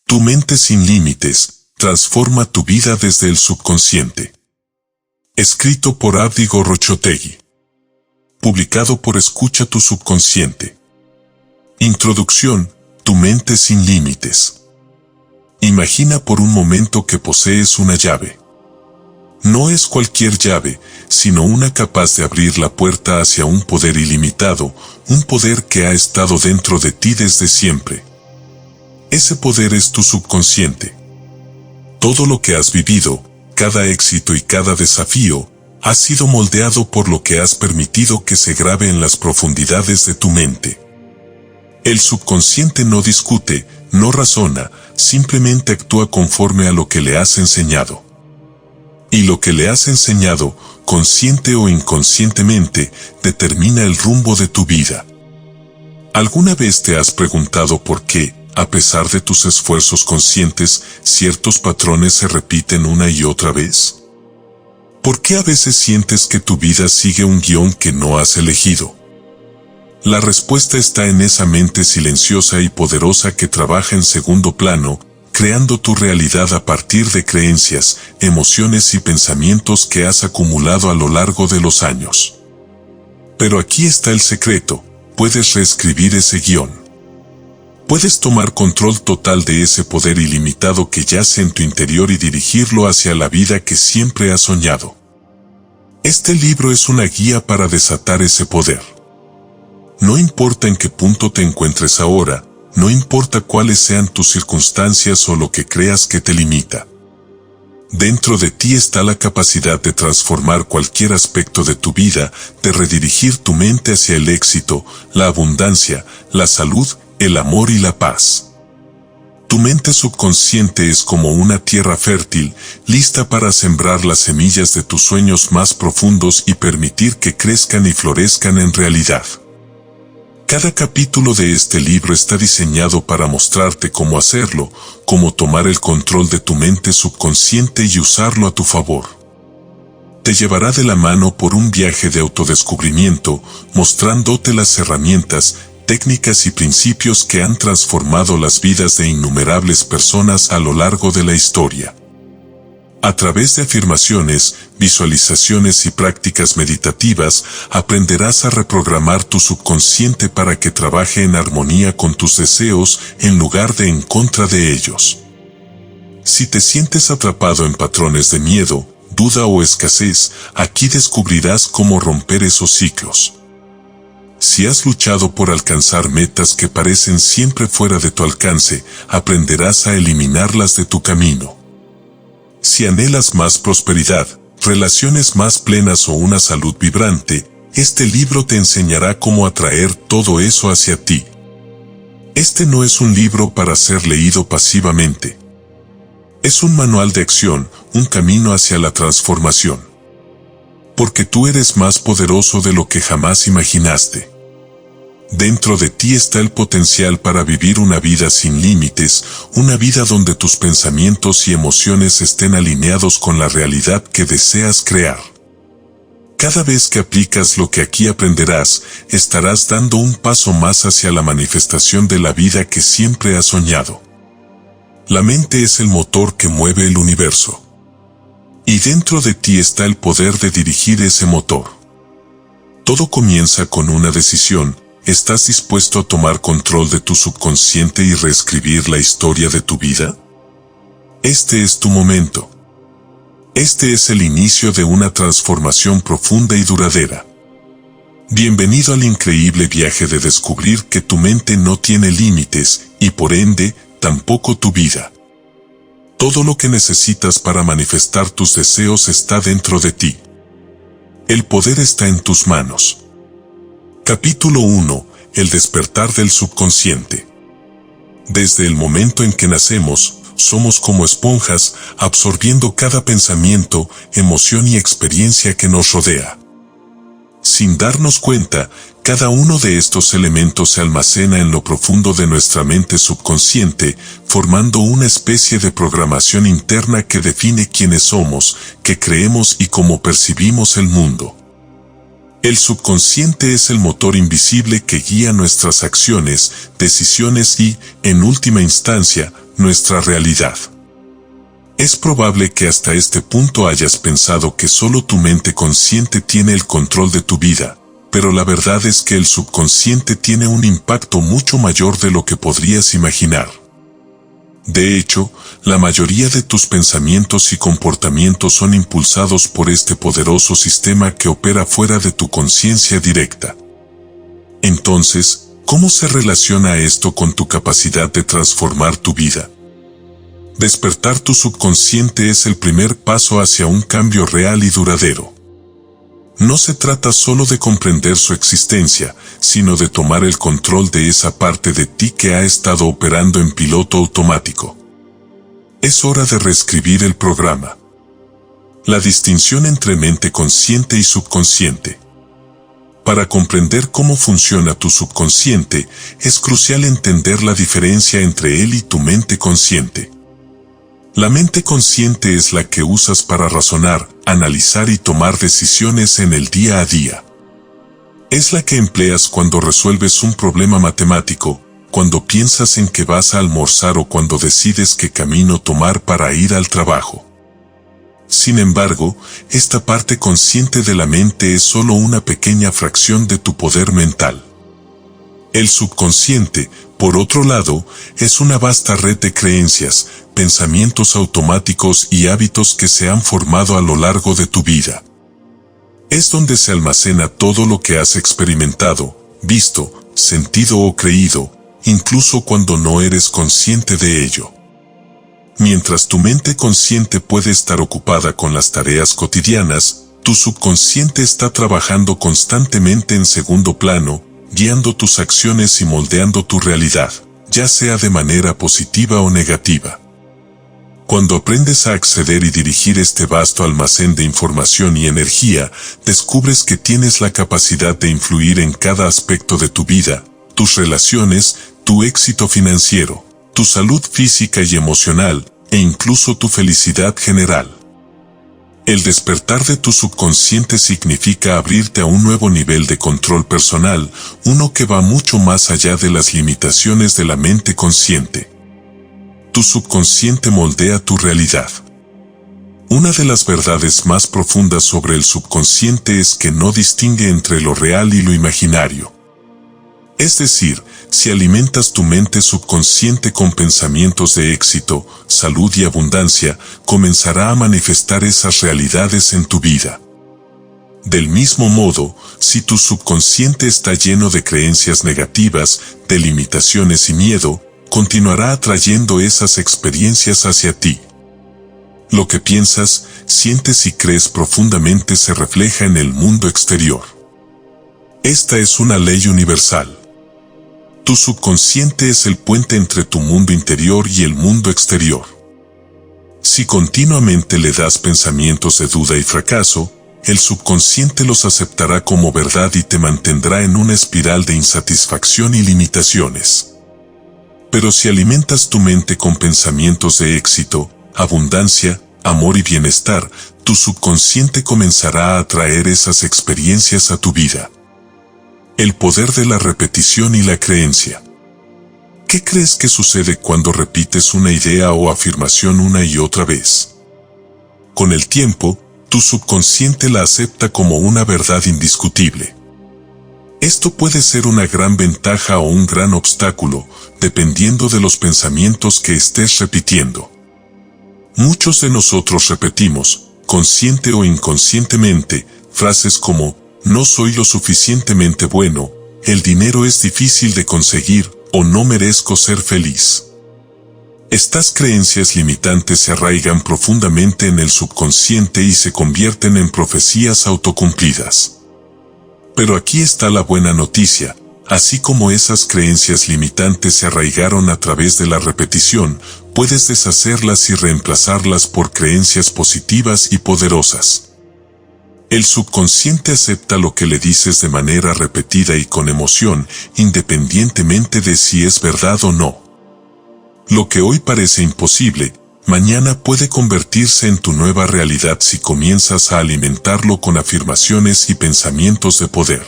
Tu mente sin límites, transforma tu vida desde el subconsciente. Escrito por Abdi Gorrochategui. Publicado por Escucha tu Subconsciente. Introducción, tu mente sin límites. Imagina por un momento que posees una llave. No es cualquier llave, sino una capaz de abrir la puerta hacia un poder ilimitado, un poder que ha estado dentro de ti desde siempre. Ese poder es tu subconsciente. Todo lo que has vivido, cada éxito y cada desafío, ha sido moldeado por lo que has permitido que se grabe en las profundidades de tu mente. El subconsciente no discute, no razona, simplemente actúa conforme a lo que le has enseñado. Y lo que le has enseñado, consciente o inconscientemente, determina el rumbo de tu vida. ¿Alguna vez te has preguntado por qué, a pesar de tus esfuerzos conscientes, ciertos patrones se repiten una y otra vez? ¿Por qué a veces sientes que tu vida sigue un guión que no has elegido? La respuesta está en esa mente silenciosa y poderosa que trabaja en segundo plano, creando tu realidad a partir de creencias, emociones y pensamientos que has acumulado a lo largo de los años. Pero aquí está el secreto: puedes reescribir ese guión. Puedes tomar control total de ese poder ilimitado que yace en tu interior y dirigirlo hacia la vida que siempre has soñado. Este libro es una guía para desatar ese poder. No importa en qué punto te encuentres ahora, no importa cuáles sean tus circunstancias o lo que creas que te limita. Dentro de ti está la capacidad de transformar cualquier aspecto de tu vida, de redirigir tu mente hacia el éxito, la abundancia, la salud, el amor y la paz. Tu mente subconsciente es como una tierra fértil, lista para sembrar las semillas de tus sueños más profundos y permitir que crezcan y florezcan en realidad. Cada capítulo de este libro está diseñado para mostrarte cómo hacerlo, cómo tomar el control de tu mente subconsciente y usarlo a tu favor. Te llevará de la mano por un viaje de autodescubrimiento, mostrándote las herramientas, técnicas y principios que han transformado las vidas de innumerables personas a lo largo de la historia. A través de afirmaciones, visualizaciones y prácticas meditativas, aprenderás a reprogramar tu subconsciente para que trabaje en armonía con tus deseos en lugar de en contra de ellos. Si te sientes atrapado en patrones de miedo, duda o escasez, aquí descubrirás cómo romper esos ciclos. Si has luchado por alcanzar metas que parecen siempre fuera de tu alcance, aprenderás a eliminarlas de tu camino. Si anhelas más prosperidad, relaciones más plenas o una salud vibrante, este libro te enseñará cómo atraer todo eso hacia ti. Este no es un libro para ser leído pasivamente. Es un manual de acción, un camino hacia la transformación. Porque tú eres más poderoso de lo que jamás imaginaste. Dentro de ti está el potencial para vivir una vida sin límites, una vida donde tus pensamientos y emociones estén alineados con la realidad que deseas crear. Cada vez que aplicas lo que aquí aprenderás, estarás dando un paso más hacia la manifestación de la vida que siempre has soñado. La mente es el motor que mueve el universo. Y dentro de ti está el poder de dirigir ese motor. Todo comienza con una decisión. ¿Estás dispuesto a tomar control de tu subconsciente y reescribir la historia de tu vida? Este es tu momento. Este es el inicio de una transformación profunda y duradera. Bienvenido al increíble viaje de descubrir que tu mente no tiene límites, y por ende, tampoco tu vida. Todo lo que necesitas para manifestar tus deseos está dentro de ti. El poder está en tus manos. Capítulo 1. El despertar del subconsciente. Desde el momento en que nacemos, somos como esponjas, absorbiendo cada pensamiento, emoción y experiencia que nos rodea. Sin darnos cuenta, cada uno de estos elementos se almacena en lo profundo de nuestra mente subconsciente, formando una especie de programación interna que define quiénes somos, qué creemos y cómo percibimos el mundo. El subconsciente es el motor invisible que guía nuestras acciones, decisiones y, en última instancia, nuestra realidad. Es probable que hasta este punto hayas pensado que solo tu mente consciente tiene el control de tu vida, pero la verdad es que el subconsciente tiene un impacto mucho mayor de lo que podrías imaginar. De hecho, la mayoría de tus pensamientos y comportamientos son impulsados por este poderoso sistema que opera fuera de tu conciencia directa. Entonces, ¿cómo se relaciona esto con tu capacidad de transformar tu vida? Despertar tu subconsciente es el primer paso hacia un cambio real y duradero. No se trata solo de comprender su existencia, sino de tomar el control de esa parte de ti que ha estado operando en piloto automático. Es hora de reescribir el programa. La distinción entre mente consciente y subconsciente. Para comprender cómo funciona tu subconsciente, es crucial entender la diferencia entre él y tu mente consciente. La mente consciente es la que usas para razonar, analizar y tomar decisiones en el día a día. Es la que empleas cuando resuelves un problema matemático, cuando piensas en que vas a almorzar o cuando decides qué camino tomar para ir al trabajo. Sin embargo, esta parte consciente de la mente es solo una pequeña fracción de tu poder mental. El subconsciente, por otro lado, es una vasta red de creencias, pensamientos automáticos y hábitos que se han formado a lo largo de tu vida. Es donde se almacena todo lo que has experimentado, visto, sentido o creído, incluso cuando no eres consciente de ello. Mientras tu mente consciente puede estar ocupada con las tareas cotidianas, tu subconsciente está trabajando constantemente en segundo plano, guiando tus acciones y moldeando tu realidad, ya sea de manera positiva o negativa. Cuando aprendes a acceder y dirigir este vasto almacén de información y energía, descubres que tienes la capacidad de influir en cada aspecto de tu vida, tus relaciones, tu éxito financiero, tu salud física y emocional, e incluso tu felicidad general. El despertar de tu subconsciente significa abrirte a un nuevo nivel de control personal, uno que va mucho más allá de las limitaciones de la mente consciente. Tu subconsciente moldea tu realidad. Una de las verdades más profundas sobre el subconsciente es que no distingue entre lo real y lo imaginario. Es decir, si alimentas tu mente subconsciente con pensamientos de éxito, salud y abundancia, comenzará a manifestar esas realidades en tu vida. Del mismo modo, si tu subconsciente está lleno de creencias negativas, de limitaciones y miedo, continuará atrayendo esas experiencias hacia ti. Lo que piensas, sientes y crees profundamente se refleja en el mundo exterior. Esta es una ley universal. Tu subconsciente es el puente entre tu mundo interior y el mundo exterior. Si continuamente le das pensamientos de duda y fracaso, el subconsciente los aceptará como verdad y te mantendrá en una espiral de insatisfacción y limitaciones. Pero si alimentas tu mente con pensamientos de éxito, abundancia, amor y bienestar, tu subconsciente comenzará a atraer esas experiencias a tu vida. El poder de la repetición y la creencia. ¿Qué crees que sucede cuando repites una idea o afirmación una y otra vez? Con el tiempo, tu subconsciente la acepta como una verdad indiscutible. Esto puede ser una gran ventaja o un gran obstáculo, dependiendo de los pensamientos que estés repitiendo. Muchos de nosotros repetimos, consciente o inconscientemente, frases como, no soy lo suficientemente bueno, el dinero es difícil de conseguir, o no merezco ser feliz. Estas creencias limitantes se arraigan profundamente en el subconsciente y se convierten en profecías autocumplidas. Pero aquí está la buena noticia, así como esas creencias limitantes se arraigaron a través de la repetición, puedes deshacerlas y reemplazarlas por creencias positivas y poderosas. El subconsciente acepta lo que le dices de manera repetida y con emoción, independientemente de si es verdad o no. Lo que hoy parece imposible, mañana puede convertirse en tu nueva realidad si comienzas a alimentarlo con afirmaciones y pensamientos de poder.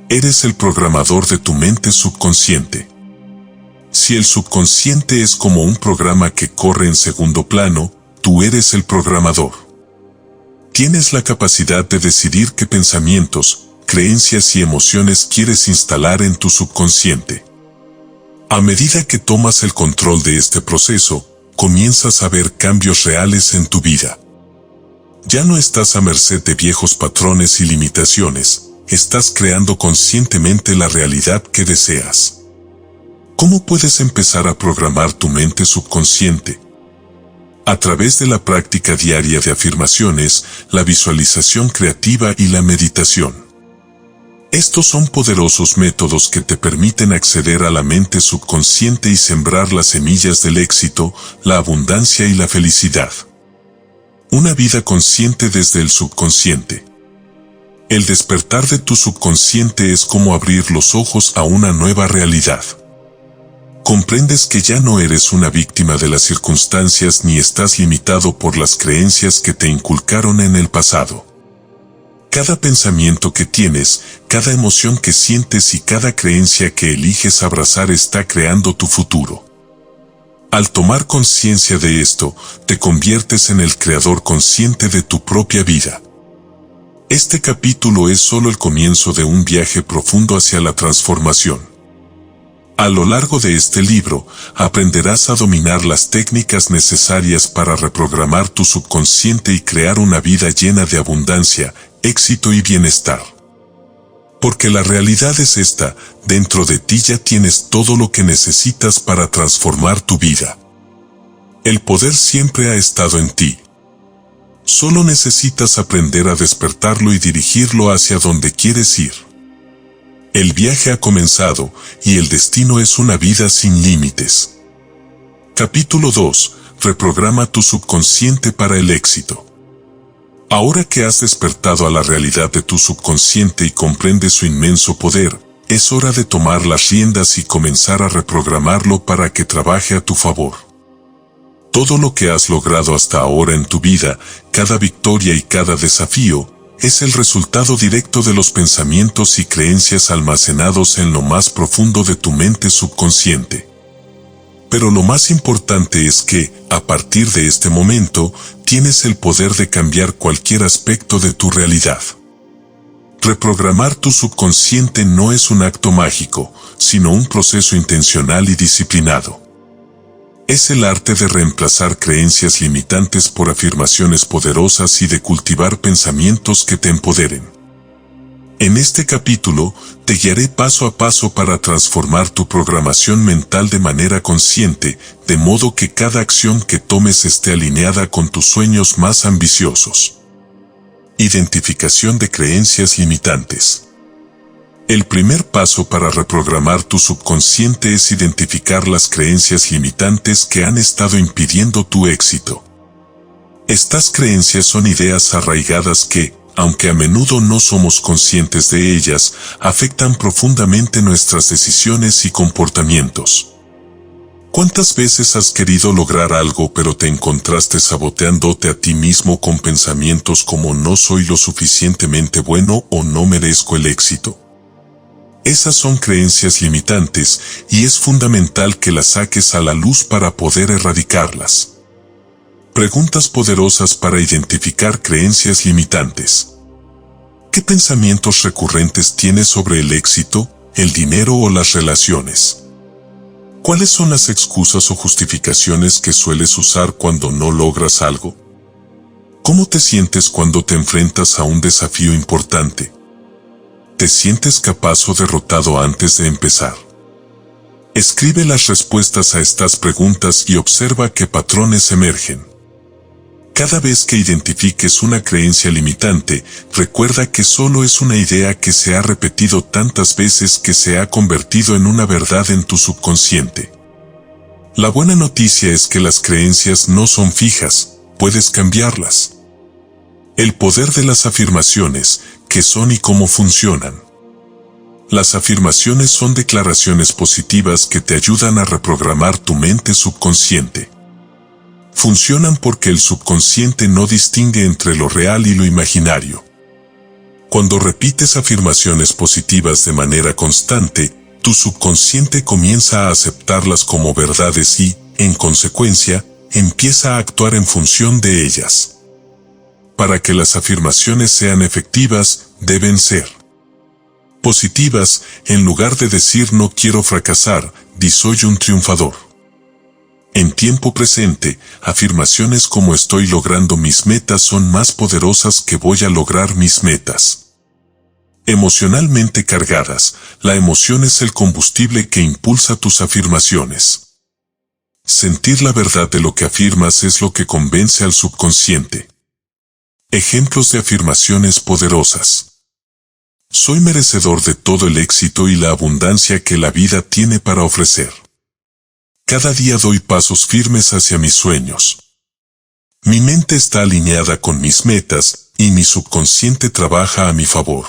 Eres el programador de tu mente subconsciente. Si el subconsciente es como un programa que corre en segundo plano, tú eres el programador. Tienes la capacidad de decidir qué pensamientos, creencias y emociones quieres instalar en tu subconsciente. A medida que tomas el control de este proceso, comienzas a ver cambios reales en tu vida. Ya no estás a merced de viejos patrones y limitaciones, estás creando conscientemente la realidad que deseas. ¿Cómo puedes empezar a programar tu mente subconsciente? A través de la práctica diaria de afirmaciones, la visualización creativa y la meditación. Estos son poderosos métodos que te permiten acceder a la mente subconsciente y sembrar las semillas del éxito, la abundancia y la felicidad. Una vida consciente desde el subconsciente. El despertar de tu subconsciente es como abrir los ojos a una nueva realidad. Comprendes que ya no eres una víctima de las circunstancias ni estás limitado por las creencias que te inculcaron en el pasado. Cada pensamiento que tienes, cada emoción que sientes y cada creencia que eliges abrazar está creando tu futuro. Al tomar conciencia de esto, te conviertes en el creador consciente de tu propia vida. Este capítulo es solo el comienzo de un viaje profundo hacia la transformación. A lo largo de este libro, aprenderás a dominar las técnicas necesarias para reprogramar tu subconsciente y crear una vida llena de abundancia, éxito y bienestar. Porque la realidad es esta, dentro de ti ya tienes todo lo que necesitas para transformar tu vida. El poder siempre ha estado en ti. Solo necesitas aprender a despertarlo y dirigirlo hacia donde quieres ir. El viaje ha comenzado y el destino es una vida sin límites. Capítulo 2. Reprograma tu subconsciente para el éxito. Ahora que has despertado a la realidad de tu subconsciente y comprendes su inmenso poder, es hora de tomar las riendas y comenzar a reprogramarlo para que trabaje a tu favor. Todo lo que has logrado hasta ahora en tu vida, cada victoria y cada desafío, es el resultado directo de los pensamientos y creencias almacenados en lo más profundo de tu mente subconsciente. Pero lo más importante es que, a partir de este momento, tienes el poder de cambiar cualquier aspecto de tu realidad. Reprogramar tu subconsciente no es un acto mágico, sino un proceso intencional y disciplinado. Es el arte de reemplazar creencias limitantes por afirmaciones poderosas y de cultivar pensamientos que te empoderen. En este capítulo, te guiaré paso a paso para transformar tu programación mental de manera consciente, de modo que cada acción que tomes esté alineada con tus sueños más ambiciosos. Identificación de creencias limitantes. El primer paso para reprogramar tu subconsciente es identificar las creencias limitantes que han estado impidiendo tu éxito. Estas creencias son ideas arraigadas que, aunque a menudo no somos conscientes de ellas, afectan profundamente nuestras decisiones y comportamientos. ¿Cuántas veces has querido lograr algo pero te encontraste saboteándote a ti mismo con pensamientos como no soy lo suficientemente bueno o no merezco el éxito? Esas son creencias limitantes y es fundamental que las saques a la luz para poder erradicarlas. Preguntas poderosas para identificar creencias limitantes. ¿Qué pensamientos recurrentes tienes sobre el éxito, el dinero o las relaciones? ¿Cuáles son las excusas o justificaciones que sueles usar cuando no logras algo? ¿Cómo te sientes cuando te enfrentas a un desafío importante? ¿Te sientes capaz o derrotado antes de empezar? Escribe las respuestas a estas preguntas y observa qué patrones emergen. Cada vez que identifiques una creencia limitante, recuerda que solo es una idea que se ha repetido tantas veces que se ha convertido en una verdad en tu subconsciente. La buena noticia es que las creencias no son fijas, puedes cambiarlas. El poder de las afirmaciones, qué son y cómo funcionan. Las afirmaciones son declaraciones positivas que te ayudan a reprogramar tu mente subconsciente. Funcionan porque el subconsciente no distingue entre lo real y lo imaginario. Cuando repites afirmaciones positivas de manera constante, tu subconsciente comienza a aceptarlas como verdades y, en consecuencia, empieza a actuar en función de ellas. Para que las afirmaciones sean efectivas, deben ser positivas. En lugar de decir no quiero fracasar, di soy un triunfador. En tiempo presente, afirmaciones como estoy logrando mis metas son más poderosas que voy a lograr mis metas. Emocionalmente cargadas, la emoción es el combustible que impulsa tus afirmaciones. Sentir la verdad de lo que afirmas es lo que convence al subconsciente. Ejemplos de afirmaciones poderosas. Soy merecedor de todo el éxito y la abundancia que la vida tiene para ofrecer. Cada día doy pasos firmes hacia mis sueños. Mi mente está alineada con mis metas, y mi subconsciente trabaja a mi favor.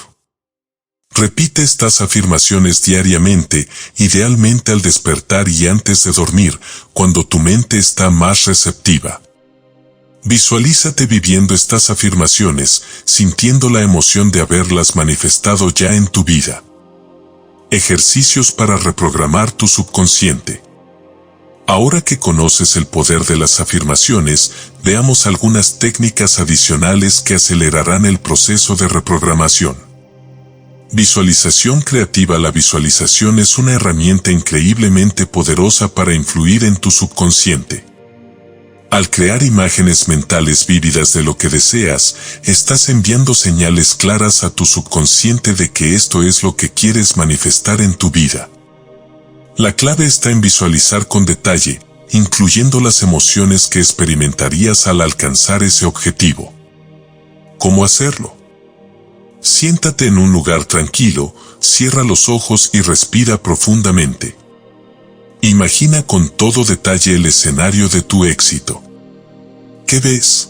Repite estas afirmaciones diariamente, idealmente al despertar y antes de dormir, cuando tu mente está más receptiva. Visualízate viviendo estas afirmaciones, sintiendo la emoción de haberlas manifestado ya en tu vida. Ejercicios para reprogramar tu subconsciente. Ahora que conoces el poder de las afirmaciones, veamos algunas técnicas adicionales que acelerarán el proceso de reprogramación. Visualización creativa. La visualización es una herramienta increíblemente poderosa para influir en tu subconsciente. Al crear imágenes mentales vívidas de lo que deseas, estás enviando señales claras a tu subconsciente de que esto es lo que quieres manifestar en tu vida. La clave está en visualizar con detalle, incluyendo las emociones que experimentarías al alcanzar ese objetivo. ¿Cómo hacerlo? Siéntate en un lugar tranquilo, cierra los ojos y respira profundamente. Imagina con todo detalle el escenario de tu éxito. ¿Qué ves?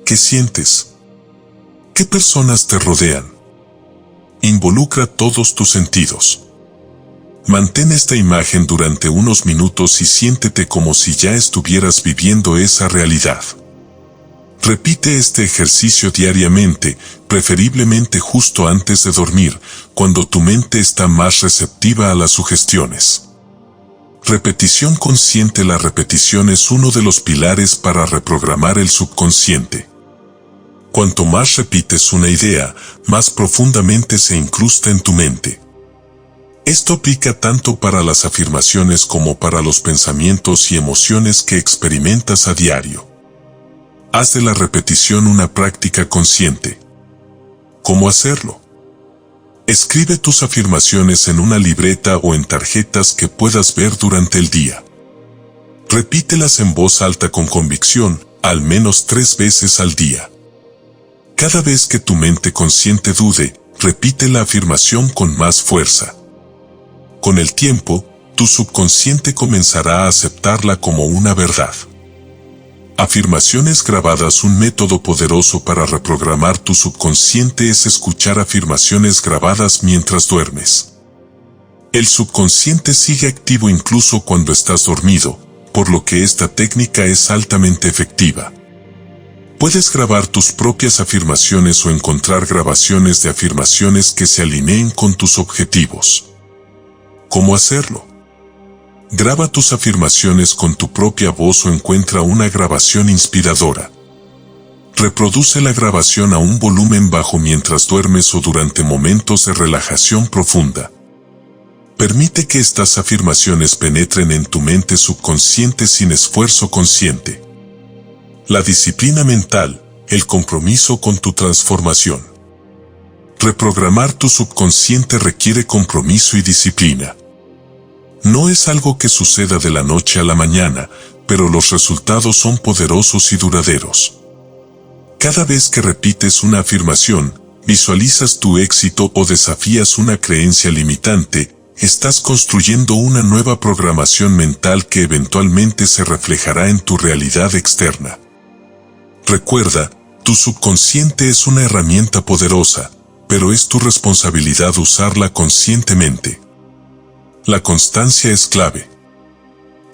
¿Qué sientes? ¿Qué personas te rodean? Involucra todos tus sentidos. Mantén esta imagen durante unos minutos y siéntete como si ya estuvieras viviendo esa realidad. Repite este ejercicio diariamente, preferiblemente justo antes de dormir, cuando tu mente está más receptiva a las sugestiones. Repetición consciente. La repetición es uno de los pilares para reprogramar el subconsciente. Cuanto más repites una idea, más profundamente se incrusta en tu mente. Esto aplica tanto para las afirmaciones como para los pensamientos y emociones que experimentas a diario. Haz de la repetición una práctica consciente. ¿Cómo hacerlo? Escribe tus afirmaciones en una libreta o en tarjetas que puedas ver durante el día. Repítelas en voz alta con convicción, al menos 3 veces al día. Cada vez que tu mente consciente dude, repite la afirmación con más fuerza. Con el tiempo, tu subconsciente comenzará a aceptarla como una verdad. Afirmaciones grabadas. Un método poderoso para reprogramar tu subconsciente es escuchar afirmaciones grabadas mientras duermes. El subconsciente sigue activo incluso cuando estás dormido, por lo que esta técnica es altamente efectiva. Puedes grabar tus propias afirmaciones o encontrar grabaciones de afirmaciones que se alineen con tus objetivos. ¿Cómo hacerlo? Graba tus afirmaciones con tu propia voz o encuentra una grabación inspiradora. Reproduce la grabación a un volumen bajo mientras duermes o durante momentos de relajación profunda. Permite que estas afirmaciones penetren en tu mente subconsciente sin esfuerzo consciente. La disciplina mental, el compromiso con tu transformación. Reprogramar tu subconsciente requiere compromiso y disciplina. No es algo que suceda de la noche a la mañana, pero los resultados son poderosos y duraderos. Cada vez que repites una afirmación, visualizas tu éxito o desafías una creencia limitante, estás construyendo una nueva programación mental que eventualmente se reflejará en tu realidad externa. Recuerda, tu subconsciente es una herramienta poderosa, pero es tu responsabilidad usarla conscientemente. La constancia es clave.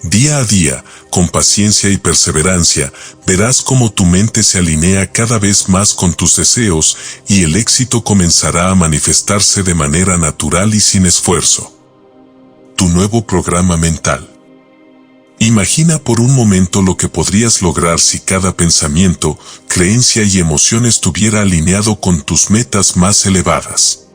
Día a día, con paciencia y perseverancia, verás cómo tu mente se alinea cada vez más con tus deseos y el éxito comenzará a manifestarse de manera natural y sin esfuerzo. tu nuevo programa mental. Imagina por un momento lo que podrías lograr si cada pensamiento, creencia y emoción estuviera alineado con tus metas más elevadas.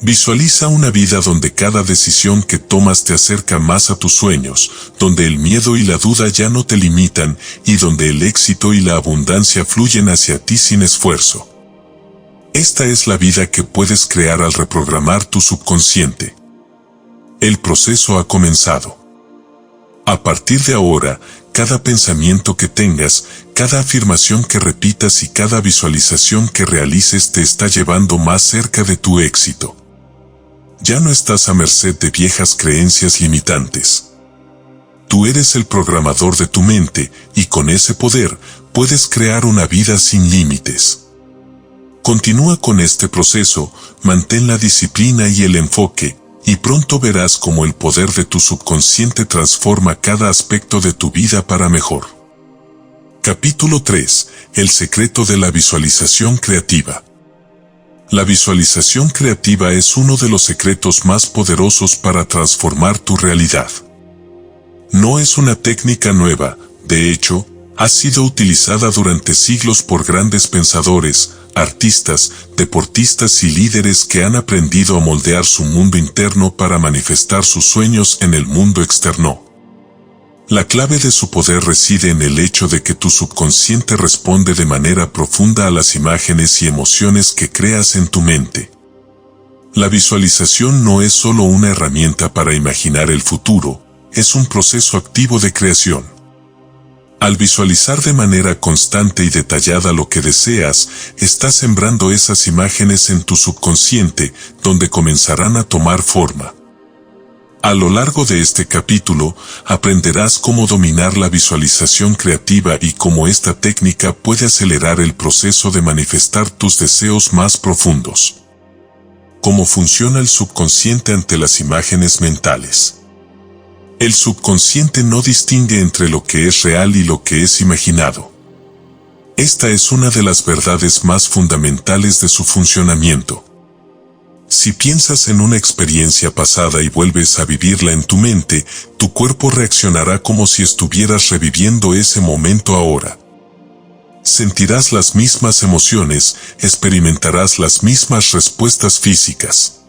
Visualiza una vida donde cada decisión que tomas te acerca más a tus sueños, donde el miedo y la duda ya no te limitan y donde el éxito y la abundancia fluyen hacia ti sin esfuerzo. Esta es la vida que puedes crear al reprogramar tu subconsciente. El proceso ha comenzado. A partir de ahora, cada pensamiento que tengas, cada afirmación que repitas y cada visualización que realices te está llevando más cerca de tu éxito. Ya no estás a merced de viejas creencias limitantes. Tú eres el programador de tu mente y con ese poder puedes crear una vida sin límites. Continúa con este proceso, mantén la disciplina y el enfoque, y pronto verás cómo el poder de tu subconsciente transforma cada aspecto de tu vida para mejor. Capítulo 3. El secreto de la visualización creativa. La visualización creativa es uno de los secretos más poderosos para transformar tu realidad. No es una técnica nueva, de hecho, ha sido utilizada durante siglos por grandes pensadores, artistas, deportistas y líderes que han aprendido a moldear su mundo interno para manifestar sus sueños en el mundo externo. La clave de su poder reside en el hecho de que tu subconsciente responde de manera profunda a las imágenes y emociones que creas en tu mente. La visualización no es solo una herramienta para imaginar el futuro, es un proceso activo de creación. Al visualizar de manera constante y detallada lo que deseas, estás sembrando esas imágenes en tu subconsciente, donde comenzarán a tomar forma. A lo largo de este capítulo, aprenderás cómo dominar la visualización creativa y cómo esta técnica puede acelerar el proceso de manifestar tus deseos más profundos. Cómo funciona el subconsciente ante las imágenes mentales. El subconsciente no distingue entre lo que es real y lo que es imaginado. Esta es una de las verdades más fundamentales de su funcionamiento. Si piensas en una experiencia pasada y vuelves a vivirla en tu mente, tu cuerpo reaccionará como si estuvieras reviviendo ese momento ahora. Sentirás las mismas emociones, experimentarás las mismas respuestas físicas.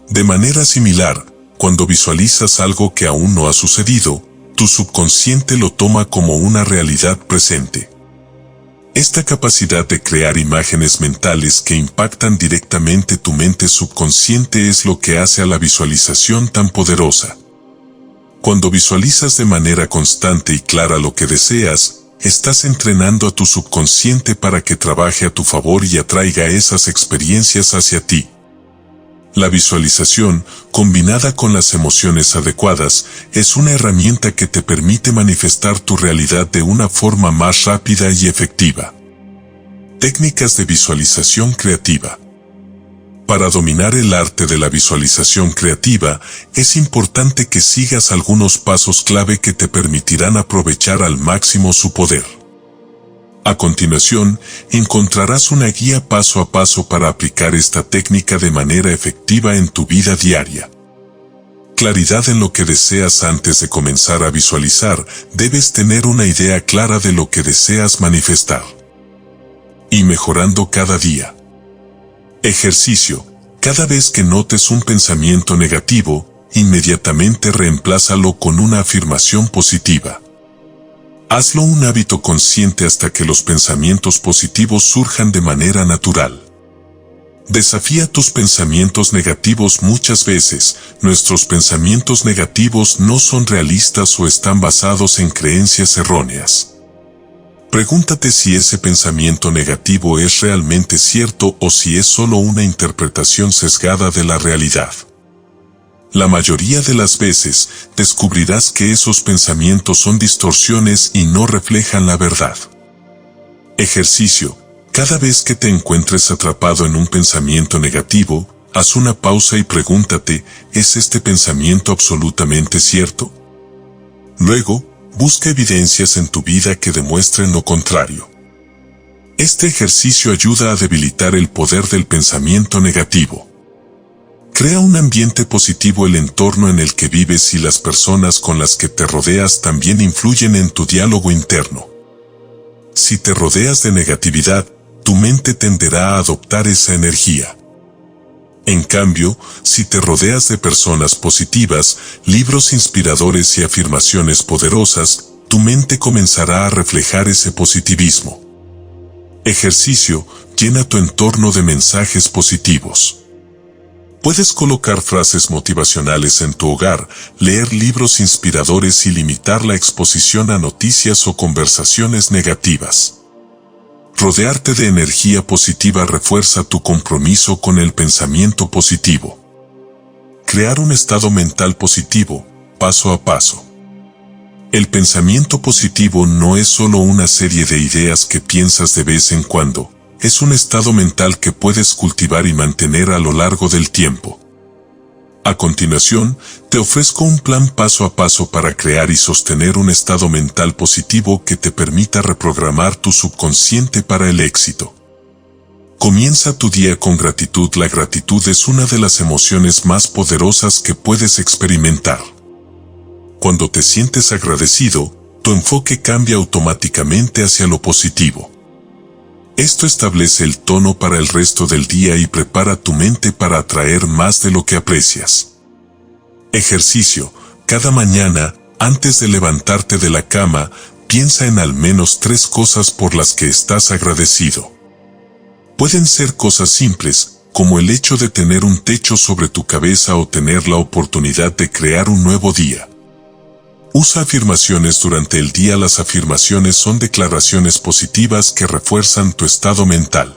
De manera similar, cuando visualizas algo que aún no ha sucedido, tu subconsciente lo toma como una realidad presente. Esta capacidad de crear imágenes mentales que impactan directamente tu mente subconsciente es lo que hace a la visualización tan poderosa. Cuando visualizas de manera constante y clara lo que deseas, estás entrenando a tu subconsciente para que trabaje a tu favor y atraiga esas experiencias hacia ti. La visualización, combinada con las emociones adecuadas, es una herramienta que te permite manifestar tu realidad de una forma más rápida y efectiva. Técnicas de visualización creativa. Para dominar el arte de la visualización creativa, es importante que sigas algunos pasos clave que te permitirán aprovechar al máximo su poder. A continuación, encontrarás una guía paso a paso para aplicar esta técnica de manera efectiva en tu vida diaria. Claridad en lo que deseas. Antes de comenzar a visualizar, debes tener una idea clara de lo que deseas manifestar. Y mejorando cada día. Ejercicio. Cada vez que notes un pensamiento negativo, inmediatamente reemplázalo con una afirmación positiva. Hazlo un hábito consciente hasta que los pensamientos positivos surjan de manera natural. Desafía tus pensamientos negativos. Muchas veces, nuestros pensamientos negativos no son realistas o están basados en creencias erróneas. Pregúntate si ese pensamiento negativo es realmente cierto o si es solo una interpretación sesgada de la realidad. La mayoría de las veces, descubrirás que esos pensamientos son distorsiones y no reflejan la verdad. Ejercicio. Cada vez que te encuentres atrapado en un pensamiento negativo, haz una pausa y pregúntate, ¿es este pensamiento absolutamente cierto? Luego, busca evidencias en tu vida que demuestren lo contrario. Este ejercicio ayuda a debilitar el poder del pensamiento negativo. Crea un ambiente positivo. El entorno en el que vives y las personas con las que te rodeas también influyen en tu diálogo interno. Si te rodeas de negatividad, tu mente tenderá a adoptar esa energía. En cambio, si te rodeas de personas positivas, libros inspiradores y afirmaciones poderosas, tu mente comenzará a reflejar ese positivismo. Ejercicio: llena tu entorno de mensajes positivos. Puedes colocar frases motivacionales en tu hogar, leer libros inspiradores y limitar la exposición a noticias o conversaciones negativas. Rodearte de energía positiva refuerza tu compromiso con el pensamiento positivo. Crear un estado mental positivo, paso a paso. El pensamiento positivo no es solo una serie de ideas que piensas de vez en cuando, es un estado mental que puedes cultivar y mantener a lo largo del tiempo. A continuación, te ofrezco un plan paso a paso para crear y sostener un estado mental positivo que te permita reprogramar tu subconsciente para el éxito. Comienza tu día con gratitud. La gratitud es una de las emociones más poderosas que puedes experimentar. Cuando te sientes agradecido, tu enfoque cambia automáticamente hacia lo positivo. Esto establece el tono para el resto del día y prepara tu mente para atraer más de lo que aprecias. Ejercicio: cada mañana, antes de levantarte de la cama, piensa en al menos 3 cosas por las que estás agradecido. Pueden ser cosas simples, como el hecho de tener un techo sobre tu cabeza o tener la oportunidad de crear un nuevo día. Usa afirmaciones durante el día. Las afirmaciones son declaraciones positivas que refuerzan tu estado mental.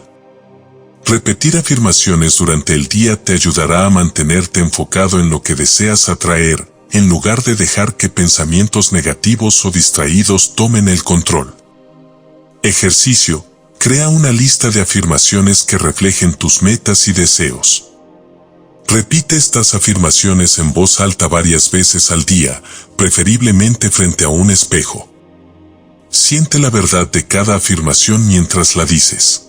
Repetir afirmaciones durante el día te ayudará a mantenerte enfocado en lo que deseas atraer, en lugar de dejar que pensamientos negativos o distraídos tomen el control. Ejercicio: crea una lista de afirmaciones que reflejen tus metas y deseos. Repite estas afirmaciones en voz alta varias veces al día, preferiblemente frente a un espejo. Siente la verdad de cada afirmación mientras la dices.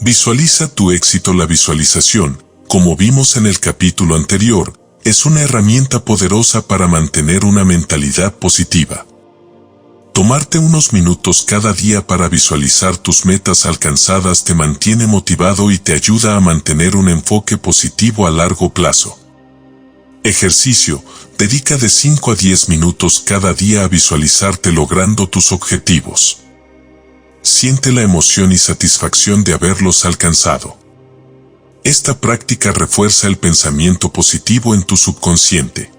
Visualiza tu éxito. La visualización, como vimos en el capítulo anterior, es una herramienta poderosa para mantener una mentalidad positiva. Tomarte unos minutos cada día para visualizar tus metas alcanzadas te mantiene motivado y te ayuda a mantener un enfoque positivo a largo plazo. Ejercicio: dedica de 5 a 10 minutos cada día a visualizarte logrando tus objetivos. Siente la emoción y satisfacción de haberlos alcanzado. Esta práctica refuerza el pensamiento positivo en tu subconsciente.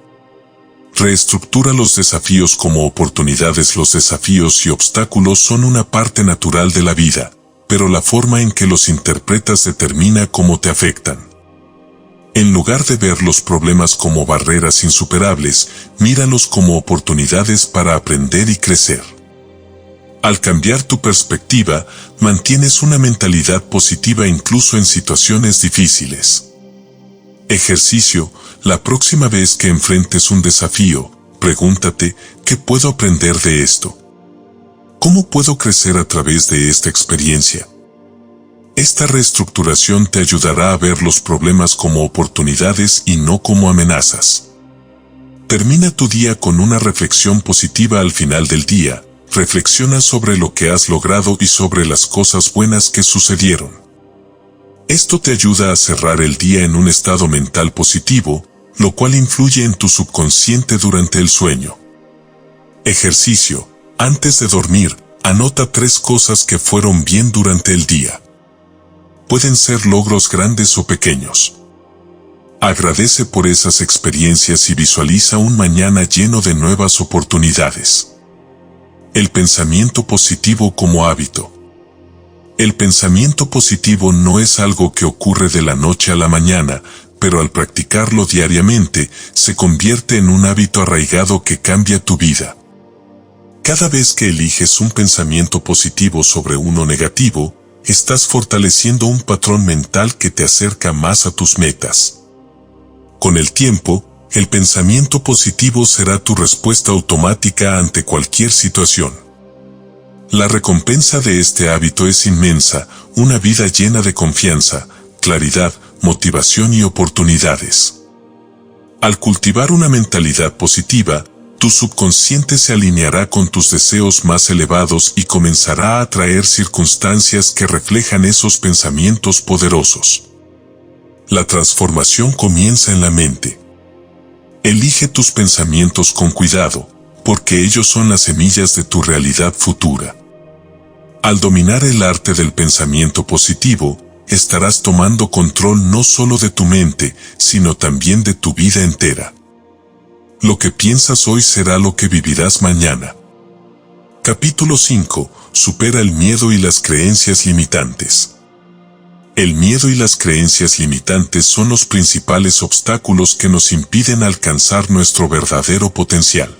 Reestructura los desafíos como oportunidades. Los desafíos y obstáculos son una parte natural de la vida, pero la forma en que los interpretas determina cómo te afectan. En lugar de ver los problemas como barreras insuperables, míralos como oportunidades para aprender y crecer. Al cambiar tu perspectiva, mantienes una mentalidad positiva incluso en situaciones difíciles. Ejercicio: la próxima vez que enfrentes un desafío, pregúntate, ¿qué puedo aprender de esto? ¿Cómo puedo crecer a través de esta experiencia? Esta reestructuración te ayudará a ver los problemas como oportunidades y no como amenazas. Termina tu día con una reflexión positiva. Al final del día, reflexiona sobre lo que has logrado y sobre las cosas buenas que sucedieron. Esto te ayuda a cerrar el día en un estado mental positivo, lo cual influye en tu subconsciente durante el sueño. Ejercicio: antes de dormir, anota 3 cosas que fueron bien durante el día. Pueden ser logros grandes o pequeños. Agradece por esas experiencias y visualiza un mañana lleno de nuevas oportunidades. El pensamiento positivo como hábito. El pensamiento positivo no es algo que ocurre de la noche a la mañana, pero al practicarlo diariamente, se convierte en un hábito arraigado que cambia tu vida. Cada vez que eliges un pensamiento positivo sobre uno negativo, estás fortaleciendo un patrón mental que te acerca más a tus metas. Con el tiempo, el pensamiento positivo será tu respuesta automática ante cualquier situación. La recompensa de este hábito es inmensa: una vida llena de confianza, claridad, motivación y oportunidades. Al cultivar una mentalidad positiva, tu subconsciente se alineará con tus deseos más elevados y comenzará a atraer circunstancias que reflejan esos pensamientos poderosos. La transformación comienza en la mente. Elige tus pensamientos con cuidado, porque ellos son las semillas de tu realidad futura. Al dominar el arte del pensamiento positivo, estarás tomando control no solo de tu mente, sino también de tu vida entera. Lo que piensas hoy será lo que vivirás mañana. Capítulo 5. Supera el miedo y las creencias limitantes. El miedo y las creencias limitantes son los principales obstáculos que nos impiden alcanzar nuestro verdadero potencial.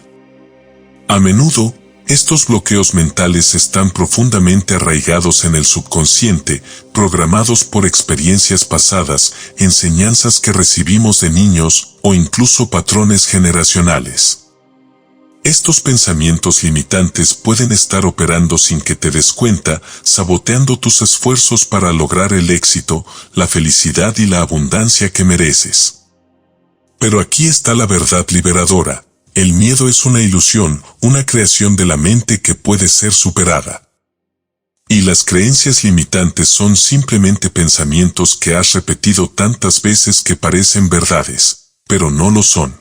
A menudo, estos bloqueos mentales están profundamente arraigados en el subconsciente, programados por experiencias pasadas, enseñanzas que recibimos de niños o incluso patrones generacionales. Estos pensamientos limitantes pueden estar operando sin que te des cuenta, saboteando tus esfuerzos para lograr el éxito, la felicidad y la abundancia que mereces. Pero aquí está la verdad liberadora. El miedo es una ilusión, una creación de la mente que puede ser superada. Y las creencias limitantes son simplemente pensamientos que has repetido tantas veces que parecen verdades, pero no lo son.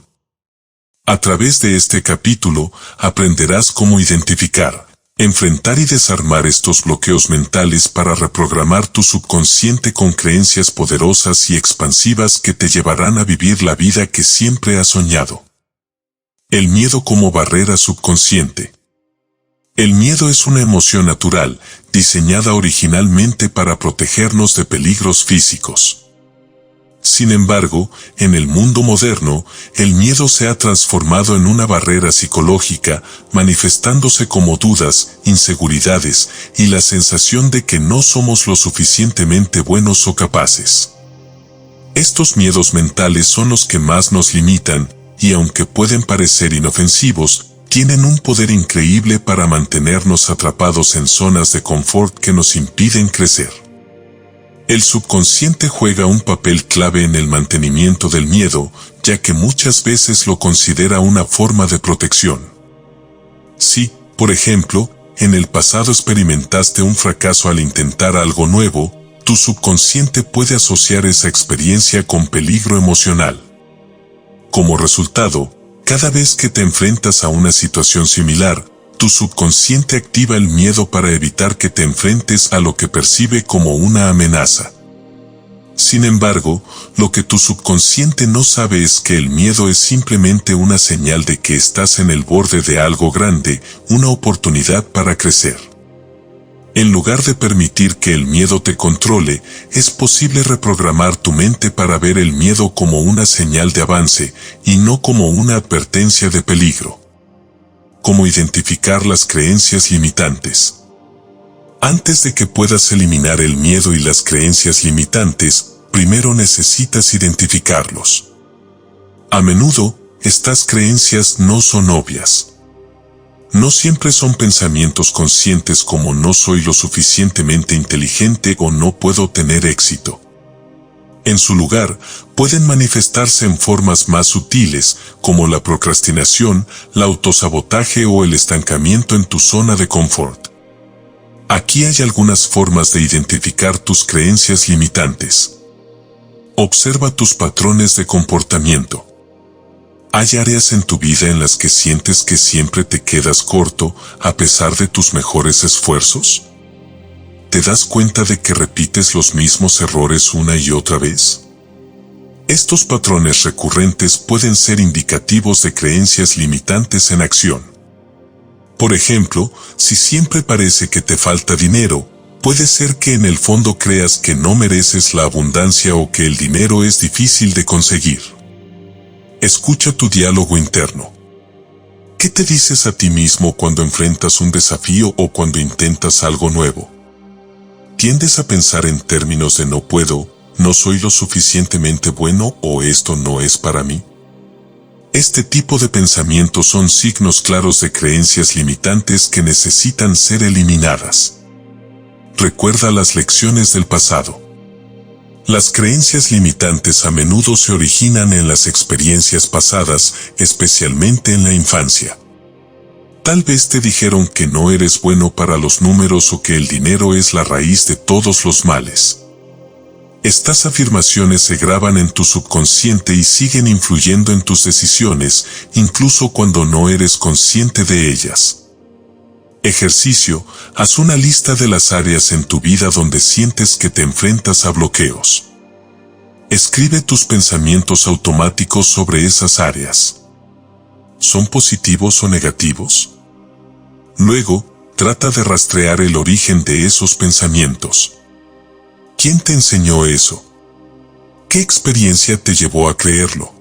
A través de este capítulo, aprenderás cómo identificar, enfrentar y desarmar estos bloqueos mentales para reprogramar tu subconsciente con creencias poderosas y expansivas que te llevarán a vivir la vida que siempre has soñado. El miedo como barrera subconsciente. El miedo es una emoción natural, diseñada originalmente para protegernos de peligros físicos. Sin embargo, en el mundo moderno, el miedo se ha transformado en una barrera psicológica, manifestándose como dudas, inseguridades y la sensación de que no somos lo suficientemente buenos o capaces. Estos miedos mentales son los que más nos limitan, y aunque pueden parecer inofensivos, tienen un poder increíble para mantenernos atrapados en zonas de confort que nos impiden crecer. El subconsciente juega un papel clave en el mantenimiento del miedo, ya que muchas veces lo considera una forma de protección. Si, por ejemplo, en el pasado experimentaste un fracaso al intentar algo nuevo, tu subconsciente puede asociar esa experiencia con peligro emocional. Como resultado, cada vez que te enfrentas a una situación similar, tu subconsciente activa el miedo para evitar que te enfrentes a lo que percibe como una amenaza. Sin embargo, lo que tu subconsciente no sabe es que el miedo es simplemente una señal de que estás en el borde de algo grande, una oportunidad para crecer. En lugar de permitir que el miedo te controle, es posible reprogramar tu mente para ver el miedo como una señal de avance y no como una advertencia de peligro. ¿Cómo identificar las creencias limitantes? Antes de que puedas eliminar el miedo y las creencias limitantes, primero necesitas identificarlos. A menudo, estas creencias no son obvias. No siempre son pensamientos conscientes como no soy lo suficientemente inteligente o no puedo tener éxito. En su lugar, pueden manifestarse en formas más sutiles, como la procrastinación, el autosabotaje o el estancamiento en tu zona de confort. Aquí hay algunas formas de identificar tus creencias limitantes. Observa tus patrones de comportamiento. ¿Hay áreas en tu vida en las que sientes que siempre te quedas corto a pesar de tus mejores esfuerzos? ¿Te das cuenta de que repites los mismos errores una y otra vez? Estos patrones recurrentes pueden ser indicativos de creencias limitantes en acción. Por ejemplo, si siempre parece que te falta dinero, puede ser que en el fondo creas que no mereces la abundancia o que el dinero es difícil de conseguir. Escucha tu diálogo interno. ¿Qué te dices a ti mismo cuando enfrentas un desafío o cuando intentas algo nuevo? ¿Tiendes a pensar en términos de no puedo, no soy lo suficientemente bueno o esto no es para mí? Este tipo de pensamientos son signos claros de creencias limitantes que necesitan ser eliminadas. Recuerda las lecciones del pasado. Las creencias limitantes a menudo se originan en las experiencias pasadas, especialmente en la infancia. Tal vez te dijeron que no eres bueno para los números o que el dinero es la raíz de todos los males. Estas afirmaciones se graban en tu subconsciente y siguen influyendo en tus decisiones, incluso cuando no eres consciente de ellas. Ejercicio: haz una lista de las áreas en tu vida donde sientes que te enfrentas a bloqueos. Escribe tus pensamientos automáticos sobre esas áreas. ¿Son positivos o negativos? Luego, trata de rastrear el origen de esos pensamientos. ¿Quién te enseñó eso? ¿Qué experiencia te llevó a creerlo?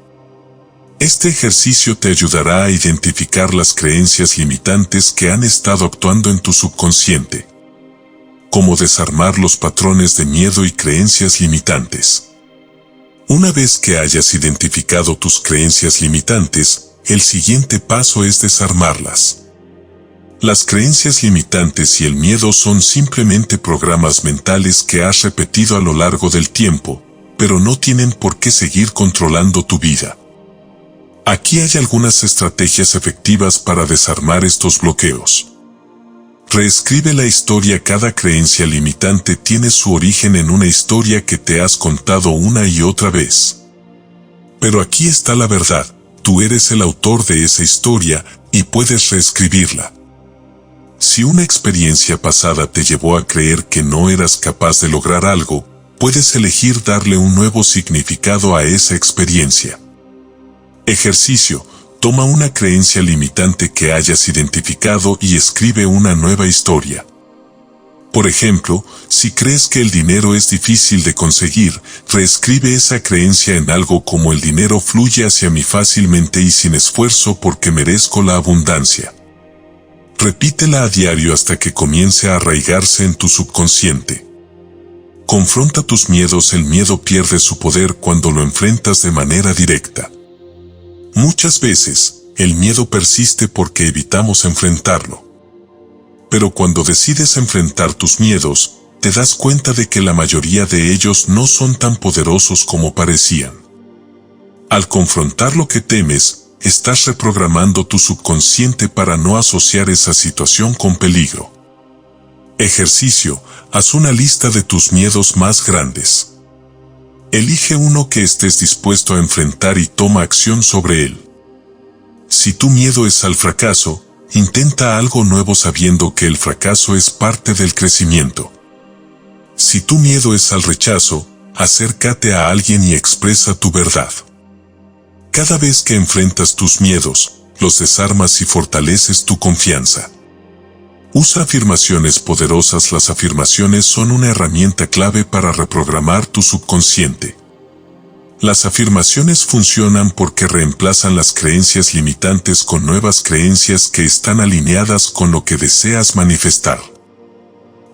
Este ejercicio te ayudará a identificar las creencias limitantes que han estado actuando en tu subconsciente. Cómo desarmar los patrones de miedo y creencias limitantes. Una vez que hayas identificado tus creencias limitantes, el siguiente paso es desarmarlas. Las creencias limitantes y el miedo son simplemente programas mentales que has repetido a lo largo del tiempo, pero no tienen por qué seguir controlando tu vida. Aquí hay algunas estrategias efectivas para desarmar estos bloqueos. Reescribe la historia. Cada creencia limitante tiene su origen en una historia que te has contado una y otra vez. Pero aquí está la verdad: tú eres el autor de esa historia y puedes reescribirla. Si una experiencia pasada te llevó a creer que no eras capaz de lograr algo, puedes elegir darle un nuevo significado a esa experiencia. Ejercicio: toma una creencia limitante que hayas identificado y escribe una nueva historia. Por ejemplo, si crees que el dinero es difícil de conseguir, reescribe esa creencia en algo como: el dinero fluye hacia mí fácilmente y sin esfuerzo porque merezco la abundancia. Repítela a diario hasta que comience a arraigarse en tu subconsciente. Confronta tus miedos. El miedo pierde su poder cuando lo enfrentas de manera directa. Muchas veces, el miedo persiste porque evitamos enfrentarlo. Pero cuando decides enfrentar tus miedos, te das cuenta de que la mayoría de ellos no son tan poderosos como parecían. Al confrontar lo que temes, estás reprogramando tu subconsciente para no asociar esa situación con peligro. Ejercicio: haz una lista de tus miedos más grandes. Elige uno que estés dispuesto a enfrentar y toma acción sobre él. Si tu miedo es al fracaso, intenta algo nuevo sabiendo que el fracaso es parte del crecimiento. Si tu miedo es al rechazo, acércate a alguien y expresa tu verdad. Cada vez que enfrentas tus miedos, los desarmas y fortaleces tu confianza. Usa afirmaciones poderosas. Las afirmaciones son una herramienta clave para reprogramar tu subconsciente. Las afirmaciones funcionan porque reemplazan las creencias limitantes con nuevas creencias que están alineadas con lo que deseas manifestar.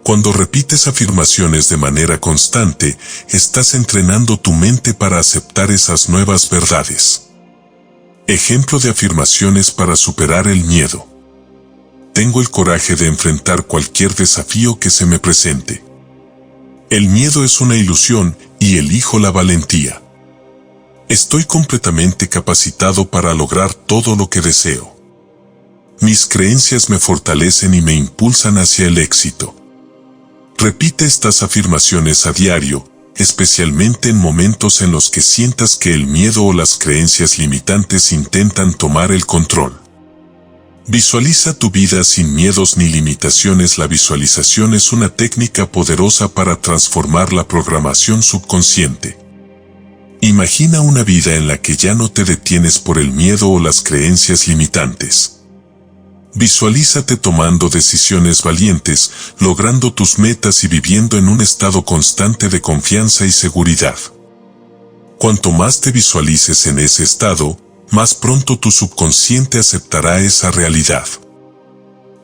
Cuando repites afirmaciones de manera constante, estás entrenando tu mente para aceptar esas nuevas verdades. Ejemplo de afirmaciones para superar el miedo. Tengo el coraje de enfrentar cualquier desafío que se me presente. El miedo es una ilusión y elijo la valentía. Estoy completamente capacitado para lograr todo lo que deseo. Mis creencias me fortalecen y me impulsan hacia el éxito. Repite estas afirmaciones a diario, especialmente en momentos en los que sientas que el miedo o las creencias limitantes intentan tomar el control. Visualiza tu vida sin miedos ni limitaciones. La visualización es una técnica poderosa para transformar la programación subconsciente. Imagina una vida en la que ya no te detienes por el miedo o las creencias limitantes. Visualízate tomando decisiones valientes, logrando tus metas y viviendo en un estado constante de confianza y seguridad. Cuanto más te visualices en ese estado, más pronto tu subconsciente aceptará esa realidad.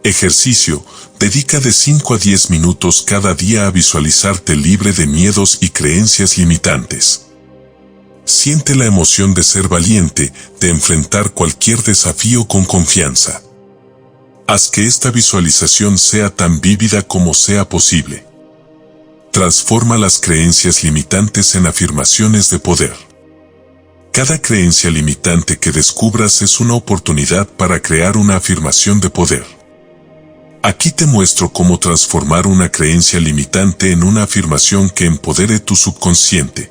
Ejercicio: dedica de 5 a 10 minutos cada día a visualizarte libre de miedos y creencias limitantes. Siente la emoción de ser valiente, de enfrentar cualquier desafío con confianza. Haz que esta visualización sea tan vívida como sea posible. Transforma las creencias limitantes en afirmaciones de poder. Cada creencia limitante que descubras es una oportunidad para crear una afirmación de poder. Aquí te muestro cómo transformar una creencia limitante en una afirmación que empodere tu subconsciente.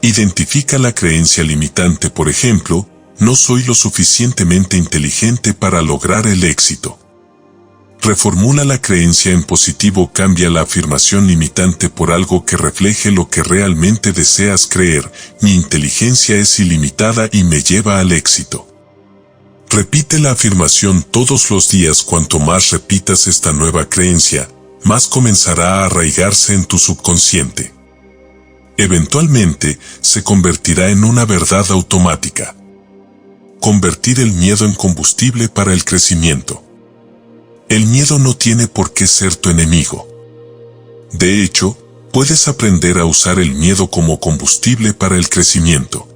Identifica la creencia limitante, por ejemplo, no soy lo suficientemente inteligente para lograr el éxito. Reformula la creencia en positivo, cambia la afirmación limitante por algo que refleje lo que realmente deseas creer. Mi inteligencia es ilimitada y me lleva al éxito. Repite la afirmación todos los días. Cuanto más repitas esta nueva creencia, más comenzará a arraigarse en tu subconsciente. Eventualmente, se convertirá en una verdad automática. Convertir el miedo en combustible para el crecimiento. El miedo no tiene por qué ser tu enemigo. De hecho, puedes aprender a usar el miedo como combustible para el crecimiento.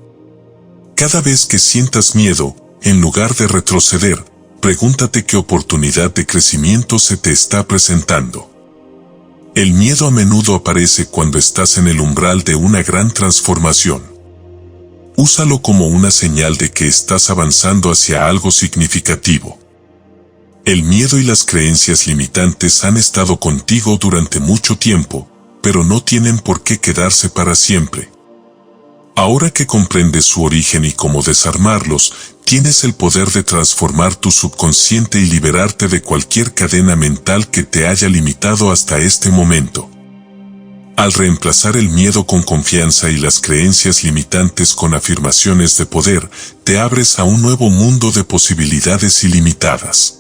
Cada vez que sientas miedo, en lugar de retroceder, pregúntate qué oportunidad de crecimiento se te está presentando. El miedo a menudo aparece cuando estás en el umbral de una gran transformación. Úsalo como una señal de que estás avanzando hacia algo significativo. El miedo y las creencias limitantes han estado contigo durante mucho tiempo, pero no tienen por qué quedarse para siempre. Ahora que comprendes su origen y cómo desarmarlos, tienes el poder de transformar tu subconsciente y liberarte de cualquier cadena mental que te haya limitado hasta este momento. Al reemplazar el miedo con confianza y las creencias limitantes con afirmaciones de poder, te abres a un nuevo mundo de posibilidades ilimitadas.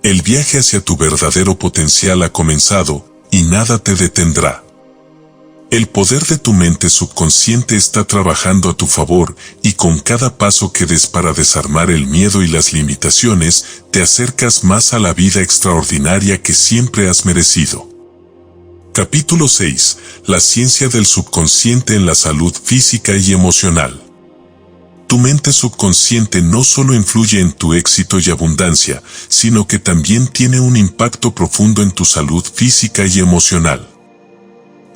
El viaje hacia tu verdadero potencial ha comenzado, y nada te detendrá. El poder de tu mente subconsciente está trabajando a tu favor, y con cada paso que des para desarmar el miedo y las limitaciones, te acercas más a la vida extraordinaria que siempre has merecido. Capítulo 6. La ciencia del subconsciente en la salud física y emocional. Tu mente subconsciente no solo influye en tu éxito y abundancia, sino que también tiene un impacto profundo en tu salud física y emocional.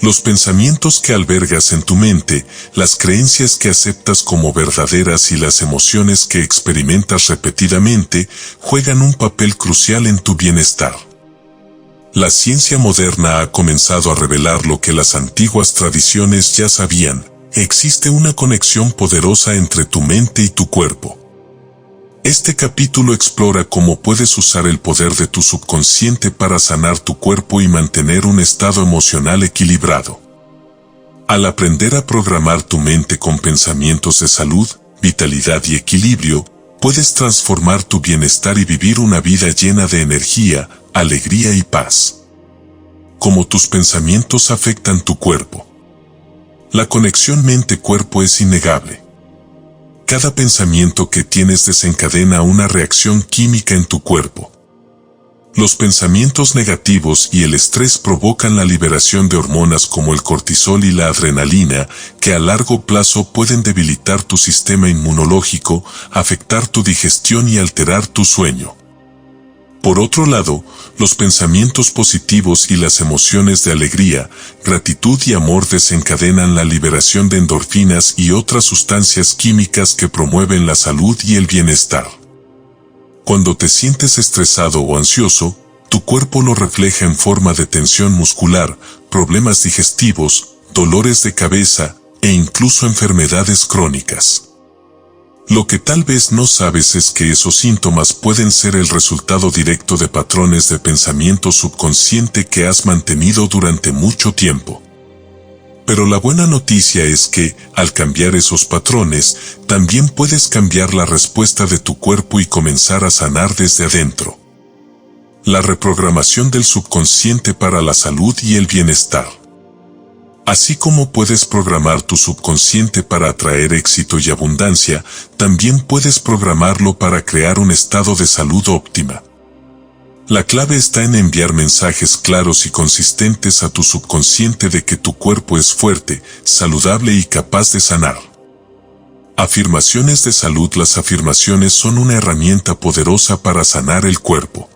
Los pensamientos que albergas en tu mente, las creencias que aceptas como verdaderas y las emociones que experimentas repetidamente, juegan un papel crucial en tu bienestar. La ciencia moderna ha comenzado a revelar lo que las antiguas tradiciones ya sabían: existe una conexión poderosa entre tu mente y tu cuerpo. Este capítulo explora cómo puedes usar el poder de tu subconsciente para sanar tu cuerpo y mantener un estado emocional equilibrado. Al aprender a programar tu mente con pensamientos de salud, vitalidad y equilibrio, puedes transformar tu bienestar y vivir una vida llena de energía, alegría y paz. Cómo tus pensamientos afectan tu cuerpo. La conexión mente-cuerpo es innegable. Cada pensamiento que tienes desencadena una reacción química en tu cuerpo. Los pensamientos negativos y el estrés provocan la liberación de hormonas como el cortisol y la adrenalina, que a largo plazo pueden debilitar tu sistema inmunológico, afectar tu digestión y alterar tu sueño. Por otro lado, los pensamientos positivos y las emociones de alegría, gratitud y amor desencadenan la liberación de endorfinas y otras sustancias químicas que promueven la salud y el bienestar. Cuando te sientes estresado o ansioso, tu cuerpo lo refleja en forma de tensión muscular, problemas digestivos, dolores de cabeza e incluso enfermedades crónicas. Lo que tal vez no sabes es que esos síntomas pueden ser el resultado directo de patrones de pensamiento subconsciente que has mantenido durante mucho tiempo. Pero la buena noticia es que, al cambiar esos patrones, también puedes cambiar la respuesta de tu cuerpo y comenzar a sanar desde adentro. La reprogramación del subconsciente para la salud y el bienestar. Así como puedes programar tu subconsciente para atraer éxito y abundancia, también puedes programarlo para crear un estado de salud óptima. La clave está en enviar mensajes claros y consistentes a tu subconsciente de que tu cuerpo es fuerte, saludable y capaz de sanar. Afirmaciones de salud. Las afirmaciones son una herramienta poderosa para sanar el cuerpo.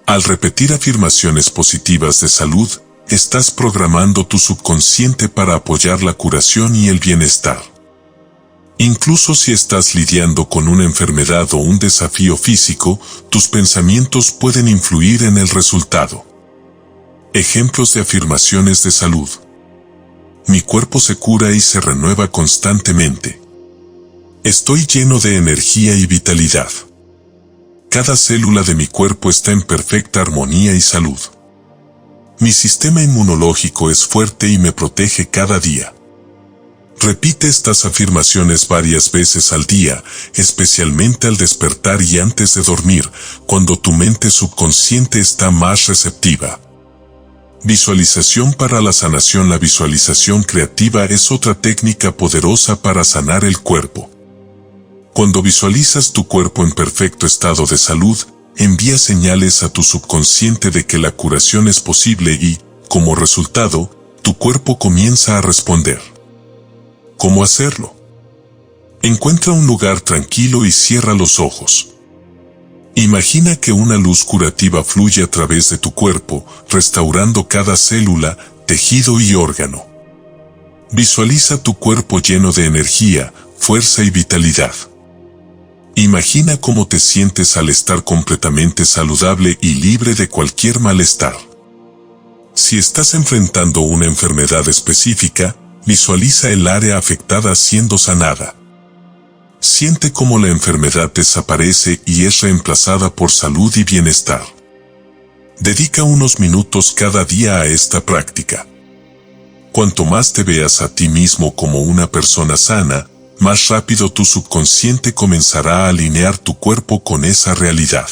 Al repetir afirmaciones positivas de salud, estás programando tu subconsciente para apoyar la curación y el bienestar. Incluso si estás lidiando con una enfermedad o un desafío físico, tus pensamientos pueden influir en el resultado. Ejemplos de afirmaciones de salud. Mi cuerpo se cura y se renueva constantemente. Estoy lleno de energía y vitalidad. Cada célula de mi cuerpo está en perfecta armonía y salud. Mi sistema inmunológico es fuerte y me protege cada día. Repite estas afirmaciones varias veces al día, especialmente al despertar y antes de dormir, cuando tu mente subconsciente está más receptiva. Visualización para la sanación. La visualización creativa es otra técnica poderosa para sanar el cuerpo. Cuando visualizas tu cuerpo en perfecto estado de salud, envía señales a tu subconsciente de que la curación es posible y, como resultado, tu cuerpo comienza a responder. ¿Cómo hacerlo? Encuentra un lugar tranquilo y cierra los ojos. Imagina que una luz curativa fluye a través de tu cuerpo, restaurando cada célula, tejido y órgano. Visualiza tu cuerpo lleno de energía, fuerza y vitalidad. Imagina cómo te sientes al estar completamente saludable y libre de cualquier malestar. Si estás enfrentando una enfermedad específica, visualiza el área afectada siendo sanada. Siente cómo la enfermedad desaparece y es reemplazada por salud y bienestar. Dedica unos minutos cada día a esta práctica. Cuanto más te veas a ti mismo como una persona sana, más rápido tu subconsciente comenzará a alinear tu cuerpo con esa realidad.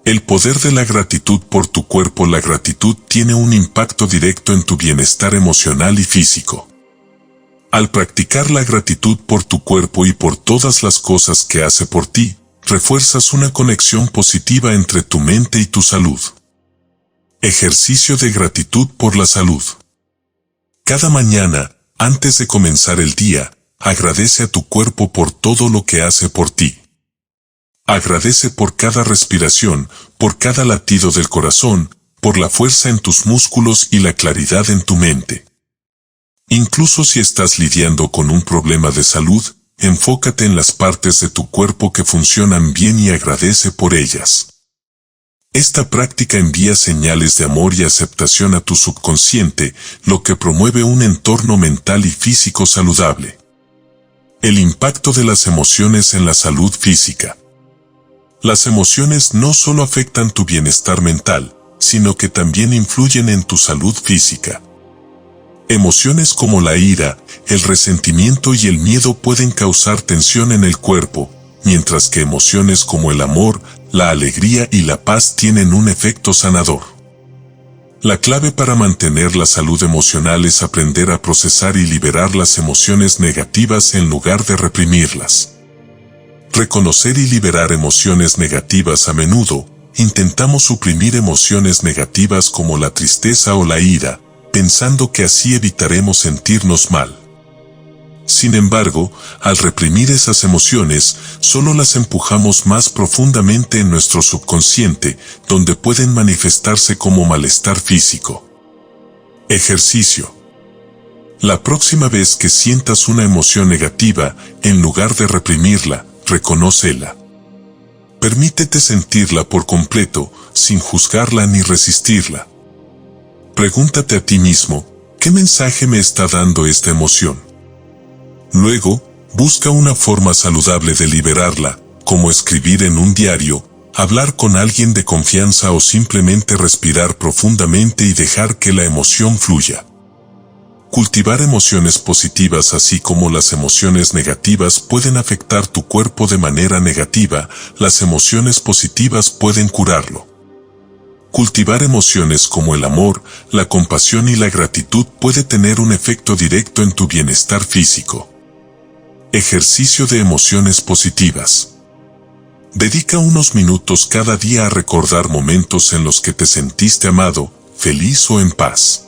El poder de la gratitud por tu cuerpo. La gratitud tiene un impacto directo en tu bienestar emocional y físico. Al practicar la gratitud por tu cuerpo y por todas las cosas que hace por ti, refuerzas una conexión positiva entre tu mente y tu salud. Ejercicio de gratitud por la salud. Cada mañana, antes de comenzar el día, agradece a tu cuerpo por todo lo que hace por ti. Agradece por cada respiración, por cada latido del corazón, por la fuerza en tus músculos y la claridad en tu mente. Incluso si estás lidiando con un problema de salud, enfócate en las partes de tu cuerpo que funcionan bien y agradece por ellas. Esta práctica envía señales de amor y aceptación a tu subconsciente, lo que promueve un entorno mental y físico saludable. El impacto de las emociones en la salud física. Las emociones no solo afectan tu bienestar mental, sino que también influyen en tu salud física. Emociones como la ira, el resentimiento y el miedo pueden causar tensión en el cuerpo, mientras que emociones como el amor, la alegría y la paz tienen un efecto sanador. La clave para mantener la salud emocional es aprender a procesar y liberar las emociones negativas en lugar de reprimirlas. Reconocer y liberar emociones negativas. A menudo, intentamos suprimir emociones negativas como la tristeza o la ira, pensando que así evitaremos sentirnos mal. Sin embargo, al reprimir esas emociones, solo las empujamos más profundamente en nuestro subconsciente, donde pueden manifestarse como malestar físico. Ejercicio. La próxima vez que sientas una emoción negativa, en lugar de reprimirla, reconócela. Permítete sentirla por completo, sin juzgarla ni resistirla. Pregúntate a ti mismo, ¿qué mensaje me está dando esta emoción? Luego, busca una forma saludable de liberarla, como escribir en un diario, hablar con alguien de confianza o simplemente respirar profundamente y dejar que la emoción fluya. Cultivar emociones positivas así como las emociones negativas pueden afectar tu cuerpo de manera negativa, las emociones positivas pueden curarlo. Cultivar emociones como el amor, la compasión y la gratitud puede tener un efecto directo en tu bienestar físico. Ejercicio de emociones positivas. Dedica unos minutos cada día a recordar momentos en los que te sentiste amado, feliz o en paz.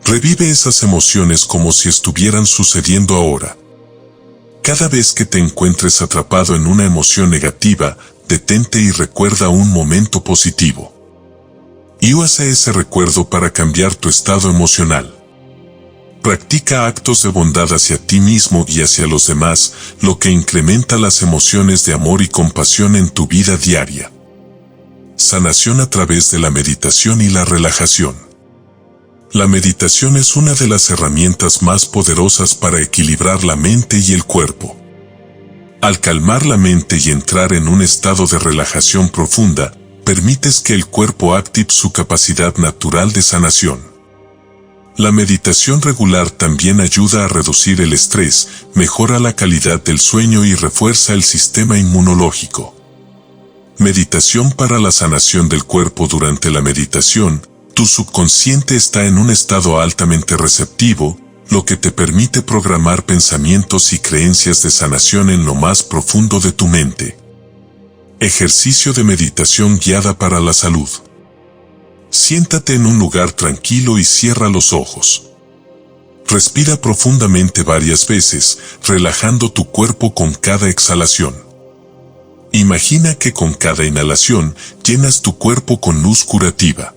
Revive esas emociones como si estuvieran sucediendo ahora. Cada vez que te encuentres atrapado en una emoción negativa, detente y recuerda un momento positivo. y usa ese recuerdo para cambiar tu estado emocional. Practica actos de bondad hacia ti mismo y hacia los demás, lo que incrementa las emociones de amor y compasión en tu vida diaria. Sanación a través de la meditación y la relajación. La meditación es una de las herramientas más poderosas para equilibrar la mente y el cuerpo. Al calmar la mente y entrar en un estado de relajación profunda, permites que el cuerpo active su capacidad natural de sanación. La meditación regular también ayuda a reducir el estrés, mejora la calidad del sueño y refuerza el sistema inmunológico. Meditación para la sanación del cuerpo. Durante la meditación, tu subconsciente está en un estado altamente receptivo, lo que te permite programar pensamientos y creencias de sanación en lo más profundo de tu mente. Ejercicio de meditación guiada para la salud. Siéntate en un lugar tranquilo y cierra los ojos. Respira profundamente varias veces, relajando tu cuerpo con cada exhalación. Imagina que con cada inhalación llenas tu cuerpo con luz curativa.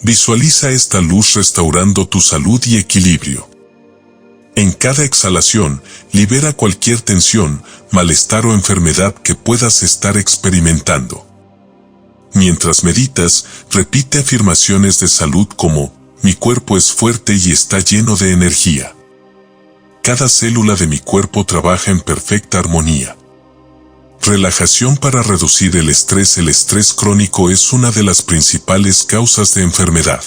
Visualiza esta luz restaurando tu salud y equilibrio. En cada exhalación, libera cualquier tensión, malestar o enfermedad que puedas estar experimentando. Mientras meditas, repite afirmaciones de salud como: mi cuerpo es fuerte y está lleno de energía. Cada célula de mi cuerpo trabaja en perfecta armonía. Relajación para reducir el estrés. El estrés crónico es una de las principales causas de enfermedad.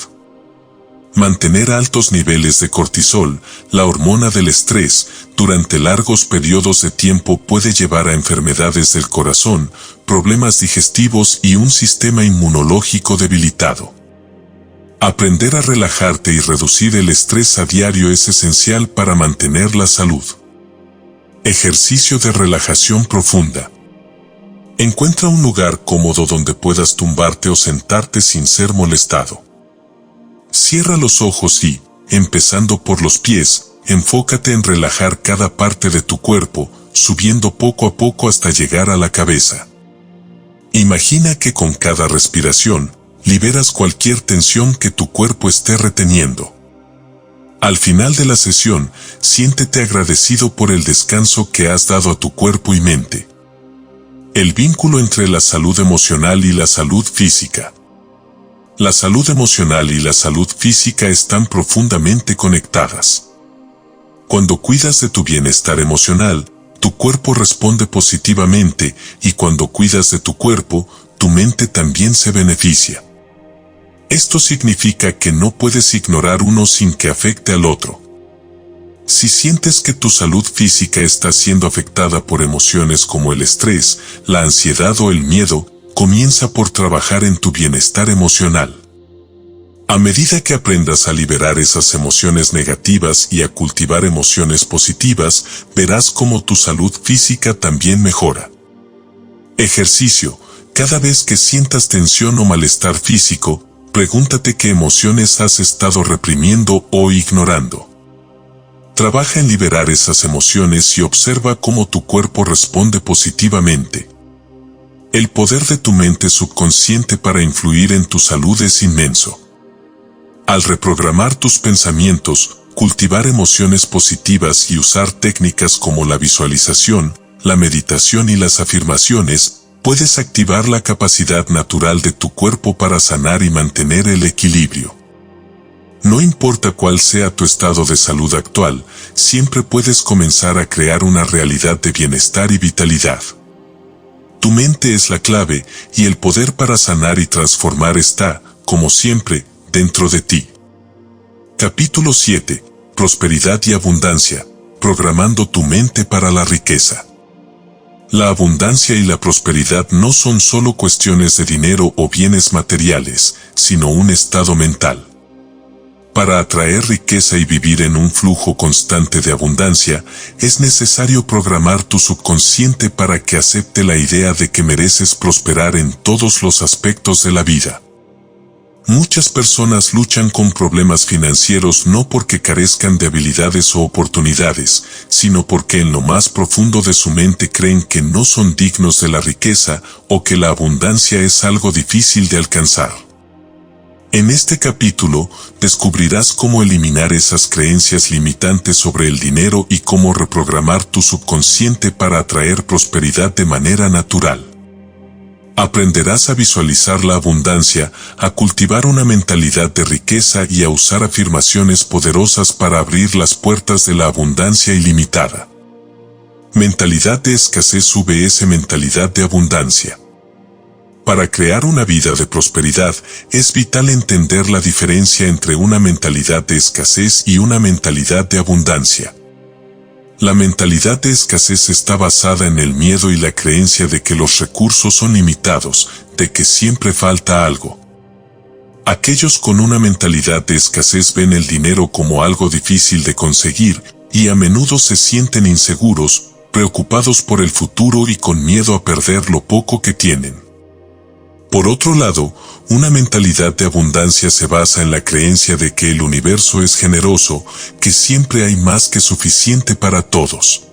Mantener altos niveles de cortisol, la hormona del estrés, durante largos periodos de tiempo puede llevar a enfermedades del corazón, problemas digestivos y un sistema inmunológico debilitado. Aprender a relajarte y reducir el estrés a diario es esencial para mantener la salud. Ejercicio de relajación profunda. Encuentra un lugar cómodo donde puedas tumbarte o sentarte sin ser molestado. Cierra los ojos y, empezando por los pies, enfócate en relajar cada parte de tu cuerpo, subiendo poco a poco hasta llegar a la cabeza. Imagina que con cada respiración, liberas cualquier tensión que tu cuerpo esté reteniendo. Al final de la sesión, siéntete agradecido por el descanso que has dado a tu cuerpo y mente. El vínculo entre la salud emocional y la salud física. La salud emocional y la salud física están profundamente conectadas. Cuando cuidas de tu bienestar emocional, tu cuerpo responde positivamente, y cuando cuidas de tu cuerpo, tu mente también se beneficia. Esto significa que no puedes ignorar uno sin que afecte al otro. Si sientes que tu salud física está siendo afectada por emociones como el estrés, la ansiedad o el miedo, comienza por trabajar en tu bienestar emocional. A medida que aprendas a liberar esas emociones negativas y a cultivar emociones positivas, verás cómo tu salud física también mejora. Ejercicio. Cada vez que sientas tensión o malestar físico, pregúntate qué emociones has estado reprimiendo o ignorando. Trabaja en liberar esas emociones y observa cómo tu cuerpo responde positivamente. El poder de tu mente subconsciente para influir en tu salud es inmenso. Al reprogramar tus pensamientos, cultivar emociones positivas y usar técnicas como la visualización, la meditación y las afirmaciones, puedes activar la capacidad natural de tu cuerpo para sanar y mantener el equilibrio. No importa cuál sea tu estado de salud actual, siempre puedes comenzar a crear una realidad de bienestar y vitalidad. Tu mente es la clave, y el poder para sanar y transformar está, como siempre, dentro de ti. Capítulo 7. Prosperidad y abundancia. Programando tu mente para la riqueza. La abundancia y la prosperidad no son solo cuestiones de dinero o bienes materiales, sino un estado mental. Para atraer riqueza y vivir en un flujo constante de abundancia, es necesario programar tu subconsciente para que acepte la idea de que mereces prosperar en todos los aspectos de la vida. Muchas personas luchan con problemas financieros no porque carezcan de habilidades o oportunidades, sino porque en lo más profundo de su mente creen que no son dignos de la riqueza o que la abundancia es algo difícil de alcanzar. En este capítulo, descubrirás cómo eliminar esas creencias limitantes sobre el dinero y cómo reprogramar tu subconsciente para atraer prosperidad de manera natural. Aprenderás a visualizar la abundancia, a cultivar una mentalidad de riqueza y a usar afirmaciones poderosas para abrir las puertas de la abundancia ilimitada. Mentalidad de escasez vs mentalidad de abundancia. Para crear una vida de prosperidad, es vital entender la diferencia entre una mentalidad de escasez y una mentalidad de abundancia. La mentalidad de escasez está basada en el miedo y la creencia de que los recursos son limitados, de que siempre falta algo. Aquellos con una mentalidad de escasez ven el dinero como algo difícil de conseguir y a menudo se sienten inseguros, preocupados por el futuro y con miedo a perder lo poco que tienen. Por otro lado, una mentalidad de abundancia se basa en la creencia de que el universo es generoso, que siempre hay más que suficiente para todos.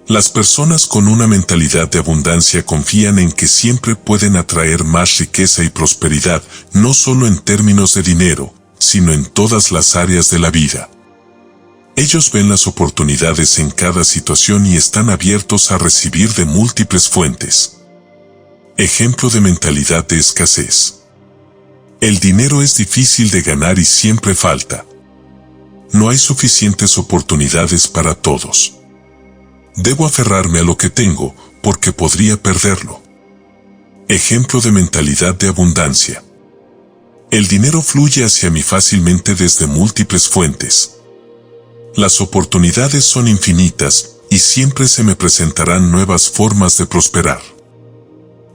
Las personas con una mentalidad de abundancia confían en que siempre pueden atraer más riqueza y prosperidad, no solo en términos de dinero, sino en todas las áreas de la vida. Ellos ven las oportunidades en cada situación y están abiertos a recibir de múltiples fuentes. Ejemplo de mentalidad de escasez. El dinero es difícil de ganar y siempre falta. No hay suficientes oportunidades para todos. Debo aferrarme a lo que tengo, porque podría perderlo. Ejemplo de mentalidad de abundancia. El dinero fluye hacia mí fácilmente desde múltiples fuentes. Las oportunidades son infinitas, y siempre se me presentarán nuevas formas de prosperar.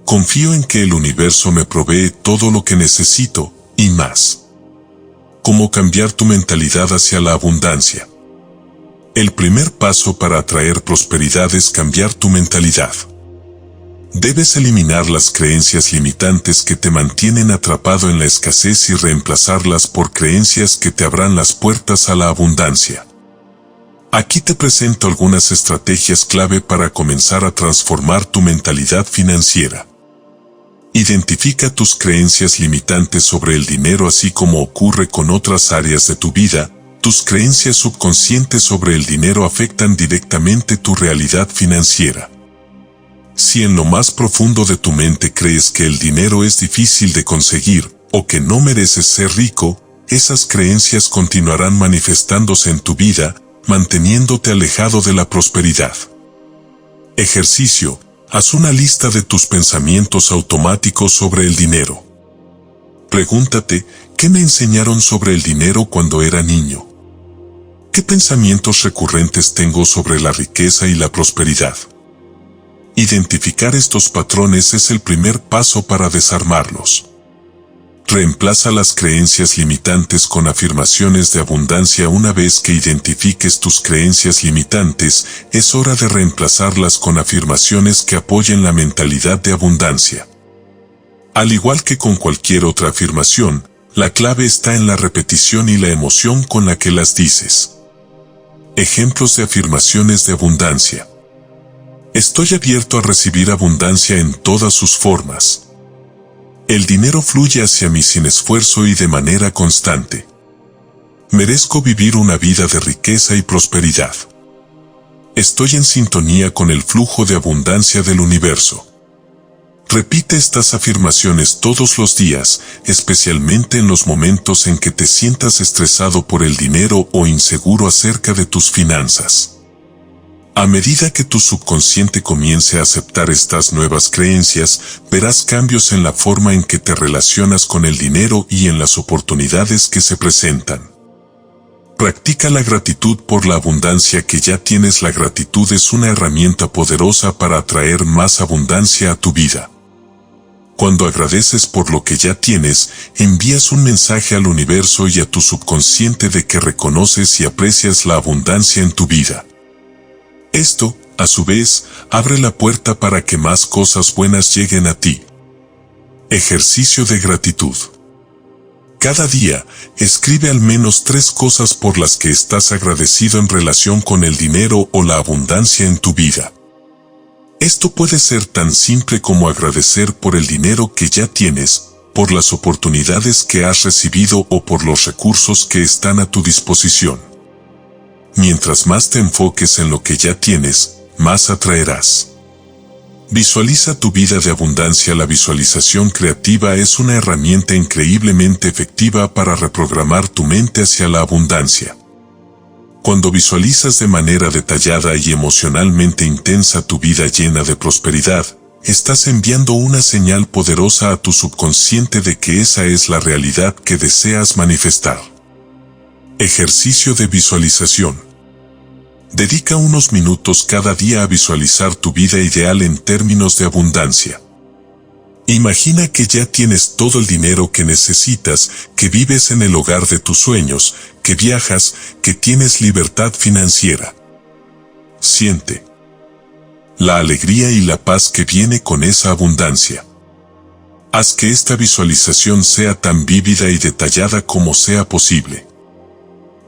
Confío en que el universo me provee todo lo que necesito, y más. ¿Cómo cambiar tu mentalidad hacia la abundancia? El primer paso para atraer prosperidad es cambiar tu mentalidad. Debes eliminar las creencias limitantes que te mantienen atrapado en la escasez y reemplazarlas por creencias que te abran las puertas a la abundancia. Aquí te presento algunas estrategias clave para comenzar a transformar tu mentalidad financiera. Identifica tus creencias limitantes sobre el dinero así como ocurre con otras áreas de tu vida. Tus creencias subconscientes sobre el dinero afectan directamente tu realidad financiera. Si en lo más profundo de tu mente crees que el dinero es difícil de conseguir o que no mereces ser rico, esas creencias continuarán manifestándose en tu vida, manteniéndote alejado de la prosperidad. Ejercicio. Haz una lista de tus pensamientos automáticos sobre el dinero. Pregúntate, ¿qué me enseñaron sobre el dinero cuando era niño? ¿Qué pensamientos recurrentes tengo sobre la riqueza y la prosperidad? Identificar estos patrones es el primer paso para desarmarlos. Reemplaza las creencias limitantes con afirmaciones de abundancia. Una vez que identifiques tus creencias limitantes, es hora de reemplazarlas con afirmaciones que apoyen la mentalidad de abundancia. Al igual que con cualquier otra afirmación, la clave está en la repetición y la emoción con la que las dices. Ejemplos de afirmaciones de abundancia. Estoy abierto a recibir abundancia en todas sus formas. El dinero fluye hacia mí sin esfuerzo y de manera constante. Merezco vivir una vida de riqueza y prosperidad. Estoy en sintonía con el flujo de abundancia del universo. Repite estas afirmaciones todos los días, especialmente en los momentos en que te sientas estresado por el dinero o inseguro acerca de tus finanzas. A medida que tu subconsciente comience a aceptar estas nuevas creencias, verás cambios en la forma en que te relacionas con el dinero y en las oportunidades que se presentan. Practica la gratitud por la abundancia que ya tienes. La gratitud es una herramienta poderosa para atraer más abundancia a tu vida. Cuando agradeces por lo que ya tienes, envías un mensaje al universo y a tu subconsciente de que reconoces y aprecias la abundancia en tu vida. Esto, a su vez, abre la puerta para que más cosas buenas lleguen a ti. Ejercicio de gratitud. Cada día, escribe al menos 3 cosas por las que estás agradecido en relación con el dinero o la abundancia en tu vida. Esto puede ser tan simple como agradecer por el dinero que ya tienes, por las oportunidades que has recibido o por los recursos que están a tu disposición. Mientras más te enfoques en lo que ya tienes, más atraerás. Visualiza tu vida de abundancia. La visualización creativa es una herramienta increíblemente efectiva para reprogramar tu mente hacia la abundancia. Cuando visualizas de manera detallada y emocionalmente intensa tu vida llena de prosperidad, estás enviando una señal poderosa a tu subconsciente de que esa es la realidad que deseas manifestar. Ejercicio de visualización. Dedica unos minutos cada día a visualizar tu vida ideal en términos de abundancia. Imagina que ya tienes todo el dinero que necesitas, que vives en el hogar de tus sueños, que viajas, que tienes libertad financiera. Siente la alegría y la paz que viene con esa abundancia. Haz que esta visualización sea tan vívida y detallada como sea posible.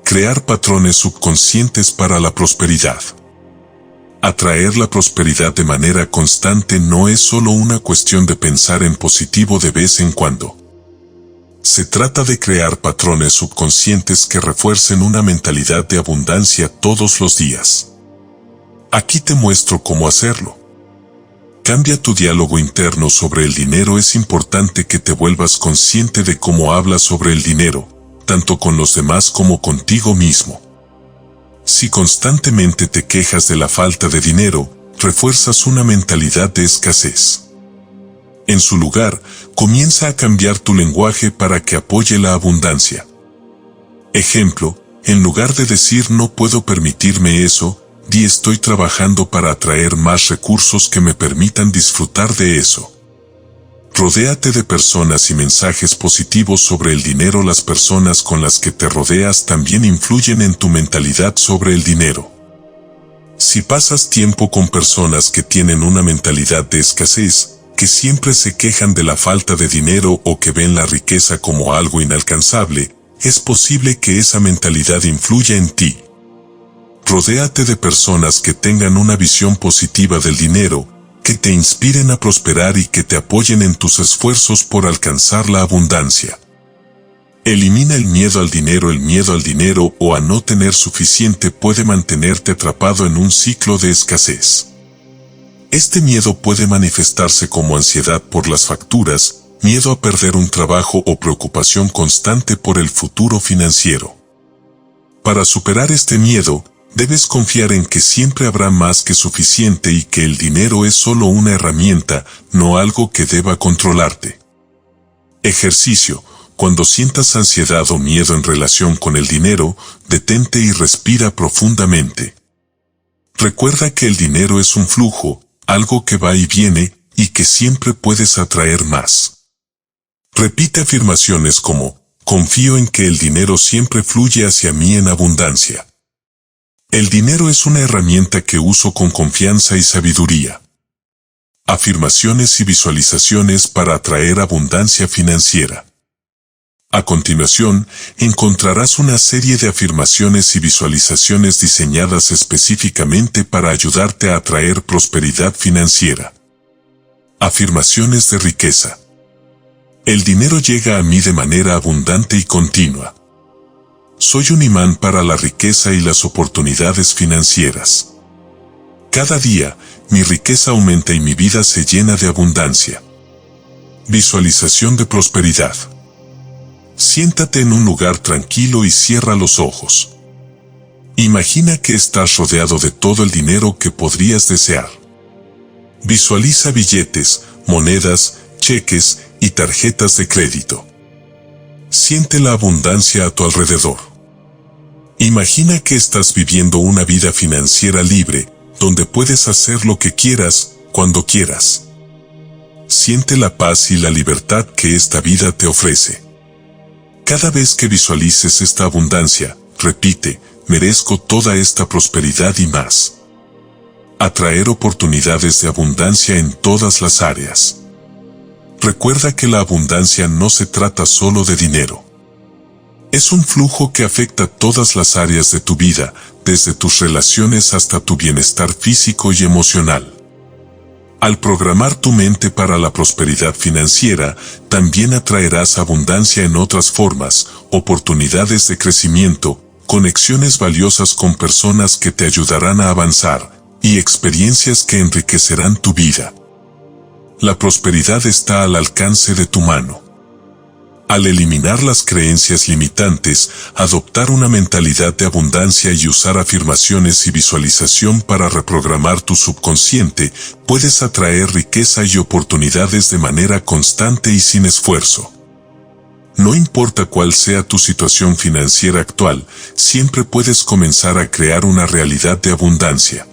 Crear patrones subconscientes para la prosperidad. Atraer la prosperidad de manera constante no es solo una cuestión de pensar en positivo de vez en cuando. Se trata de crear patrones subconscientes que refuercen una mentalidad de abundancia todos los días. Aquí te muestro cómo hacerlo. Cambia tu diálogo interno sobre el dinero. Es importante que te vuelvas consciente de cómo hablas sobre el dinero, tanto con los demás como contigo mismo. Si constantemente te quejas de la falta de dinero, refuerzas una mentalidad de escasez. En su lugar, comienza a cambiar tu lenguaje para que apoye la abundancia. Ejemplo, en lugar de decir no puedo permitirme eso, di estoy trabajando para atraer más recursos que me permitan disfrutar de eso. Rodéate de personas y mensajes positivos sobre el dinero. Las personas con las que te rodeas también influyen en tu mentalidad sobre el dinero. Si pasas tiempo con personas que tienen una mentalidad de escasez, que siempre se quejan de la falta de dinero o que ven la riqueza como algo inalcanzable, es posible que esa mentalidad influya en ti. Rodéate de personas que tengan una visión positiva del dinero, que te inspiren a prosperar y que te apoyen en tus esfuerzos por alcanzar la abundancia. Elimina el miedo al dinero. El miedo al dinero o a no tener suficiente puede mantenerte atrapado en un ciclo de escasez. Este miedo puede manifestarse como ansiedad por las facturas, miedo a perder un trabajo o preocupación constante por el futuro financiero. Para superar este miedo, debes confiar en que siempre habrá más que suficiente y que el dinero es solo una herramienta, no algo que deba controlarte. Ejercicio. Cuando sientas ansiedad o miedo en relación con el dinero, detente y respira profundamente. Recuerda que el dinero es un flujo, algo que va y viene, y que siempre puedes atraer más. Repite afirmaciones como, confío en que el dinero siempre fluye hacia mí en abundancia. El dinero es una herramienta que uso con confianza y sabiduría. Afirmaciones y visualizaciones para atraer abundancia financiera. A continuación, encontrarás una serie de afirmaciones y visualizaciones diseñadas específicamente para ayudarte a atraer prosperidad financiera. Afirmaciones de riqueza. El dinero llega a mí de manera abundante y continua. Soy un imán para la riqueza y las oportunidades financieras. Cada día, mi riqueza aumenta y mi vida se llena de abundancia. Visualización de prosperidad. Siéntate en un lugar tranquilo y cierra los ojos. Imagina que estás rodeado de todo el dinero que podrías desear. Visualiza billetes, monedas, cheques y tarjetas de crédito. Siente la abundancia a tu alrededor. Imagina que estás viviendo una vida financiera libre, donde puedes hacer lo que quieras, cuando quieras. Siente la paz y la libertad que esta vida te ofrece. Cada vez que visualices esta abundancia, repite, merezco toda esta prosperidad y más. Atraer oportunidades de abundancia en todas las áreas. Recuerda que la abundancia no se trata solo de dinero. Es un flujo que afecta todas las áreas de tu vida, desde tus relaciones hasta tu bienestar físico y emocional. Al programar tu mente para la prosperidad financiera, también atraerás abundancia en otras formas, oportunidades de crecimiento, conexiones valiosas con personas que te ayudarán a avanzar, y experiencias que enriquecerán tu vida. La prosperidad está al alcance de tu mano. Al eliminar las creencias limitantes, adoptar una mentalidad de abundancia y usar afirmaciones y visualización para reprogramar tu subconsciente, puedes atraer riqueza y oportunidades de manera constante y sin esfuerzo. No importa cuál sea tu situación financiera actual, siempre puedes comenzar a crear una realidad de abundancia.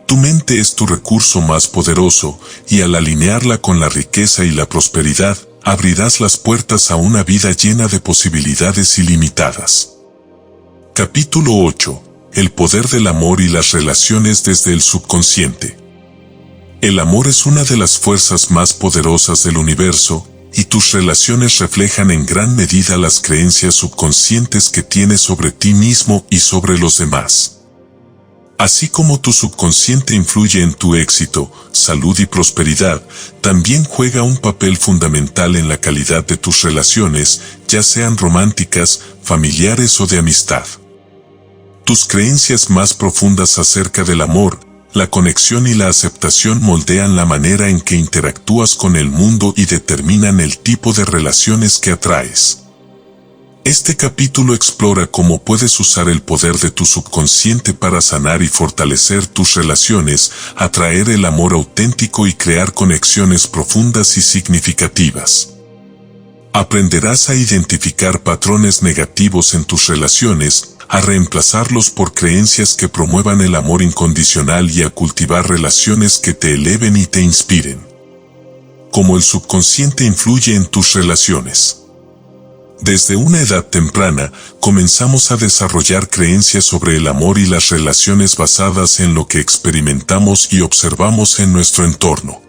Tu mente es tu recurso más poderoso, y al alinearla con la riqueza y la prosperidad, abrirás las puertas a una vida llena de posibilidades ilimitadas. Capítulo 8. El poder del amor y las relaciones desde el subconsciente. El amor es una de las fuerzas más poderosas del universo, y tus relaciones reflejan en gran medida las creencias subconscientes que tienes sobre ti mismo y sobre los demás. Así como tu subconsciente influye en tu éxito, salud y prosperidad, también juega un papel fundamental en la calidad de tus relaciones, ya sean románticas, familiares o de amistad. Tus creencias más profundas acerca del amor, la conexión y la aceptación moldean la manera en que interactúas con el mundo y determinan el tipo de relaciones que atraes. Este capítulo explora cómo puedes usar el poder de tu subconsciente para sanar y fortalecer tus relaciones, atraer el amor auténtico y crear conexiones profundas y significativas. Aprenderás a identificar patrones negativos en tus relaciones, a reemplazarlos por creencias que promuevan el amor incondicional y a cultivar relaciones que te eleven y te inspiren. Cómo el subconsciente influye en tus relaciones. Desde una edad temprana, comenzamos a desarrollar creencias sobre el amor y las relaciones basadas en lo que experimentamos y observamos en nuestro entorno.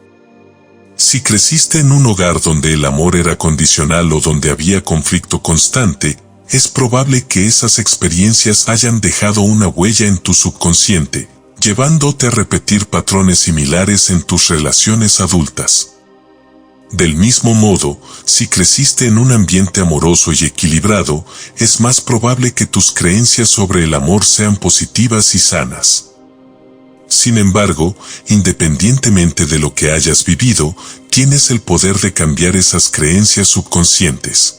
Si creciste en un hogar donde el amor era condicional o donde había conflicto constante, es probable que esas experiencias hayan dejado una huella en tu subconsciente, llevándote a repetir patrones similares en tus relaciones adultas. Del mismo modo, si creciste en un ambiente amoroso y equilibrado, es más probable que tus creencias sobre el amor sean positivas y sanas. Sin embargo, independientemente de lo que hayas vivido, tienes el poder de cambiar esas creencias subconscientes.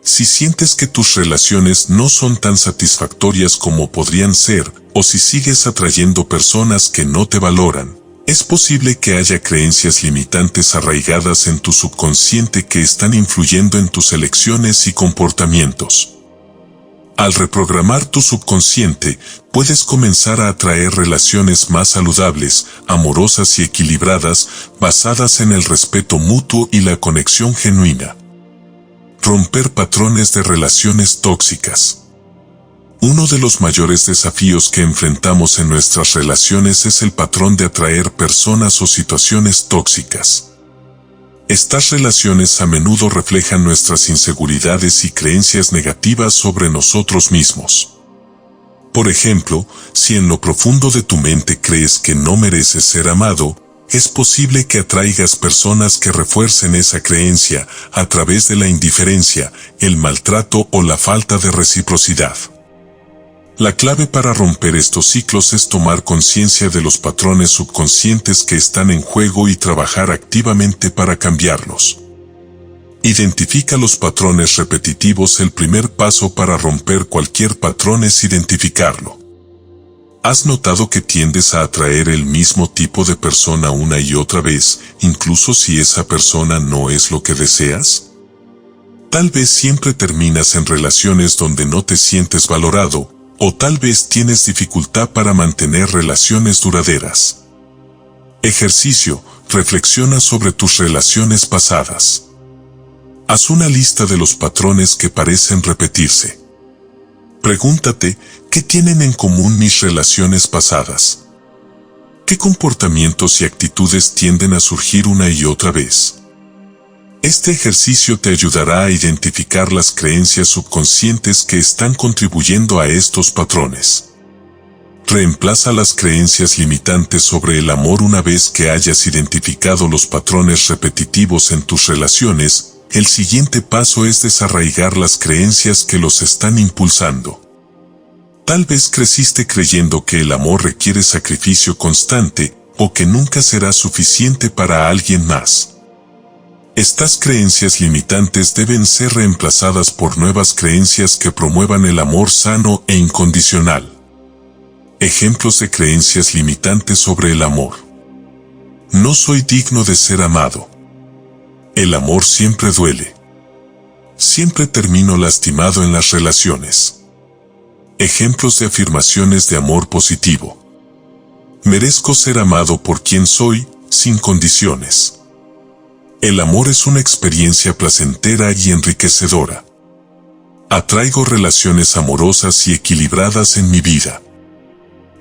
Si sientes que tus relaciones no son tan satisfactorias como podrían ser, o si sigues atrayendo personas que no te valoran, es posible que haya creencias limitantes arraigadas en tu subconsciente que están influyendo en tus elecciones y comportamientos. Al reprogramar tu subconsciente, puedes comenzar a atraer relaciones más saludables, amorosas y equilibradas, basadas en el respeto mutuo y la conexión genuina. Romper patrones de relaciones tóxicas. Uno de los mayores desafíos que enfrentamos en nuestras relaciones es el patrón de atraer personas o situaciones tóxicas. Estas relaciones a menudo reflejan nuestras inseguridades y creencias negativas sobre nosotros mismos. Por ejemplo, si en lo profundo de tu mente crees que no mereces ser amado, es posible que atraigas personas que refuercen esa creencia a través de la indiferencia, el maltrato o la falta de reciprocidad. La clave para romper estos ciclos es tomar conciencia de los patrones subconscientes que están en juego y trabajar activamente para cambiarlos. Identifica los patrones repetitivos. El primer paso para romper cualquier patrón es identificarlo. ¿Has notado que tiendes a atraer el mismo tipo de persona una y otra vez, incluso si esa persona no es lo que deseas? Tal vez siempre terminas en relaciones donde no te sientes valorado, o tal vez tienes dificultad para mantener relaciones duraderas. Ejercicio: reflexiona sobre tus relaciones pasadas. Haz una lista de los patrones que parecen repetirse. Pregúntate, ¿qué tienen en común mis relaciones pasadas? ¿Qué comportamientos y actitudes tienden a surgir una y otra vez? Este ejercicio te ayudará a identificar las creencias subconscientes que están contribuyendo a estos patrones. Reemplaza las creencias limitantes sobre el amor una vez que hayas identificado los patrones repetitivos en tus relaciones. El siguiente paso es desarraigar las creencias que los están impulsando. Tal vez creciste creyendo que el amor requiere sacrificio constante o que nunca será suficiente para alguien más. Estas creencias limitantes deben ser reemplazadas por nuevas creencias que promuevan el amor sano e incondicional. Ejemplos de creencias limitantes sobre el amor. No soy digno de ser amado. El amor siempre duele. Siempre termino lastimado en las relaciones. Ejemplos de afirmaciones de amor positivo. Merezco ser amado por quien soy, sin condiciones. El amor es una experiencia placentera y enriquecedora. Atraigo relaciones amorosas y equilibradas en mi vida.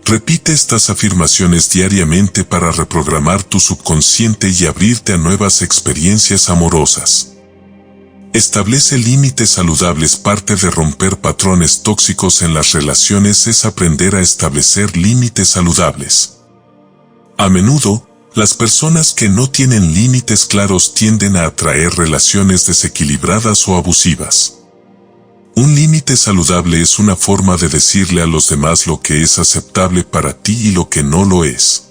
Repite estas afirmaciones diariamente para reprogramar tu subconsciente y abrirte a nuevas experiencias amorosas. Establece límites saludables. Parte de romper patrones tóxicos en las relaciones es aprender a establecer límites saludables. A menudo, las personas que no tienen límites claros tienden a atraer relaciones desequilibradas o abusivas. Un límite saludable es una forma de decirle a los demás lo que es aceptable para ti y lo que no lo es.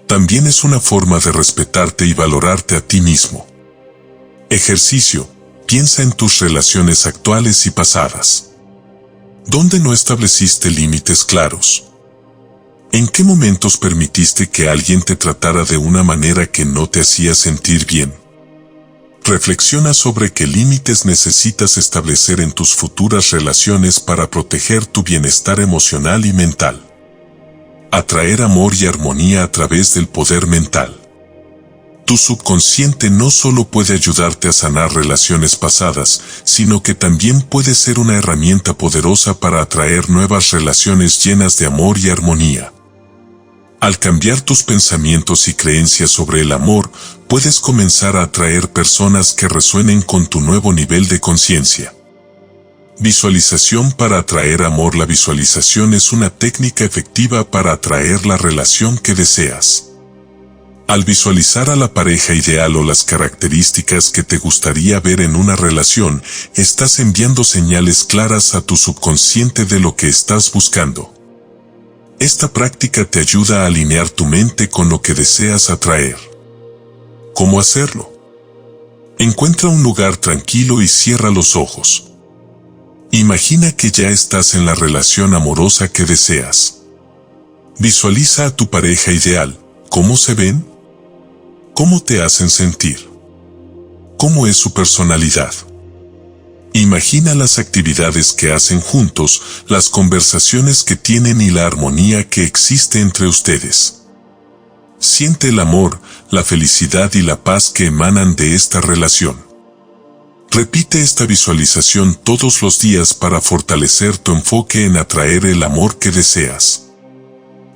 También es una forma de respetarte y valorarte a ti mismo. Ejercicio. Piensa en tus relaciones actuales y pasadas. ¿Dónde no estableciste límites claros? ¿En qué momentos permitiste que alguien te tratara de una manera que no te hacía sentir bien? Reflexiona sobre qué límites necesitas establecer en tus futuras relaciones para proteger tu bienestar emocional y mental. Atraer amor y armonía a través del poder mental. Tu subconsciente no solo puede ayudarte a sanar relaciones pasadas, sino que también puede ser una herramienta poderosa para atraer nuevas relaciones llenas de amor y armonía. Al cambiar tus pensamientos y creencias sobre el amor, puedes comenzar a atraer personas que resuenen con tu nuevo nivel de conciencia. Visualización para atraer amor. La visualización es una técnica efectiva para atraer la relación que deseas. Al visualizar a la pareja ideal o las características que te gustaría ver en una relación, estás enviando señales claras a tu subconsciente de lo que estás buscando. Esta práctica te ayuda a alinear tu mente con lo que deseas atraer. ¿Cómo hacerlo? Encuentra un lugar tranquilo y cierra los ojos. Imagina que ya estás en la relación amorosa que deseas. Visualiza a tu pareja ideal. ¿Cómo se ven? ¿Cómo te hacen sentir? ¿Cómo es su personalidad? Imagina las actividades que hacen juntos, las conversaciones que tienen y la armonía que existe entre ustedes. Siente el amor, la felicidad y la paz que emanan de esta relación. Repite esta visualización todos los días para fortalecer tu enfoque en atraer el amor que deseas.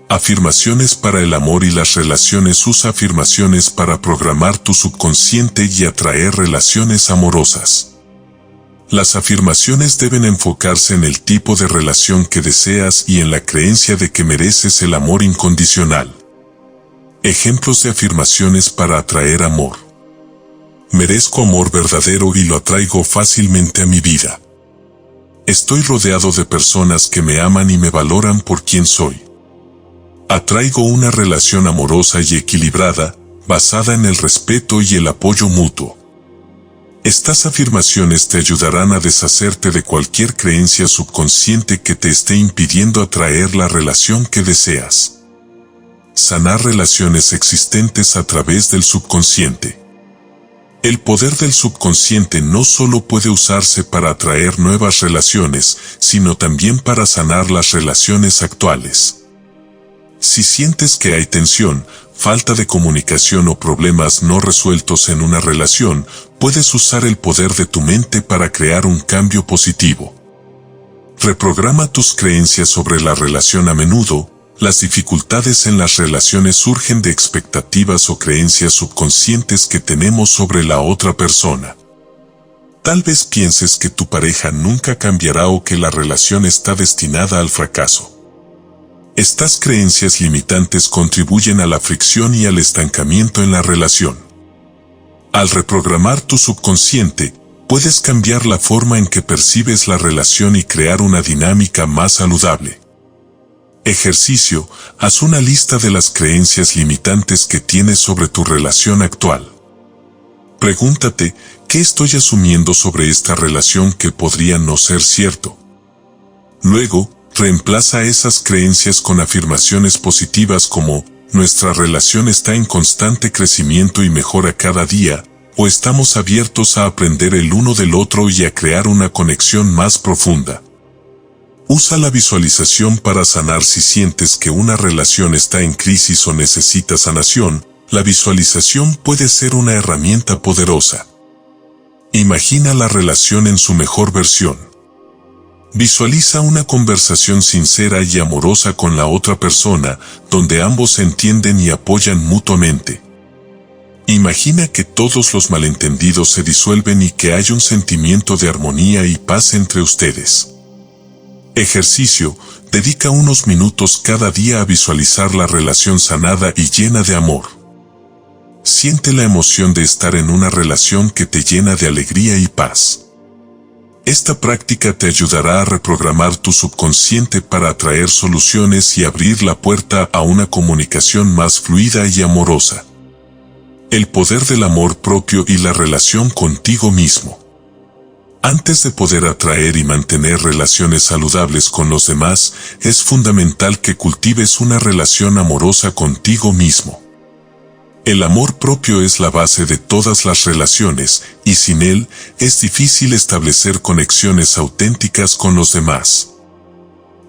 Afirmaciones para el amor y las relaciones. Usa afirmaciones para programar tu subconsciente y atraer relaciones amorosas. Las afirmaciones deben enfocarse en el tipo de relación que deseas y en la creencia de que mereces el amor incondicional. Ejemplos de afirmaciones para atraer amor. Merezco amor verdadero y lo atraigo fácilmente a mi vida. Estoy rodeado de personas que me aman y me valoran por quien soy. Atraigo una relación amorosa y equilibrada, basada en el respeto y el apoyo mutuo. Estas afirmaciones te ayudarán a deshacerte de cualquier creencia subconsciente que te esté impidiendo atraer la relación que deseas. Sanar relaciones existentes a través del subconsciente. El poder del subconsciente no solo puede usarse para atraer nuevas relaciones, sino también para sanar las relaciones actuales. Si sientes que hay tensión, falta de comunicación o problemas no resueltos en una relación, puedes usar el poder de tu mente para crear un cambio positivo. Reprograma tus creencias sobre la relación. A menudo, las dificultades en las relaciones surgen de expectativas o creencias subconscientes que tenemos sobre la otra persona. Tal vez pienses que tu pareja nunca cambiará o que la relación está destinada al fracaso. Estas creencias limitantes contribuyen a la fricción y al estancamiento en la relación. Al reprogramar tu subconsciente, puedes cambiar la forma en que percibes la relación y crear una dinámica más saludable. Ejercicio: haz una lista de las creencias limitantes que tienes sobre tu relación actual. Pregúntate, ¿qué estoy asumiendo sobre esta relación que podría no ser cierto? Luego, reemplaza esas creencias con afirmaciones positivas como: nuestra relación está en constante crecimiento y mejora cada día, o estamos abiertos a aprender el uno del otro y a crear una conexión más profunda. Usa la visualización para sanar. Si sientes que una relación está en crisis o necesita sanación, la visualización puede ser una herramienta poderosa. Imagina la relación en su mejor versión. Visualiza una conversación sincera y amorosa con la otra persona, donde ambos se entienden y apoyan mutuamente. Imagina que todos los malentendidos se disuelven y que hay un sentimiento de armonía y paz entre ustedes. Ejercicio: dedica unos minutos cada día a visualizar la relación sanada y llena de amor. Siente la emoción de estar en una relación que te llena de alegría y paz. Esta práctica te ayudará a reprogramar tu subconsciente para atraer soluciones y abrir la puerta a una comunicación más fluida y amorosa. El poder del amor propio y la relación contigo mismo. Antes de poder atraer y mantener relaciones saludables con los demás, es fundamental que cultives una relación amorosa contigo mismo. El amor propio es la base de todas las relaciones, y sin él, es difícil establecer conexiones auténticas con los demás.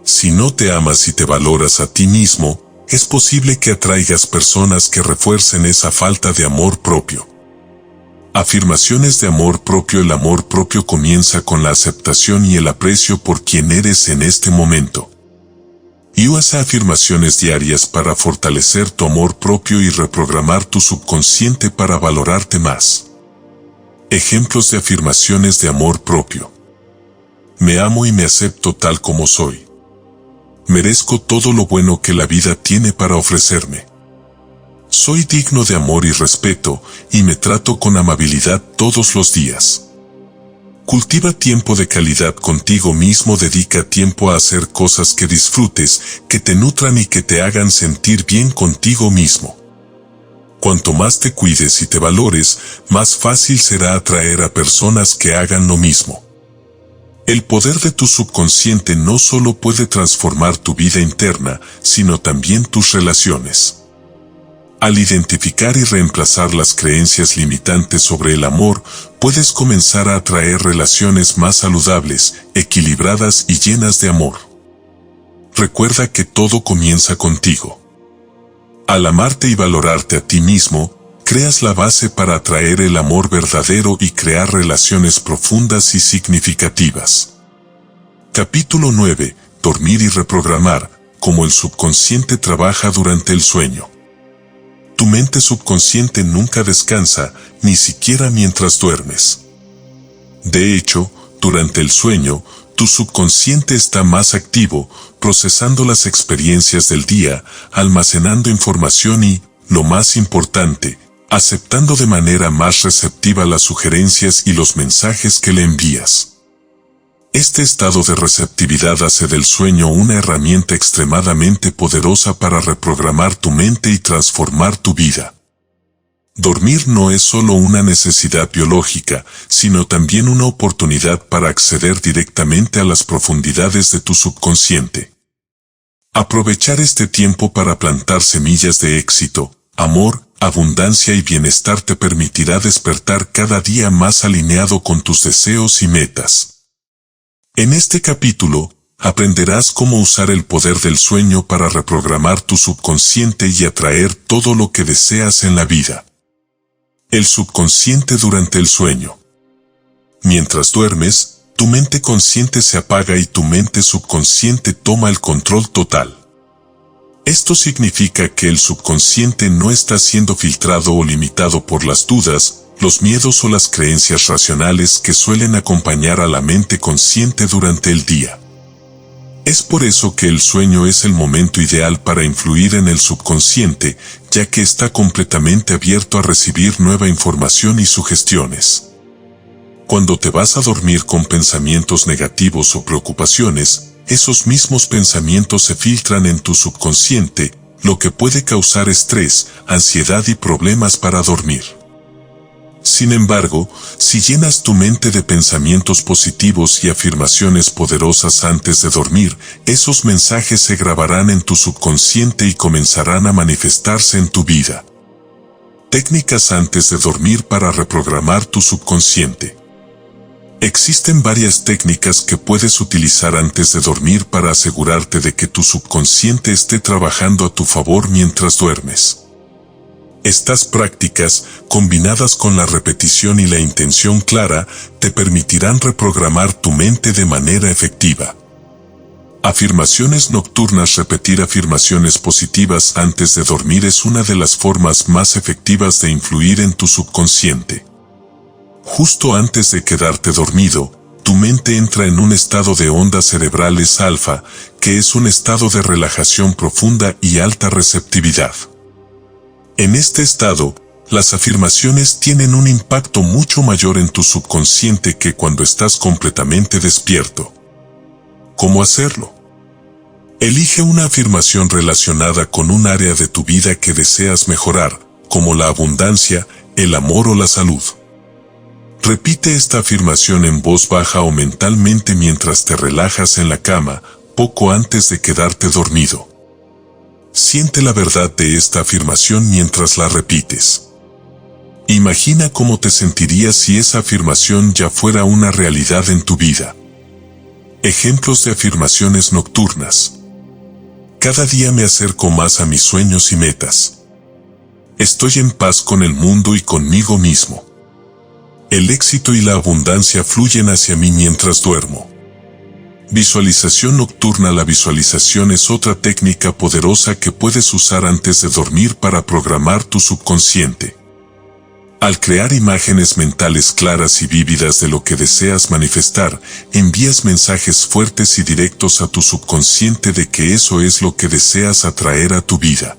Si no te amas y te valoras a ti mismo, es posible que atraigas personas que refuercen esa falta de amor propio. Afirmaciones de amor propio. El amor propio comienza con la aceptación y el aprecio por quien eres en este momento. Y usa afirmaciones diarias para fortalecer tu amor propio y reprogramar tu subconsciente para valorarte más. Ejemplos de afirmaciones de amor propio. Me amo y me acepto tal como soy. Merezco todo lo bueno que la vida tiene para ofrecerme. Soy digno de amor y respeto, y me trato con amabilidad todos los días. Cultiva tiempo de calidad contigo mismo. Dedica tiempo a hacer cosas que disfrutes, que te nutran y que te hagan sentir bien contigo mismo. Cuanto más te cuides y te valores, más fácil será atraer a personas que hagan lo mismo. El poder de tu subconsciente no solo puede transformar tu vida interna, sino también tus relaciones. Al identificar y reemplazar las creencias limitantes sobre el amor, puedes comenzar a atraer relaciones más saludables, equilibradas y llenas de amor. Recuerda que todo comienza contigo. Al amarte y valorarte a ti mismo, creas la base para atraer el amor verdadero y crear relaciones profundas y significativas. Capítulo 9. Dormir y reprogramar. Cómo el subconsciente trabaja durante el sueño. Tu mente subconsciente nunca descansa, ni siquiera mientras duermes. De hecho, durante el sueño, tu subconsciente está más activo, procesando las experiencias del día, almacenando información y, lo más importante, aceptando de manera más receptiva las sugerencias y los mensajes que le envías. Este estado de receptividad hace del sueño una herramienta extremadamente poderosa para reprogramar tu mente y transformar tu vida. Dormir no es solo una necesidad biológica, sino también una oportunidad para acceder directamente a las profundidades de tu subconsciente. Aprovechar este tiempo para plantar semillas de éxito, amor, abundancia y bienestar te permitirá despertar cada día más alineado con tus deseos y metas. En este capítulo, aprenderás cómo usar el poder del sueño para reprogramar tu subconsciente y atraer todo lo que deseas en la vida. El subconsciente durante el sueño. Mientras duermes, tu mente consciente se apaga y tu mente subconsciente toma el control total. Esto significa que el subconsciente no está siendo filtrado o limitado por las dudas, los miedos o las creencias racionales que suelen acompañar a la mente consciente durante el día. Es por eso que el sueño es el momento ideal para influir en el subconsciente, ya que está completamente abierto a recibir nueva información y sugestiones. Cuando te vas a dormir con pensamientos negativos o preocupaciones, esos mismos pensamientos se filtran en tu subconsciente, lo que puede causar estrés, ansiedad y problemas para dormir. Sin embargo, si llenas tu mente de pensamientos positivos y afirmaciones poderosas antes de dormir, esos mensajes se grabarán en tu subconsciente y comenzarán a manifestarse en tu vida. Técnicas antes de dormir para reprogramar tu subconsciente. Existen varias técnicas que puedes utilizar antes de dormir para asegurarte de que tu subconsciente esté trabajando a tu favor mientras duermes. Estas prácticas, combinadas con la repetición y la intención clara, te permitirán reprogramar tu mente de manera efectiva. Afirmaciones nocturnas. Repetir afirmaciones positivas antes de dormir es una de las formas más efectivas de influir en tu subconsciente. Justo antes de quedarte dormido, tu mente entra en un estado de ondas cerebrales alfa, que es un estado de relajación profunda y alta receptividad. En este estado, las afirmaciones tienen un impacto mucho mayor en tu subconsciente que cuando estás completamente despierto. ¿Cómo hacerlo? Elige una afirmación relacionada con un área de tu vida que deseas mejorar, como la abundancia, el amor o la salud. Repite esta afirmación en voz baja o mentalmente mientras te relajas en la cama, poco antes de quedarte dormido. Siente la verdad de esta afirmación mientras la repites. Imagina cómo te sentirías si esa afirmación ya fuera una realidad en tu vida. Ejemplos de afirmaciones nocturnas. Cada día me acerco más a mis sueños y metas. Estoy en paz con el mundo y conmigo mismo. El éxito y la abundancia fluyen hacia mí mientras duermo. Visualización nocturna. La visualización es otra técnica poderosa que puedes usar antes de dormir para programar tu subconsciente. Al crear imágenes mentales claras y vívidas de lo que deseas manifestar, envías mensajes fuertes y directos a tu subconsciente de que eso es lo que deseas atraer a tu vida.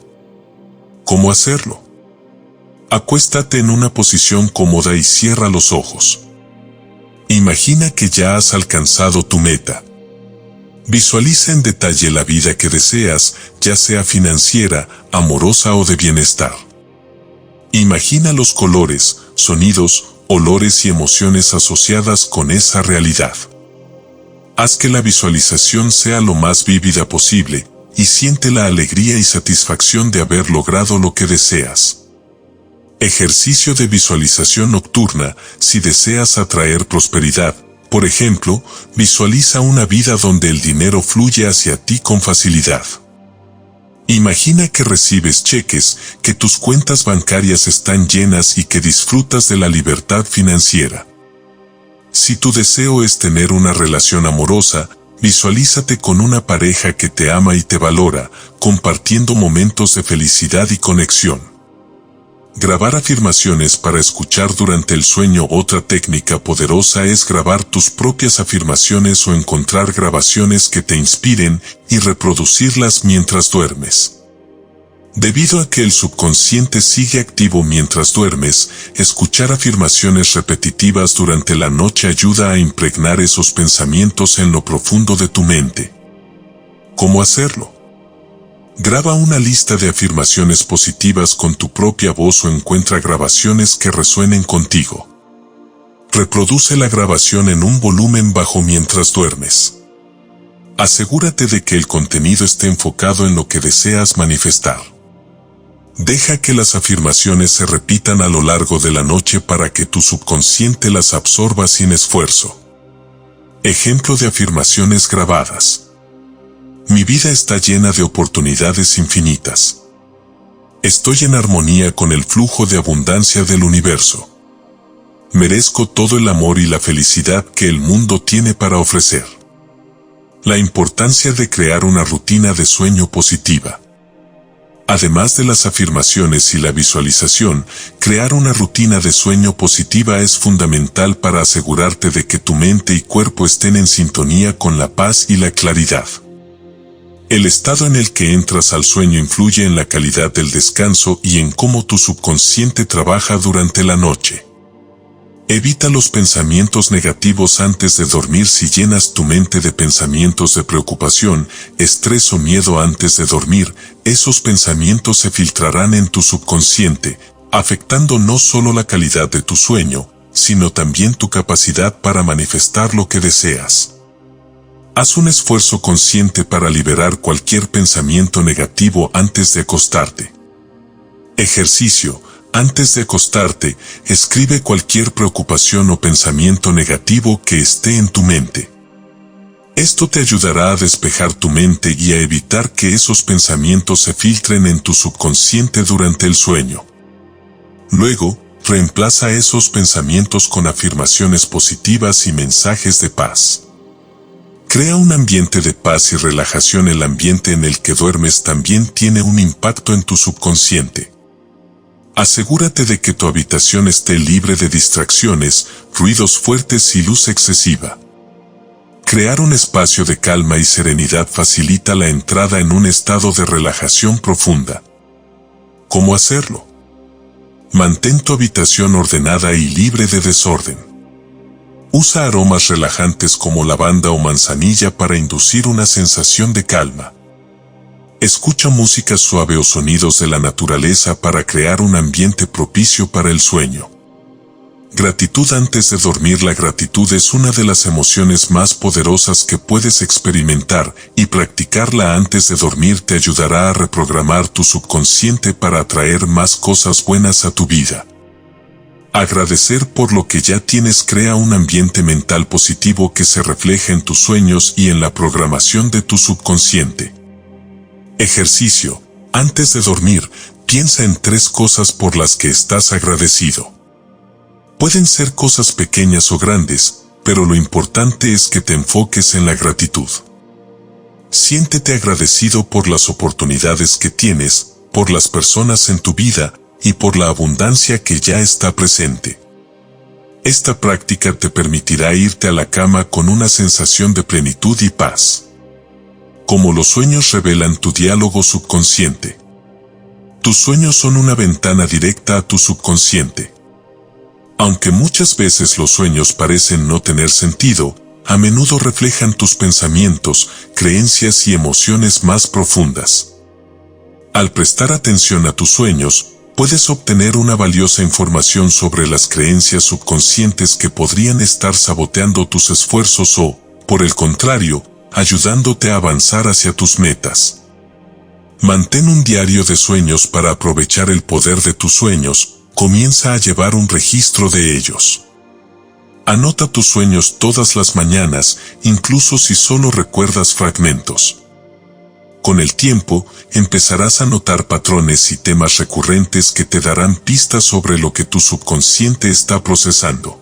¿Cómo hacerlo? Acuéstate en una posición cómoda y cierra los ojos. Imagina que ya has alcanzado tu meta. Visualiza en detalle la vida que deseas, ya sea financiera, amorosa o de bienestar. Imagina los colores, sonidos, olores y emociones asociadas con esa realidad. Haz que la visualización sea lo más vívida posible, y siente la alegría y satisfacción de haber logrado lo que deseas. Ejercicio de visualización nocturna. Si deseas atraer prosperidad, por ejemplo, visualiza una vida donde el dinero fluye hacia ti con facilidad. Imagina que recibes cheques, que tus cuentas bancarias están llenas y que disfrutas de la libertad financiera. Si tu deseo es tener una relación amorosa, visualízate con una pareja que te ama y te valora, compartiendo momentos de felicidad y conexión. Grabar afirmaciones para escuchar durante el sueño. Otra técnica poderosa es grabar tus propias afirmaciones o encontrar grabaciones que te inspiren y reproducirlas mientras duermes. Debido a que el subconsciente sigue activo mientras duermes, escuchar afirmaciones repetitivas durante la noche ayuda a impregnar esos pensamientos en lo profundo de tu mente. ¿Cómo hacerlo? Graba una lista de afirmaciones positivas con tu propia voz o encuentra grabaciones que resuenen contigo. Reproduce la grabación en un volumen bajo mientras duermes. Asegúrate de que el contenido esté enfocado en lo que deseas manifestar. Deja que las afirmaciones se repitan a lo largo de la noche para que tu subconsciente las absorba sin esfuerzo. Ejemplo de afirmaciones grabadas. Mi vida está llena de oportunidades infinitas. Estoy en armonía con el flujo de abundancia del universo. Merezco todo el amor y la felicidad que el mundo tiene para ofrecer. La importancia de crear una rutina de sueño positiva. Además de las afirmaciones y la visualización, crear una rutina de sueño positiva es fundamental para asegurarte de que tu mente y cuerpo estén en sintonía con la paz y la claridad. El estado en el que entras al sueño influye en la calidad del descanso y en cómo tu subconsciente trabaja durante la noche. Evita los pensamientos negativos antes de dormir. Si llenas tu mente de pensamientos de preocupación, estrés o miedo antes de dormir, esos pensamientos se filtrarán en tu subconsciente, afectando no solo la calidad de tu sueño, sino también tu capacidad para manifestar lo que deseas. Haz un esfuerzo consciente para liberar cualquier pensamiento negativo antes de acostarte. Ejercicio. Antes de acostarte, escribe cualquier preocupación o pensamiento negativo que esté en tu mente. Esto te ayudará a despejar tu mente y a evitar que esos pensamientos se filtren en tu subconsciente durante el sueño. Luego, reemplaza esos pensamientos con afirmaciones positivas y mensajes de paz. Crea un ambiente de paz y relajación. El ambiente en el que duermes también tiene un impacto en tu subconsciente. Asegúrate de que tu habitación esté libre de distracciones, ruidos fuertes y luz excesiva. Crear un espacio de calma y serenidad facilita la entrada en un estado de relajación profunda. ¿Cómo hacerlo? Mantén tu habitación ordenada y libre de desorden. Usa aromas relajantes como lavanda o manzanilla para inducir una sensación de calma. Escucha música suave o sonidos de la naturaleza para crear un ambiente propicio para el sueño. Gratitud antes de dormir. La gratitud es una de las emociones más poderosas que puedes experimentar, y practicarla antes de dormir te ayudará a reprogramar tu subconsciente para atraer más cosas buenas a tu vida. Agradecer por lo que ya tienes crea un ambiente mental positivo que se refleja en tus sueños y en la programación de tu subconsciente. Ejercicio. Antes de dormir, piensa en 3 cosas por las que estás agradecido. Pueden ser cosas pequeñas o grandes, pero lo importante es que te enfoques en la gratitud. Siéntete agradecido por las oportunidades que tienes, por las personas en tu vida, y por la abundancia que ya está presente. Esta práctica te permitirá irte a la cama con una sensación de plenitud y paz. Como los sueños revelan tu diálogo subconsciente. Tus sueños son una ventana directa a tu subconsciente. Aunque muchas veces los sueños parecen no tener sentido, a menudo reflejan tus pensamientos, creencias y emociones más profundas. Al prestar atención a tus sueños, puedes obtener una valiosa información sobre las creencias subconscientes que podrían estar saboteando tus esfuerzos o, por el contrario, ayudándote a avanzar hacia tus metas. Mantén un diario de sueños para aprovechar el poder de tus sueños. Comienza a llevar un registro de ellos. Anota tus sueños todas las mañanas, incluso si solo recuerdas fragmentos. Con el tiempo, empezarás a notar patrones y temas recurrentes que te darán pistas sobre lo que tu subconsciente está procesando.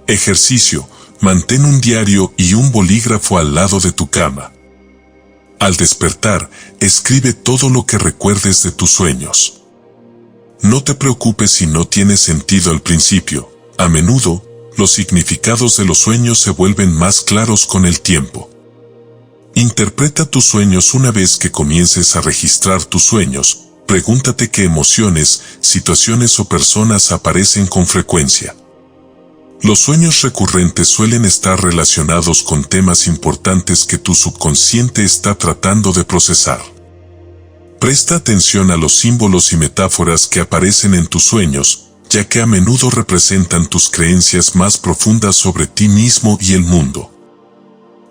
Ejercicio. Mantén un diario y un bolígrafo al lado de tu cama. Al despertar, escribe todo lo que recuerdes de tus sueños. No te preocupes si no tiene sentido al principio. A menudo, los significados de los sueños se vuelven más claros con el tiempo. Interpreta tus sueños. Una vez que comiences a registrar tus sueños, pregúntate qué emociones, situaciones o personas aparecen con frecuencia. Los sueños recurrentes suelen estar relacionados con temas importantes que tu subconsciente está tratando de procesar. Presta atención a los símbolos y metáforas que aparecen en tus sueños, ya que a menudo representan tus creencias más profundas sobre ti mismo y el mundo.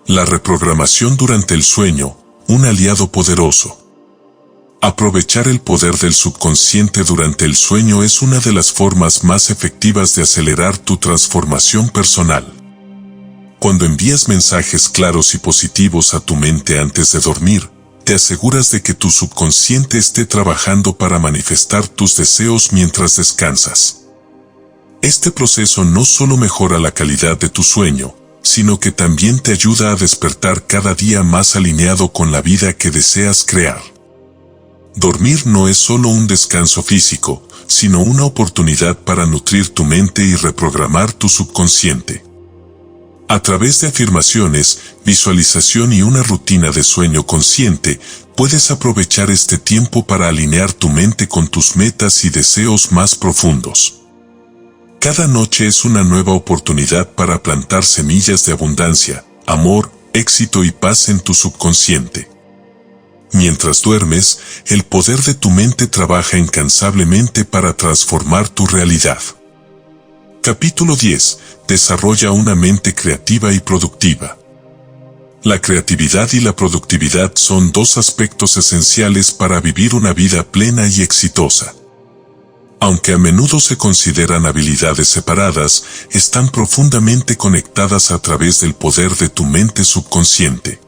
La reprogramación durante el sueño, un aliado poderoso. Aprovechar el poder del subconsciente durante el sueño es una de las formas más efectivas de acelerar tu transformación personal. Cuando envías mensajes claros y positivos a tu mente antes de dormir, te aseguras de que tu subconsciente esté trabajando para manifestar tus deseos mientras descansas. Este proceso no solo mejora la calidad de tu sueño, sino que también te ayuda a despertar cada día más alineado con la vida que deseas crear. Dormir no es solo un descanso físico, sino una oportunidad para nutrir tu mente y reprogramar tu subconsciente. A través de afirmaciones, visualización y una rutina de sueño consciente, puedes aprovechar este tiempo para alinear tu mente con tus metas y deseos más profundos. Cada noche es una nueva oportunidad para plantar semillas de abundancia, amor, éxito y paz en tu subconsciente. Mientras duermes, el poder de tu mente trabaja incansablemente para transformar tu realidad. Capítulo 10. Desarrolla una mente creativa y productiva. La creatividad y la productividad son dos aspectos esenciales para vivir una vida plena y exitosa. Aunque a menudo se consideran habilidades separadas, están profundamente conectadas a través del poder de tu mente subconsciente.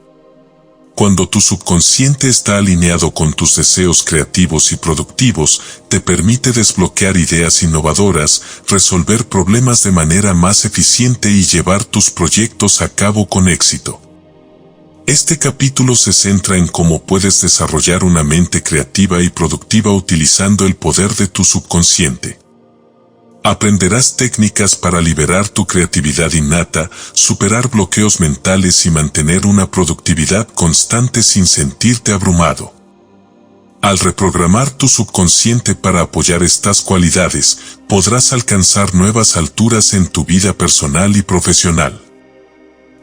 Cuando tu subconsciente está alineado con tus deseos creativos y productivos, te permite desbloquear ideas innovadoras, resolver problemas de manera más eficiente y llevar tus proyectos a cabo con éxito. Este capítulo se centra en cómo puedes desarrollar una mente creativa y productiva utilizando el poder de tu subconsciente. Aprenderás técnicas para liberar tu creatividad innata, superar bloqueos mentales y mantener una productividad constante sin sentirte abrumado. Al reprogramar tu subconsciente para apoyar estas cualidades, podrás alcanzar nuevas alturas en tu vida personal y profesional.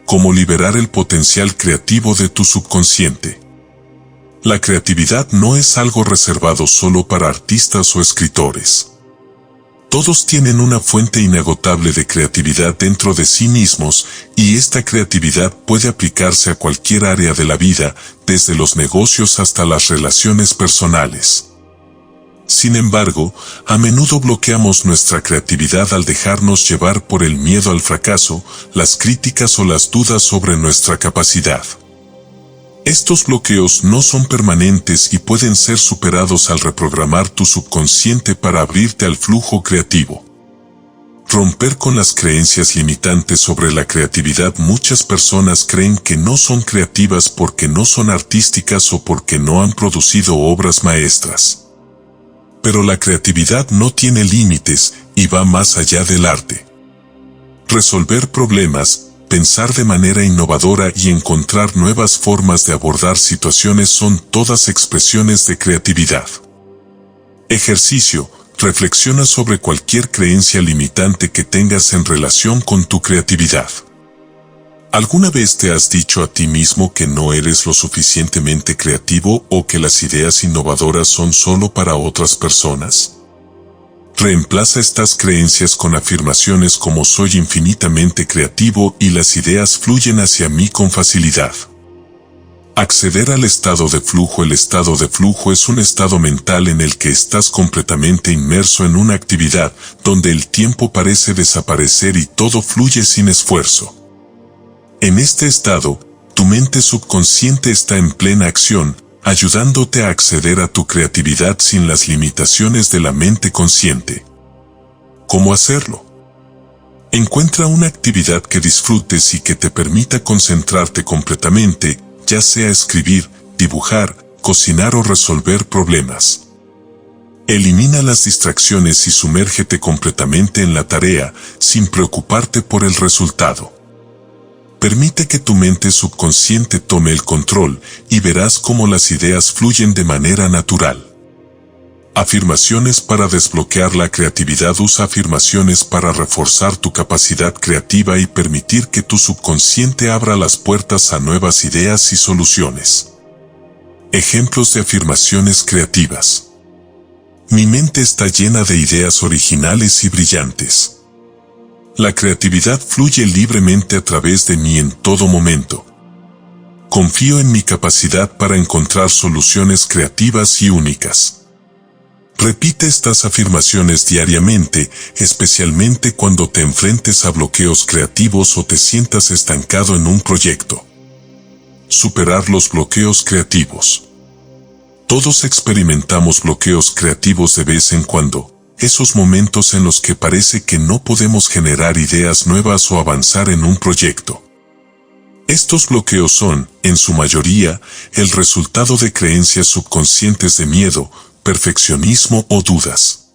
¿Cómo liberar el potencial creativo de tu subconsciente? La creatividad no es algo reservado solo para artistas o escritores. Todos tienen una fuente inagotable de creatividad dentro de sí mismos, y esta creatividad puede aplicarse a cualquier área de la vida, desde los negocios hasta las relaciones personales. Sin embargo, a menudo bloqueamos nuestra creatividad al dejarnos llevar por el miedo al fracaso, las críticas o las dudas sobre nuestra capacidad. Estos bloqueos no son permanentes y pueden ser superados al reprogramar tu subconsciente para abrirte al flujo creativo. Romper con las creencias limitantes sobre la creatividad. Muchas personas creen que no son creativas porque no son artísticas o porque no han producido obras maestras. Pero la creatividad no tiene límites y va más allá del arte. Resolver problemas, pensar de manera innovadora y encontrar nuevas formas de abordar situaciones son todas expresiones de creatividad. Ejercicio. Reflexiona sobre cualquier creencia limitante que tengas en relación con tu creatividad. ¿Alguna vez te has dicho a ti mismo que no eres lo suficientemente creativo o que las ideas innovadoras son solo para otras personas? Reemplaza estas creencias con afirmaciones como soy infinitamente creativo y las ideas fluyen hacia mí con facilidad. Acceder al estado de flujo. El estado de flujo es un estado mental en el que estás completamente inmerso en una actividad, donde el tiempo parece desaparecer y todo fluye sin esfuerzo. En este estado, tu mente subconsciente está en plena acción, ayudándote a acceder a tu creatividad sin las limitaciones de la mente consciente. ¿Cómo hacerlo? Encuentra una actividad que disfrutes y que te permita concentrarte completamente, ya sea escribir, dibujar, cocinar o resolver problemas. Elimina las distracciones y sumérgete completamente en la tarea, sin preocuparte por el resultado. Permite que tu mente subconsciente tome el control y verás cómo las ideas fluyen de manera natural. Afirmaciones para desbloquear la creatividad. Usa afirmaciones para reforzar tu capacidad creativa y permitir que tu subconsciente abra las puertas a nuevas ideas y soluciones. Ejemplos de afirmaciones creativas. Mi mente está llena de ideas originales y brillantes. La creatividad fluye libremente a través de mí en todo momento. Confío en mi capacidad para encontrar soluciones creativas y únicas. Repite estas afirmaciones diariamente, especialmente cuando te enfrentes a bloqueos creativos o te sientas estancado en un proyecto. Superar los bloqueos creativos. Todos experimentamos bloqueos creativos de vez en cuando. Esos momentos en los que parece que no podemos generar ideas nuevas o avanzar en un proyecto. Estos bloqueos son, en su mayoría, el resultado de creencias subconscientes de miedo, perfeccionismo o dudas.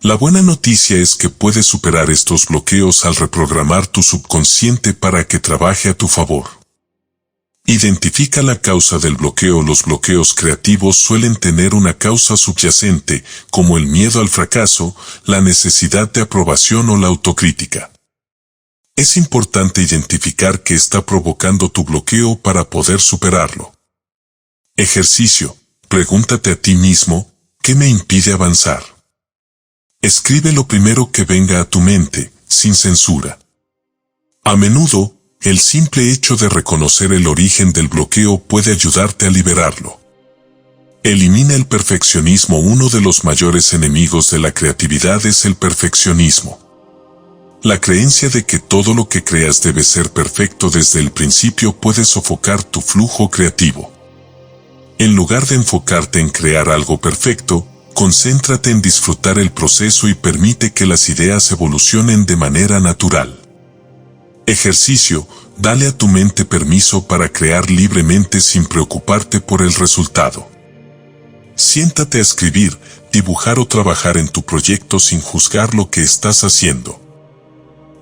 La buena noticia es que puedes superar estos bloqueos al reprogramar tu subconsciente para que trabaje a tu favor. Identifica la causa del bloqueo. Los bloqueos creativos suelen tener una causa subyacente, como el miedo al fracaso, la necesidad de aprobación o la autocrítica. Es importante identificar qué está provocando tu bloqueo para poder superarlo. Ejercicio. Pregúntate a ti mismo, ¿qué me impide avanzar? Escribe lo primero que venga a tu mente, sin censura. A menudo, el simple hecho de reconocer el origen del bloqueo puede ayudarte a liberarlo. Elimina el perfeccionismo. Uno de los mayores enemigos de la creatividad es el perfeccionismo. La creencia de que todo lo que creas debe ser perfecto desde el principio puede sofocar tu flujo creativo. En lugar de enfocarte en crear algo perfecto, concéntrate en disfrutar el proceso y permite que las ideas evolucionen de manera natural. Ejercicio. Dale a tu mente permiso para crear libremente sin preocuparte por el resultado. Siéntate a escribir, dibujar o trabajar en tu proyecto sin juzgar lo que estás haciendo.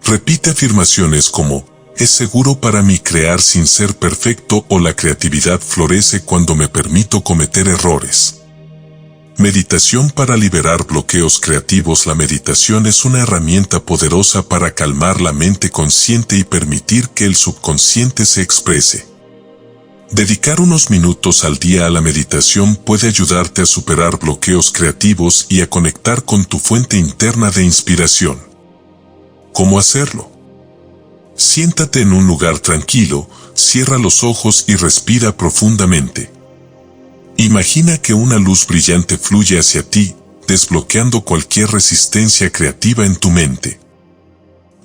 Repite afirmaciones como, es seguro para mí crear sin ser perfecto, o la creatividad florece cuando me permito cometer errores. Meditación para liberar bloqueos creativos. La meditación es una herramienta poderosa para calmar la mente consciente y permitir que el subconsciente se exprese. Dedicar unos minutos al día a la meditación puede ayudarte a superar bloqueos creativos y a conectar con tu fuente interna de inspiración. ¿Cómo hacerlo? Siéntate en un lugar tranquilo, cierra los ojos y respira profundamente. Imagina que una luz brillante fluye hacia ti, desbloqueando cualquier resistencia creativa en tu mente.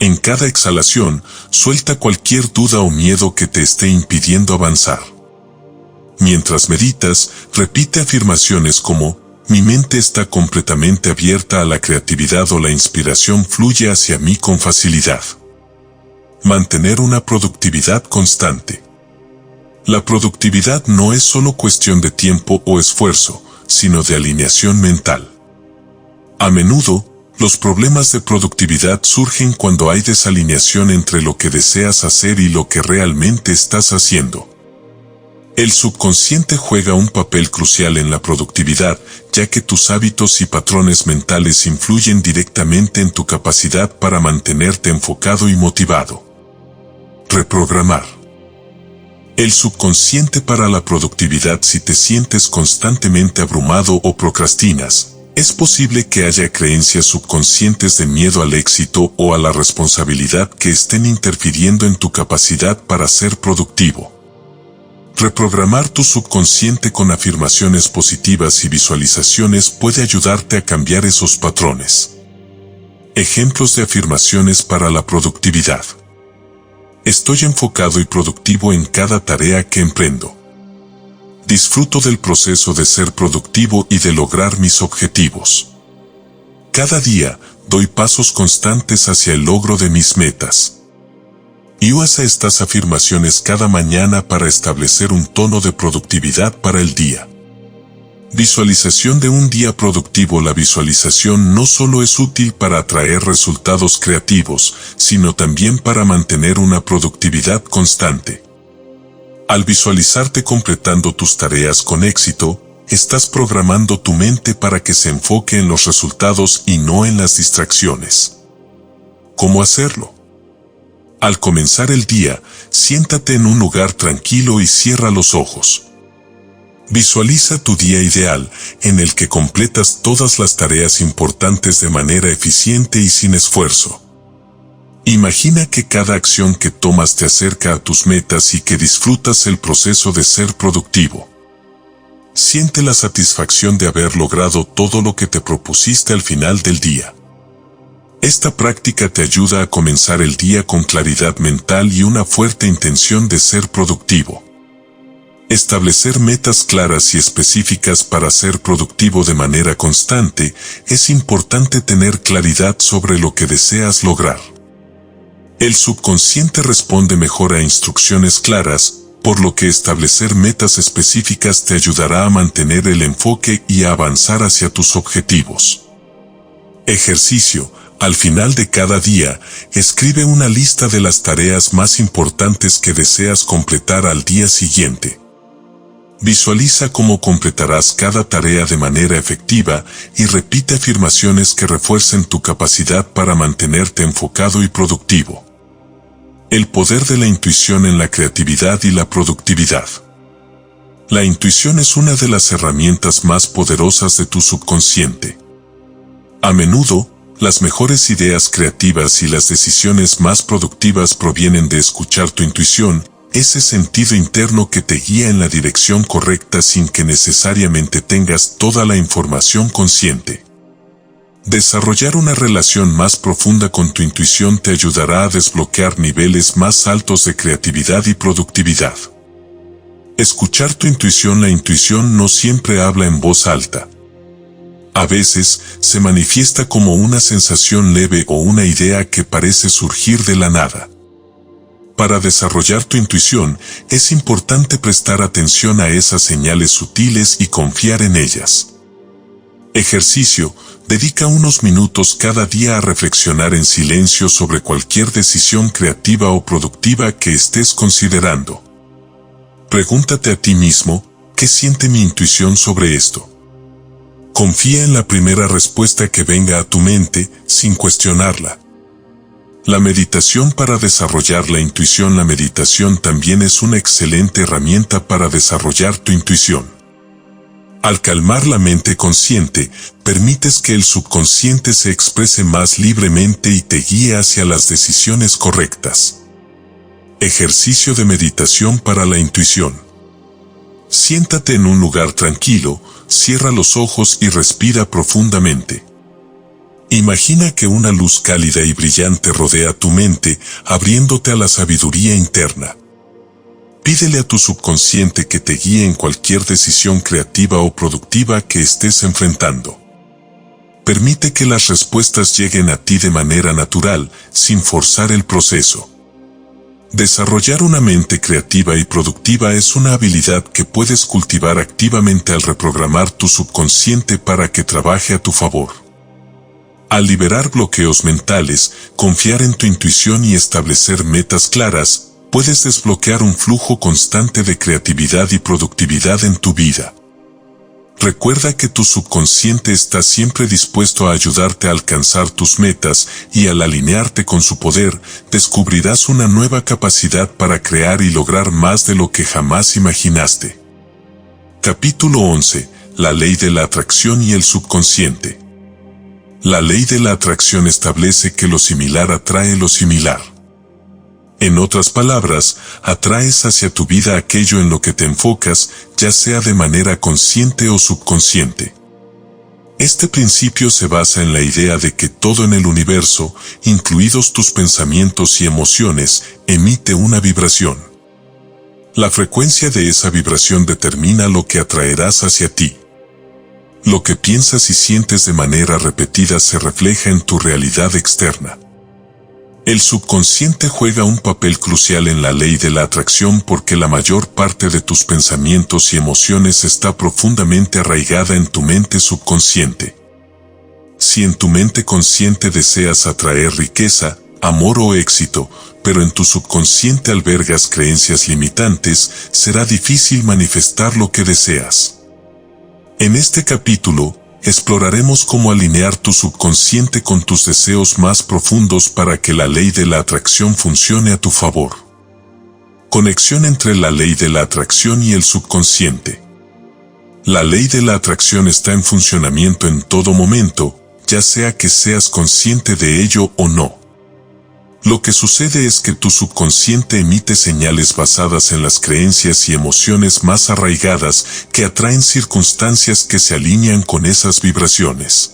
En cada exhalación, suelta cualquier duda o miedo que te esté impidiendo avanzar. Mientras meditas, repite afirmaciones como, mi mente está completamente abierta a la creatividad, o la inspiración fluye hacia mí con facilidad. Mantener una productividad constante. La productividad no es solo cuestión de tiempo o esfuerzo, sino de alineación mental. A menudo, los problemas de productividad surgen cuando hay desalineación entre lo que deseas hacer y lo que realmente estás haciendo. El subconsciente juega un papel crucial en la productividad, ya que tus hábitos y patrones mentales influyen directamente en tu capacidad para mantenerte enfocado y motivado. Reprogramar. El subconsciente para la productividad. Si te sientes constantemente abrumado o procrastinas, es posible que haya creencias subconscientes de miedo al éxito o a la responsabilidad que estén interfiriendo en tu capacidad para ser productivo. Reprogramar tu subconsciente con afirmaciones positivas y visualizaciones puede ayudarte a cambiar esos patrones. Ejemplos de afirmaciones para la productividad. Estoy enfocado y productivo en cada tarea que emprendo. Disfruto del proceso de ser productivo y de lograr mis objetivos. Cada día, doy pasos constantes hacia el logro de mis metas. Y usa estas afirmaciones cada mañana para establecer un tono de productividad para el día. Visualización de un día productivo. La visualización no solo es útil para atraer resultados creativos, sino también para mantener una productividad constante. Al visualizarte completando tus tareas con éxito, estás programando tu mente para que se enfoque en los resultados y no en las distracciones. ¿Cómo hacerlo? Al comenzar el día, siéntate en un lugar tranquilo y cierra los ojos. Visualiza tu día ideal, en el que completas todas las tareas importantes de manera eficiente y sin esfuerzo. Imagina que cada acción que tomas te acerca a tus metas y que disfrutas el proceso de ser productivo. Siente la satisfacción de haber logrado todo lo que te propusiste al final del día. Esta práctica te ayuda a comenzar el día con claridad mental y una fuerte intención de ser productivo. Establecer metas claras y específicas para ser productivo de manera constante. Es importante tener claridad sobre lo que deseas lograr. El subconsciente responde mejor a instrucciones claras, por lo que establecer metas específicas te ayudará a mantener el enfoque y a avanzar hacia tus objetivos. Ejercicio. Al final de cada día, escribe una lista de las tareas más importantes que deseas completar al día siguiente. Visualiza cómo completarás cada tarea de manera efectiva y repite afirmaciones que refuercen tu capacidad para mantenerte enfocado y productivo. El poder de la intuición en la creatividad y la productividad. La intuición es una de las herramientas más poderosas de tu subconsciente. A menudo, las mejores ideas creativas y las decisiones más productivas provienen de escuchar tu intuición, ese sentido interno que te guía en la dirección correcta sin que necesariamente tengas toda la información consciente. Desarrollar una relación más profunda con tu intuición te ayudará a desbloquear niveles más altos de creatividad y productividad. Escuchar tu intuición. La intuición no siempre habla en voz alta. A veces, se manifiesta como una sensación leve o una idea que parece surgir de la nada. Para desarrollar tu intuición, es importante prestar atención a esas señales sutiles y confiar en ellas. Ejercicio. Dedica unos minutos cada día a reflexionar en silencio sobre cualquier decisión creativa o productiva que estés considerando. Pregúntate a ti mismo, ¿qué siente mi intuición sobre esto? Confía en la primera respuesta que venga a tu mente, sin cuestionarla. La meditación para desarrollar la intuición. La meditación también es una excelente herramienta para desarrollar tu intuición. Al calmar la mente consciente, permites que el subconsciente se exprese más libremente y te guíe hacia las decisiones correctas. Ejercicio de meditación para la intuición. Siéntate en un lugar tranquilo, cierra los ojos y respira profundamente. Imagina que una luz cálida y brillante rodea tu mente, abriéndote a la sabiduría interna. Pídele a tu subconsciente que te guíe en cualquier decisión creativa o productiva que estés enfrentando. Permite que las respuestas lleguen a ti de manera natural, sin forzar el proceso. Desarrollar una mente creativa y productiva es una habilidad que puedes cultivar activamente al reprogramar tu subconsciente para que trabaje a tu favor. Al liberar bloqueos mentales, confiar en tu intuición y establecer metas claras, puedes desbloquear un flujo constante de creatividad y productividad en tu vida. Recuerda que tu subconsciente está siempre dispuesto a ayudarte a alcanzar tus metas y al alinearte con su poder, descubrirás una nueva capacidad para crear y lograr más de lo que jamás imaginaste. Capítulo 11. La ley de la atracción y el subconsciente. La ley de la atracción establece que lo similar atrae lo similar. En otras palabras, atraes hacia tu vida aquello en lo que te enfocas, ya sea de manera consciente o subconsciente. Este principio se basa en la idea de que todo en el universo, incluidos tus pensamientos y emociones, emite una vibración. La frecuencia de esa vibración determina lo que atraerás hacia ti. Lo que piensas y sientes de manera repetida se refleja en tu realidad externa. El subconsciente juega un papel crucial en la ley de la atracción porque la mayor parte de tus pensamientos y emociones está profundamente arraigada en tu mente subconsciente. Si en tu mente consciente deseas atraer riqueza, amor o éxito, pero en tu subconsciente albergas creencias limitantes, será difícil manifestar lo que deseas. En este capítulo, exploraremos cómo alinear tu subconsciente con tus deseos más profundos para que la ley de la atracción funcione a tu favor. Conexión entre la ley de la atracción y el subconsciente. La ley de la atracción está en funcionamiento en todo momento, ya sea que seas consciente de ello o no. Lo que sucede es que tu subconsciente emite señales basadas en las creencias y emociones más arraigadas que atraen circunstancias que se alinean con esas vibraciones.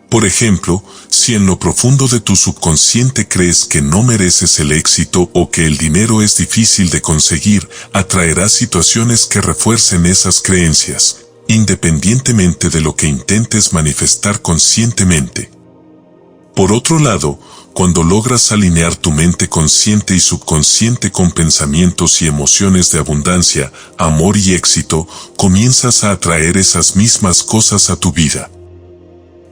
Por ejemplo, si en lo profundo de tu subconsciente crees que no mereces el éxito o que el dinero es difícil de conseguir, atraerás situaciones que refuercen esas creencias, independientemente de lo que intentes manifestar conscientemente. Por otro lado, cuando logras alinear tu mente consciente y subconsciente con pensamientos y emociones de abundancia, amor y éxito, comienzas a atraer esas mismas cosas a tu vida.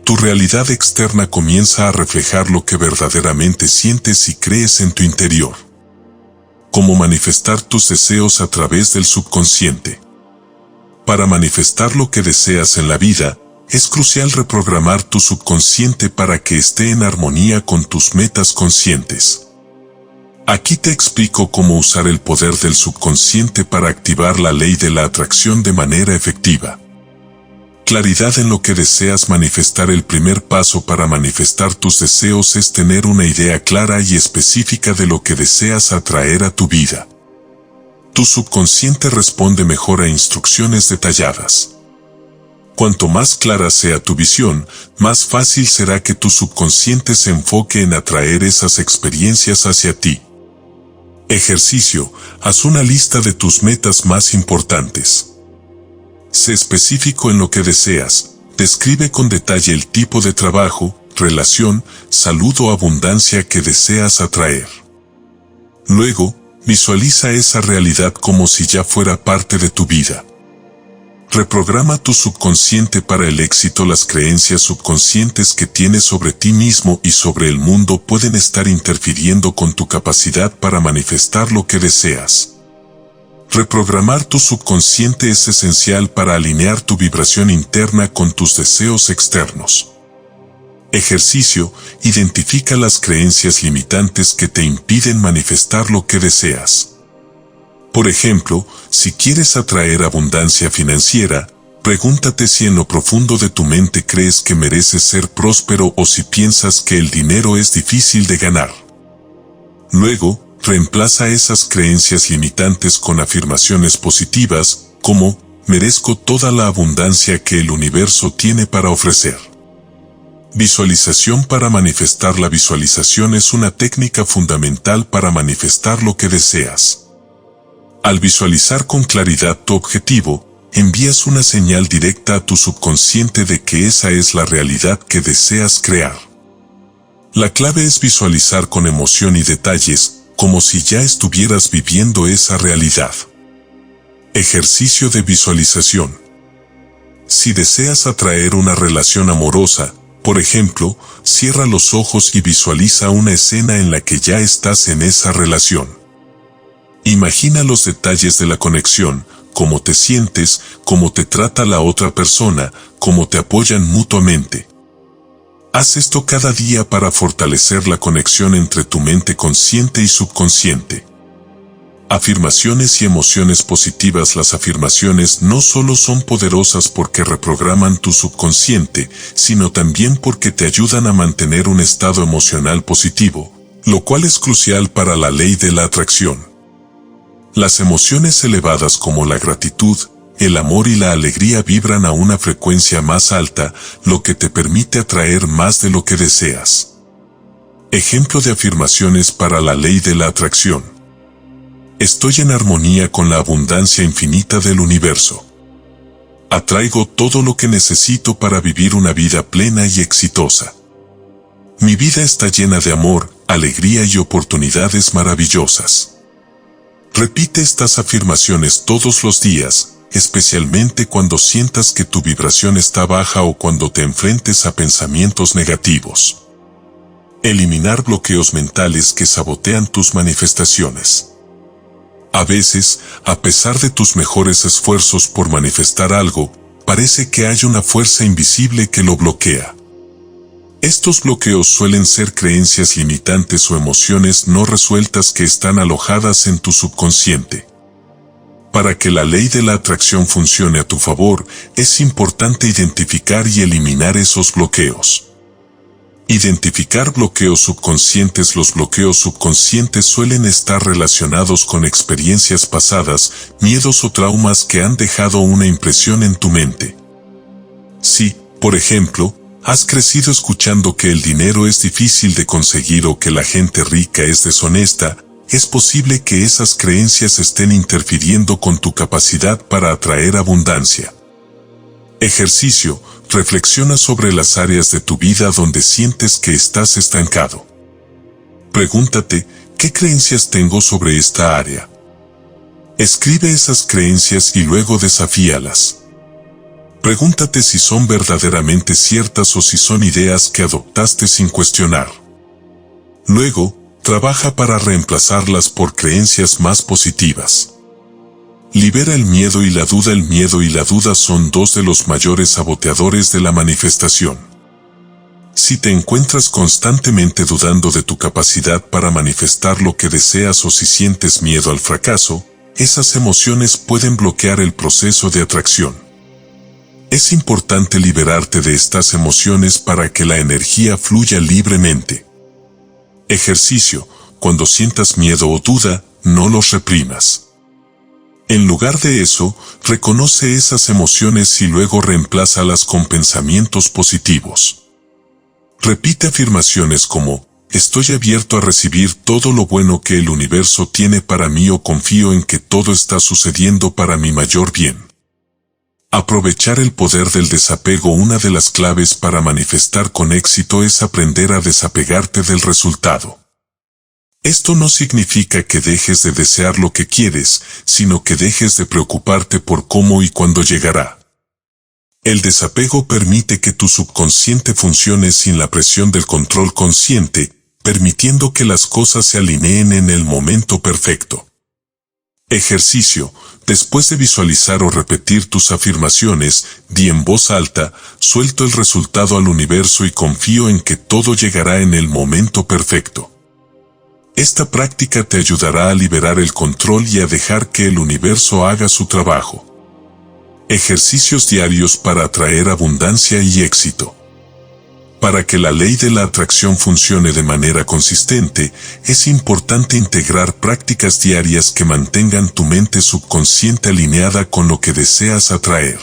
Tu realidad externa comienza a reflejar lo que verdaderamente sientes y crees en tu interior. Cómo manifestar tus deseos a través del subconsciente. Para manifestar lo que deseas en la vida, es crucial reprogramar tu subconsciente para que esté en armonía con tus metas conscientes. Aquí te explico cómo usar el poder del subconsciente para activar la ley de la atracción de manera efectiva. Claridad en lo que deseas manifestar. El primer paso para manifestar tus deseos es tener una idea clara y específica de lo que deseas atraer a tu vida. Tu subconsciente responde mejor a instrucciones detalladas. Cuanto más clara sea tu visión, más fácil será que tu subconsciente se enfoque en atraer esas experiencias hacia ti. Ejercicio: haz una lista de tus metas más importantes. Sé específico en lo que deseas. Describe con detalle el tipo de trabajo, relación, salud o abundancia que deseas atraer. Luego, visualiza esa realidad como si ya fuera parte de tu vida. Reprograma tu subconsciente para el éxito. Las creencias subconscientes que tienes sobre ti mismo y sobre el mundo pueden estar interfiriendo con tu capacidad para manifestar lo que deseas. Reprogramar tu subconsciente es esencial para alinear tu vibración interna con tus deseos externos. Ejercicio: identifica las creencias limitantes que te impiden manifestar lo que deseas. Por ejemplo, si quieres atraer abundancia financiera, pregúntate si en lo profundo de tu mente crees que mereces ser próspero o si piensas que el dinero es difícil de ganar. Luego, reemplaza esas creencias limitantes con afirmaciones positivas, como: merezco toda la abundancia que el universo tiene para ofrecer. Visualización para manifestar. La visualización es una técnica fundamental para manifestar lo que deseas. Al visualizar con claridad tu objetivo, envías una señal directa a tu subconsciente de que esa es la realidad que deseas crear. La clave es visualizar con emoción y detalles, como si ya estuvieras viviendo esa realidad. Ejercicio de visualización. Si deseas atraer una relación amorosa, por ejemplo, cierra los ojos y visualiza una escena en la que ya estás en esa relación. Imagina los detalles de la conexión, cómo te sientes, cómo te trata la otra persona, cómo te apoyan mutuamente. Haz esto cada día para fortalecer la conexión entre tu mente consciente y subconsciente. Afirmaciones y emociones positivas. Las afirmaciones no solo son poderosas porque reprograman tu subconsciente, sino también porque te ayudan a mantener un estado emocional positivo, lo cual es crucial para la ley de la atracción. Las emociones elevadas como la gratitud, el amor y la alegría vibran a una frecuencia más alta, lo que te permite atraer más de lo que deseas. Ejemplo de afirmaciones para la ley de la atracción. Estoy en armonía con la abundancia infinita del universo. Atraigo todo lo que necesito para vivir una vida plena y exitosa. Mi vida está llena de amor, alegría y oportunidades maravillosas. Repite estas afirmaciones todos los días, especialmente cuando sientas que tu vibración está baja o cuando te enfrentes a pensamientos negativos. Eliminar bloqueos mentales que sabotean tus manifestaciones. A veces, a pesar de tus mejores esfuerzos por manifestar algo, parece que hay una fuerza invisible que lo bloquea. Estos bloqueos suelen ser creencias limitantes o emociones no resueltas que están alojadas en tu subconsciente. Para que la ley de la atracción funcione a tu favor, es importante identificar y eliminar esos bloqueos. Identificar bloqueos subconscientes. Los bloqueos subconscientes suelen estar relacionados con experiencias pasadas, miedos o traumas que han dejado una impresión en tu mente. Si, por ejemplo, has crecido escuchando que el dinero es difícil de conseguir o que la gente rica es deshonesta, es posible que esas creencias estén interfiriendo con tu capacidad para atraer abundancia. Ejercicio: reflexiona sobre las áreas de tu vida donde sientes que estás estancado. Pregúntate, ¿qué creencias tengo sobre esta área? Escribe esas creencias y luego desafíalas. Pregúntate si son verdaderamente ciertas o si son ideas que adoptaste sin cuestionar. Luego, trabaja para reemplazarlas por creencias más positivas. Libera el miedo y la duda. El miedo y la duda son dos de los mayores saboteadores de la manifestación. Si te encuentras constantemente dudando de tu capacidad para manifestar lo que deseas o si sientes miedo al fracaso, esas emociones pueden bloquear el proceso de atracción. Es importante liberarte de estas emociones para que la energía fluya libremente. Ejercicio: cuando sientas miedo o duda, no los reprimas. En lugar de eso, reconoce esas emociones y luego reemplázalas con pensamientos positivos. Repite afirmaciones como: estoy abierto a recibir todo lo bueno que el universo tiene para mí, o confío en que todo está sucediendo para mi mayor bien. Aprovechar el poder del desapego. Una de las claves para manifestar con éxito es aprender a desapegarte del resultado. Esto no significa que dejes de desear lo que quieres, sino que dejes de preocuparte por cómo y cuándo llegará. El desapego permite que tu subconsciente funcione sin la presión del control consciente, permitiendo que las cosas se alineen en el momento perfecto. Ejercicio: después de visualizar o repetir tus afirmaciones, di en voz alta: suelto el resultado al universo y confío en que todo llegará en el momento perfecto. Esta práctica te ayudará a liberar el control y a dejar que el universo haga su trabajo. Ejercicios diarios para atraer abundancia y éxito. Para que la ley de la atracción funcione de manera consistente, es importante integrar prácticas diarias que mantengan tu mente subconsciente alineada con lo que deseas atraer.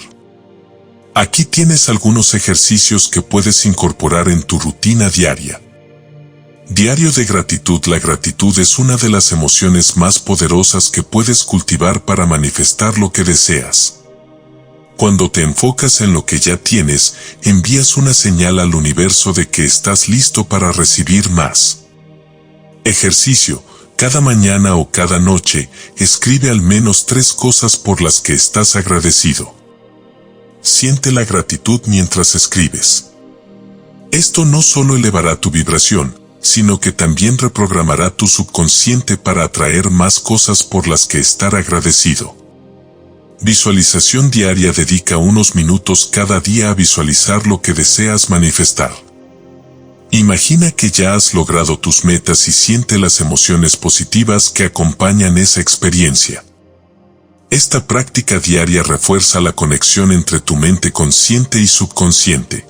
Aquí tienes algunos ejercicios que puedes incorporar en tu rutina diaria. Diario de gratitud. La gratitud es una de las emociones más poderosas que puedes cultivar para manifestar lo que deseas. Cuando te enfocas en lo que ya tienes, envías una señal al universo de que estás listo para recibir más. Ejercicio: cada mañana o cada noche, escribe al menos 3 cosas por las que estás agradecido. Siente la gratitud mientras escribes. Esto no solo elevará tu vibración, sino que también reprogramará tu subconsciente para atraer más cosas por las que estar agradecido. Visualización diaria. Dedica unos minutos cada día a visualizar lo que deseas manifestar. Imagina que ya has logrado tus metas y siente las emociones positivas que acompañan esa experiencia. Esta práctica diaria refuerza la conexión entre tu mente consciente y subconsciente.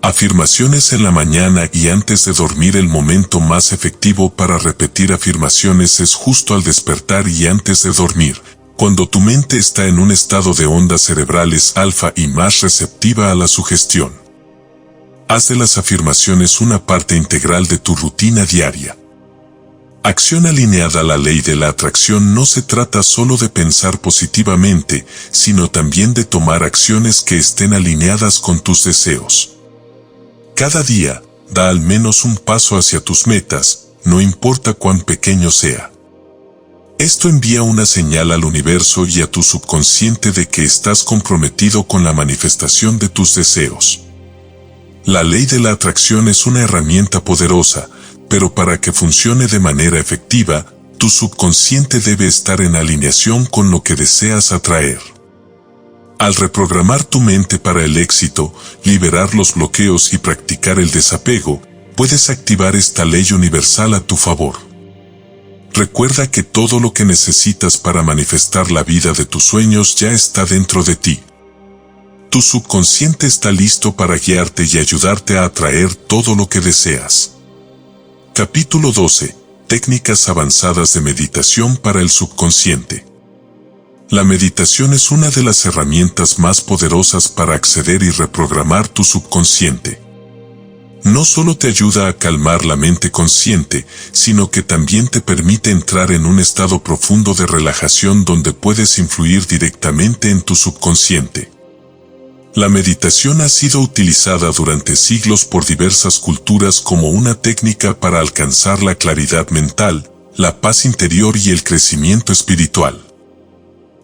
Afirmaciones en la mañana y antes de dormir. El momento más efectivo para repetir afirmaciones es justo al despertar y antes de dormir, cuando tu mente está en un estado de ondas cerebrales alfa y más receptiva a la sugestión. Haz de las afirmaciones una parte integral de tu rutina diaria. Acción alineada a la ley de la atracción. No se trata solo de pensar positivamente, sino también de tomar acciones que estén alineadas con tus deseos. Cada día, da al menos un paso hacia tus metas, no importa cuán pequeño sea. Esto envía una señal al universo y a tu subconsciente de que estás comprometido con la manifestación de tus deseos. La ley de la atracción es una herramienta poderosa, pero para que funcione de manera efectiva, tu subconsciente debe estar en alineación con lo que deseas atraer. Al reprogramar tu mente para el éxito, liberar los bloqueos y practicar el desapego, puedes activar esta ley universal a tu favor. Recuerda que todo lo que necesitas para manifestar la vida de tus sueños ya está dentro de ti. Tu subconsciente está listo para guiarte y ayudarte a atraer todo lo que deseas. Capítulo 12. Técnicas avanzadas de meditación para el subconsciente. La meditación es una de las herramientas más poderosas para acceder y reprogramar tu subconsciente. No solo te ayuda a calmar la mente consciente, sino que también te permite entrar en un estado profundo de relajación donde puedes influir directamente en tu subconsciente. La meditación ha sido utilizada durante siglos por diversas culturas como una técnica para alcanzar la claridad mental, la paz interior y el crecimiento espiritual.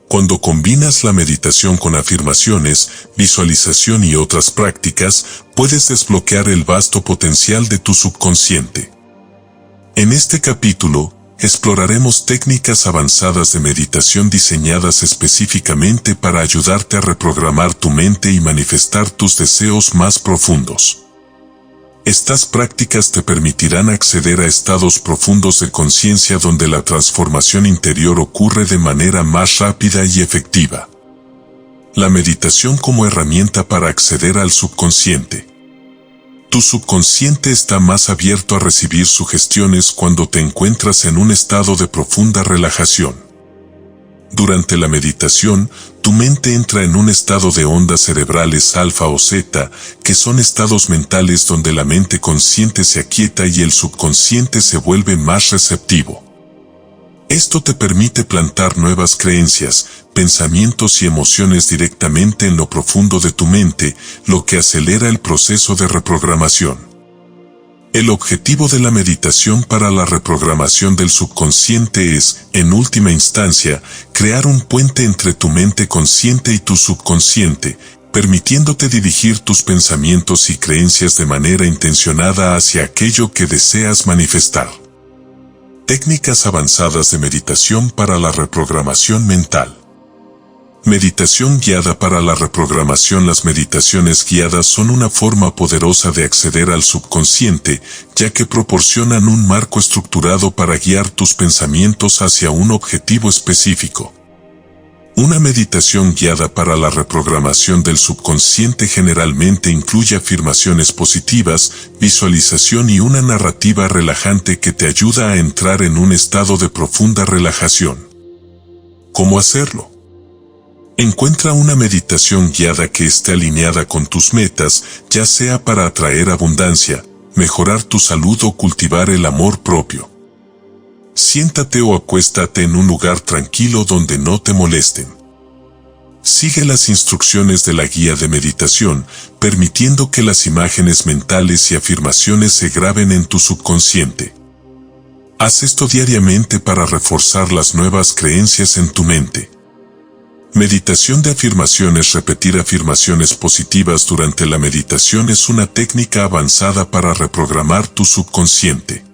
Cuando combinas la meditación con afirmaciones, visualización y otras prácticas, puedes desbloquear el vasto potencial de tu subconsciente. En este capítulo, exploraremos técnicas avanzadas de meditación diseñadas específicamente para ayudarte a reprogramar tu mente y manifestar tus deseos más profundos. Estas prácticas te permitirán acceder a estados profundos de conciencia donde la transformación interior ocurre de manera más rápida y efectiva. La meditación como herramienta para acceder al subconsciente. Tu subconsciente está más abierto a recibir sugestiones cuando te encuentras en un estado de profunda relajación. Durante la meditación, tu mente entra en un estado de ondas cerebrales alfa o zeta, que son estados mentales donde la mente consciente se aquieta y el subconsciente se vuelve más receptivo. Esto te permite plantar nuevas creencias, pensamientos y emociones directamente en lo profundo de tu mente, lo que acelera el proceso de reprogramación. El objetivo de la meditación para la reprogramación del subconsciente es, en última instancia, crear un puente entre tu mente consciente y tu subconsciente, permitiéndote dirigir tus pensamientos y creencias de manera intencionada hacia aquello que deseas manifestar. Técnicas avanzadas de meditación para la reprogramación mental. Meditación guiada para la reprogramación. Las meditaciones guiadas son una forma poderosa de acceder al subconsciente, ya que proporcionan un marco estructurado para guiar tus pensamientos hacia un objetivo específico. Una meditación guiada para la reprogramación del subconsciente generalmente incluye afirmaciones positivas, visualización y una narrativa relajante que te ayuda a entrar en un estado de profunda relajación. ¿Cómo hacerlo? Encuentra una meditación guiada que esté alineada con tus metas, ya sea para atraer abundancia, mejorar tu salud o cultivar el amor propio. Siéntate o acuéstate en un lugar tranquilo donde no te molesten. Sigue las instrucciones de la guía de meditación, permitiendo que las imágenes mentales y afirmaciones se graben en tu subconsciente. Haz esto diariamente para reforzar las nuevas creencias en tu mente. Meditación de afirmaciones. Repetir afirmaciones positivas durante la meditación es una técnica avanzada para reprogramar tu subconsciente.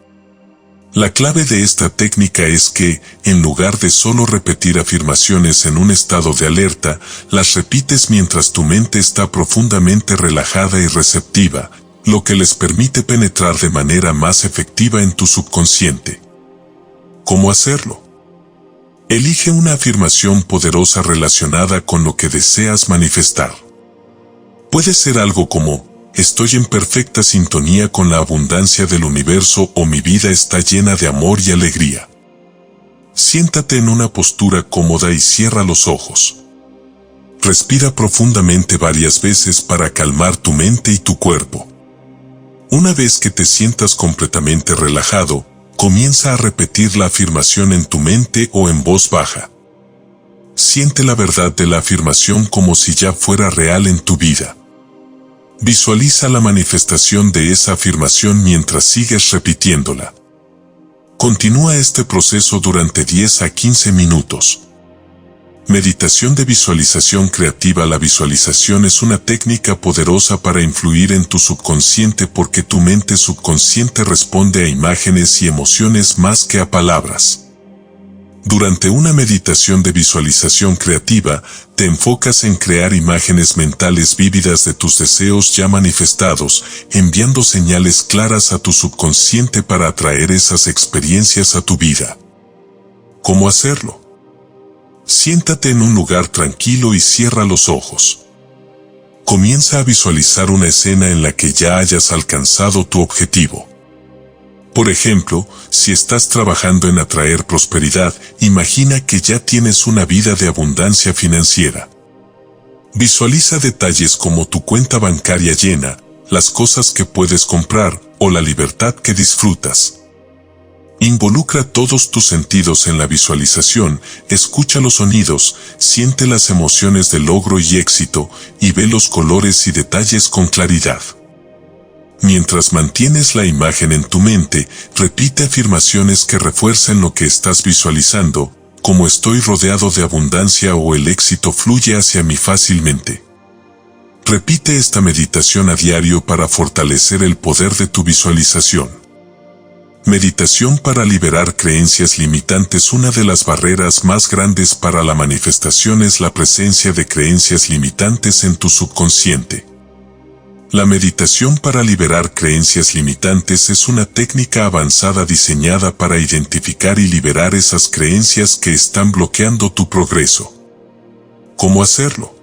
La clave de esta técnica es que, en lugar de solo repetir afirmaciones en un estado de alerta, las repites mientras tu mente está profundamente relajada y receptiva, lo que les permite penetrar de manera más efectiva en tu subconsciente. ¿Cómo hacerlo? Elige una afirmación poderosa relacionada con lo que deseas manifestar. Puede ser algo como, estoy en perfecta sintonía con la abundancia del universo o mi vida está llena de amor y alegría. Siéntate en una postura cómoda y cierra los ojos. Respira profundamente varias veces para calmar tu mente y tu cuerpo. Una vez que te sientas completamente relajado, comienza a repetir la afirmación en tu mente o en voz baja. Siente la verdad de la afirmación como si ya fuera real en tu vida. Visualiza la manifestación de esa afirmación mientras sigues repitiéndola. Continúa este proceso durante 10 a 15 minutos. Meditación de visualización creativa. La visualización es una técnica poderosa para influir en tu subconsciente porque tu mente subconsciente responde a imágenes y emociones más que a palabras. Durante una meditación de visualización creativa, te enfocas en crear imágenes mentales vívidas de tus deseos ya manifestados, enviando señales claras a tu subconsciente para atraer esas experiencias a tu vida. ¿Cómo hacerlo? Siéntate en un lugar tranquilo y cierra los ojos. Comienza a visualizar una escena en la que ya hayas alcanzado tu objetivo. Por ejemplo, si estás trabajando en atraer prosperidad, imagina que ya tienes una vida de abundancia financiera. Visualiza detalles como tu cuenta bancaria llena, las cosas que puedes comprar o la libertad que disfrutas. Involucra todos tus sentidos en la visualización, escucha los sonidos, siente las emociones de logro y éxito, y ve los colores y detalles con claridad. Mientras mantienes la imagen en tu mente, repite afirmaciones que refuercen lo que estás visualizando, como estoy rodeado de abundancia o el éxito fluye hacia mí fácilmente. Repite esta meditación a diario para fortalecer el poder de tu visualización. Meditación para liberar creencias limitantes. Una de las barreras más grandes para la manifestación es la presencia de creencias limitantes en tu subconsciente. La meditación para liberar creencias limitantes es una técnica avanzada diseñada para identificar y liberar esas creencias que están bloqueando tu progreso. ¿Cómo hacerlo?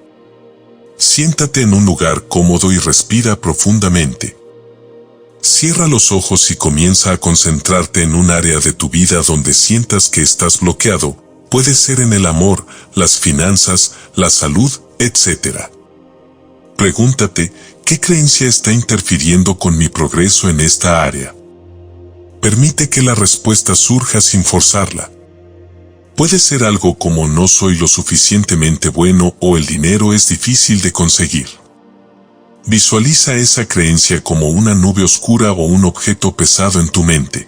Siéntate en un lugar cómodo y respira profundamente. Cierra los ojos y comienza a concentrarte en un área de tu vida donde sientas que estás bloqueado. Puede ser en el amor, las finanzas, la salud, etc. Pregúntate, ¿qué creencia está interfiriendo con mi progreso en esta área? Permite que la respuesta surja sin forzarla. Puede ser algo como no soy lo suficientemente bueno o el dinero es difícil de conseguir. Visualiza esa creencia como una nube oscura o un objeto pesado en tu mente.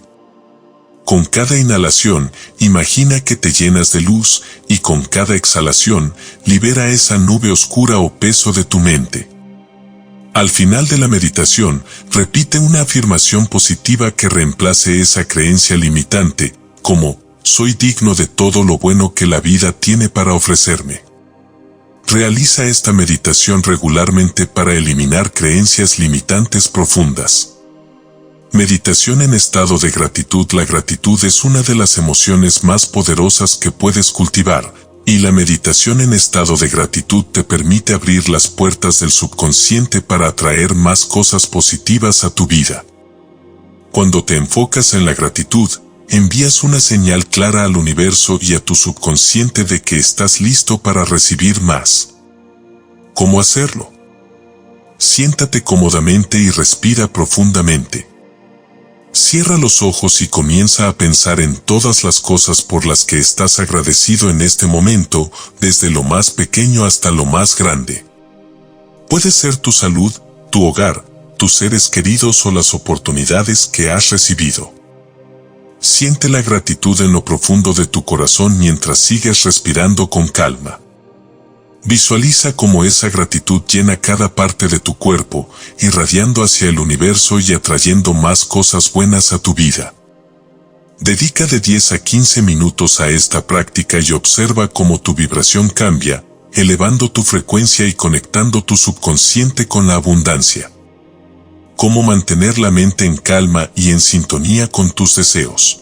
Con cada inhalación, imagina que te llenas de luz y con cada exhalación, libera esa nube oscura o peso de tu mente. Al final de la meditación, repite una afirmación positiva que reemplace esa creencia limitante, como, soy digno de todo lo bueno que la vida tiene para ofrecerme. Realiza esta meditación regularmente para eliminar creencias limitantes profundas. Meditación en estado de gratitud. La gratitud es una de las emociones más poderosas que puedes cultivar, y la meditación en estado de gratitud te permite abrir las puertas del subconsciente para atraer más cosas positivas a tu vida. Cuando te enfocas en la gratitud, envías una señal clara al universo y a tu subconsciente de que estás listo para recibir más. ¿Cómo hacerlo? Siéntate cómodamente y respira profundamente. Cierra los ojos y comienza a pensar en todas las cosas por las que estás agradecido en este momento, desde lo más pequeño hasta lo más grande. Puede ser tu salud, tu hogar, tus seres queridos o las oportunidades que has recibido. Siente la gratitud en lo profundo de tu corazón mientras sigues respirando con calma. Visualiza cómo esa gratitud llena cada parte de tu cuerpo, irradiando hacia el universo y atrayendo más cosas buenas a tu vida. Dedica de 10 a 15 minutos a esta práctica y observa cómo tu vibración cambia, elevando tu frecuencia y conectando tu subconsciente con la abundancia. Cómo mantener la mente en calma y en sintonía con tus deseos.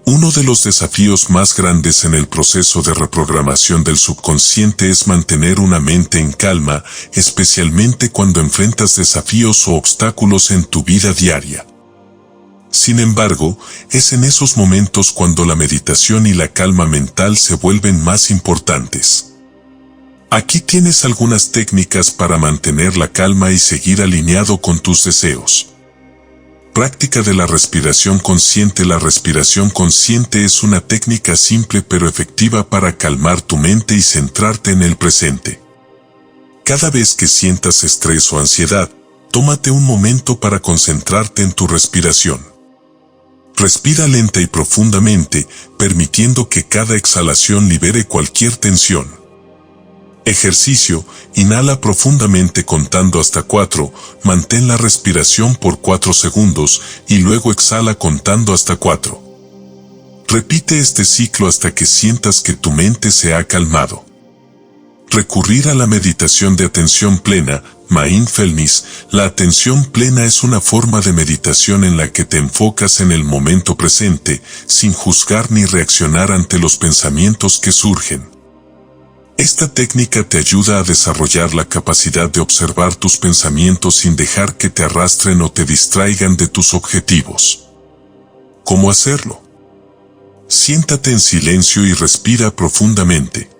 Uno de los desafíos más grandes en el proceso de reprogramación del subconsciente es mantener una mente en calma, especialmente cuando enfrentas desafíos o obstáculos en tu vida diaria. Sin embargo, es en esos momentos cuando la meditación y la calma mental se vuelven más importantes. Aquí tienes algunas técnicas para mantener la calma y seguir alineado con tus deseos. Práctica de la respiración consciente. La respiración consciente es una técnica simple pero efectiva para calmar tu mente y centrarte en el presente. Cada vez que sientas estrés o ansiedad, tómate un momento para concentrarte en tu respiración. Respira lenta y profundamente, permitiendo que cada exhalación libere cualquier tensión. Ejercicio, inhala profundamente contando hasta 4, mantén la respiración por 4 segundos y luego exhala contando hasta 4. Repite este ciclo hasta que sientas que tu mente se ha calmado. Recurrir a la meditación de atención plena, mindfulness. La atención plena es una forma de meditación en la que te enfocas en el momento presente, sin juzgar ni reaccionar ante los pensamientos que surgen. Esta técnica te ayuda a desarrollar la capacidad de observar tus pensamientos sin dejar que te arrastren o te distraigan de tus objetivos. ¿Cómo hacerlo? Siéntate en silencio y respira profundamente.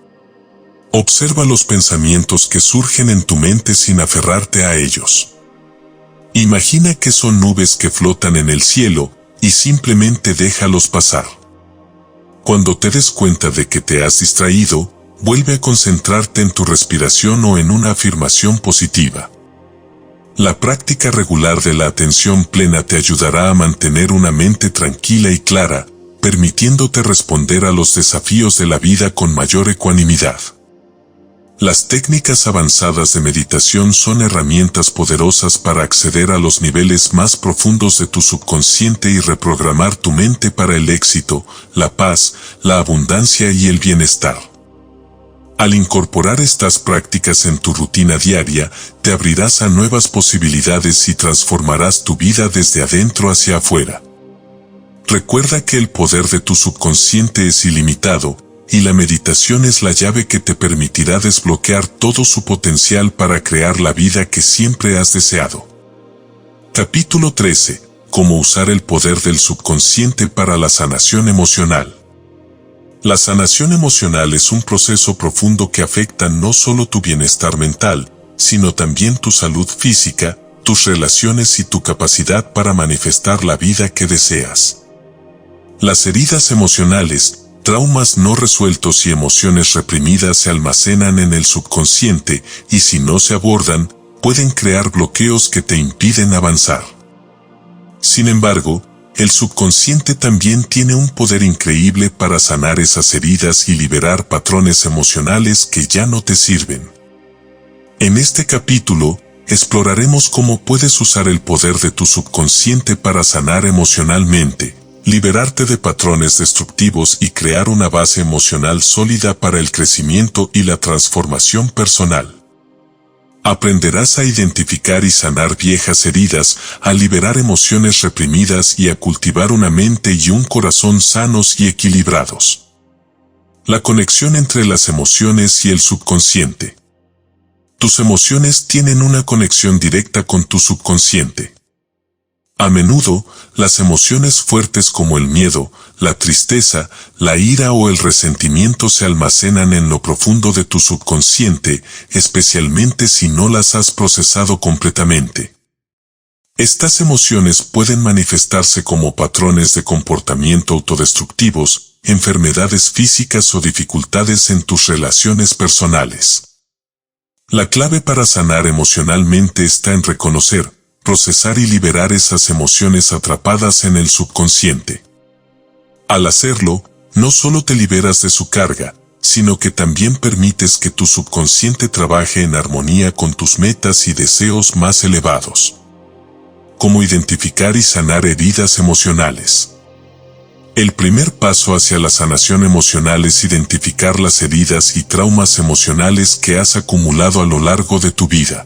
Observa los pensamientos que surgen en tu mente sin aferrarte a ellos. Imagina que son nubes que flotan en el cielo y simplemente déjalos pasar. Cuando te des cuenta de que te has distraído, vuelve a concentrarte en tu respiración o en una afirmación positiva. La práctica regular de la atención plena te ayudará a mantener una mente tranquila y clara, permitiéndote responder a los desafíos de la vida con mayor ecuanimidad. Las técnicas avanzadas de meditación son herramientas poderosas para acceder a los niveles más profundos de tu subconsciente y reprogramar tu mente para el éxito, la paz, la abundancia y el bienestar. Al incorporar estas prácticas en tu rutina diaria, te abrirás a nuevas posibilidades y transformarás tu vida desde adentro hacia afuera. Recuerda que el poder de tu subconsciente es ilimitado, y la meditación es la llave que te permitirá desbloquear todo su potencial para crear la vida que siempre has deseado. Capítulo 13. Cómo usar el poder del subconsciente para la sanación emocional. La sanación emocional es un proceso profundo que afecta no solo tu bienestar mental, sino también tu salud física, tus relaciones y tu capacidad para manifestar la vida que deseas. Las heridas emocionales, traumas no resueltos y emociones reprimidas se almacenan en el subconsciente y si no se abordan, pueden crear bloqueos que te impiden avanzar. Sin embargo, el subconsciente también tiene un poder increíble para sanar esas heridas y liberar patrones emocionales que ya no te sirven. En este capítulo, exploraremos cómo puedes usar el poder de tu subconsciente para sanar emocionalmente, liberarte de patrones destructivos y crear una base emocional sólida para el crecimiento y la transformación personal. Aprenderás a identificar y sanar viejas heridas, a liberar emociones reprimidas y a cultivar una mente y un corazón sanos y equilibrados. La conexión entre las emociones y el subconsciente. Tus emociones tienen una conexión directa con tu subconsciente. A menudo, las emociones fuertes como el miedo, la tristeza, la ira o el resentimiento se almacenan en lo profundo de tu subconsciente, especialmente si no las has procesado completamente. Estas emociones pueden manifestarse como patrones de comportamiento autodestructivos, enfermedades físicas o dificultades en tus relaciones personales. La clave para sanar emocionalmente está en reconocer, procesar y liberar esas emociones atrapadas en el subconsciente. Al hacerlo, no solo te liberas de su carga, sino que también permites que tu subconsciente trabaje en armonía con tus metas y deseos más elevados. Cómo identificar y sanar heridas emocionales. El primer paso hacia la sanación emocional es identificar las heridas y traumas emocionales que has acumulado a lo largo de tu vida.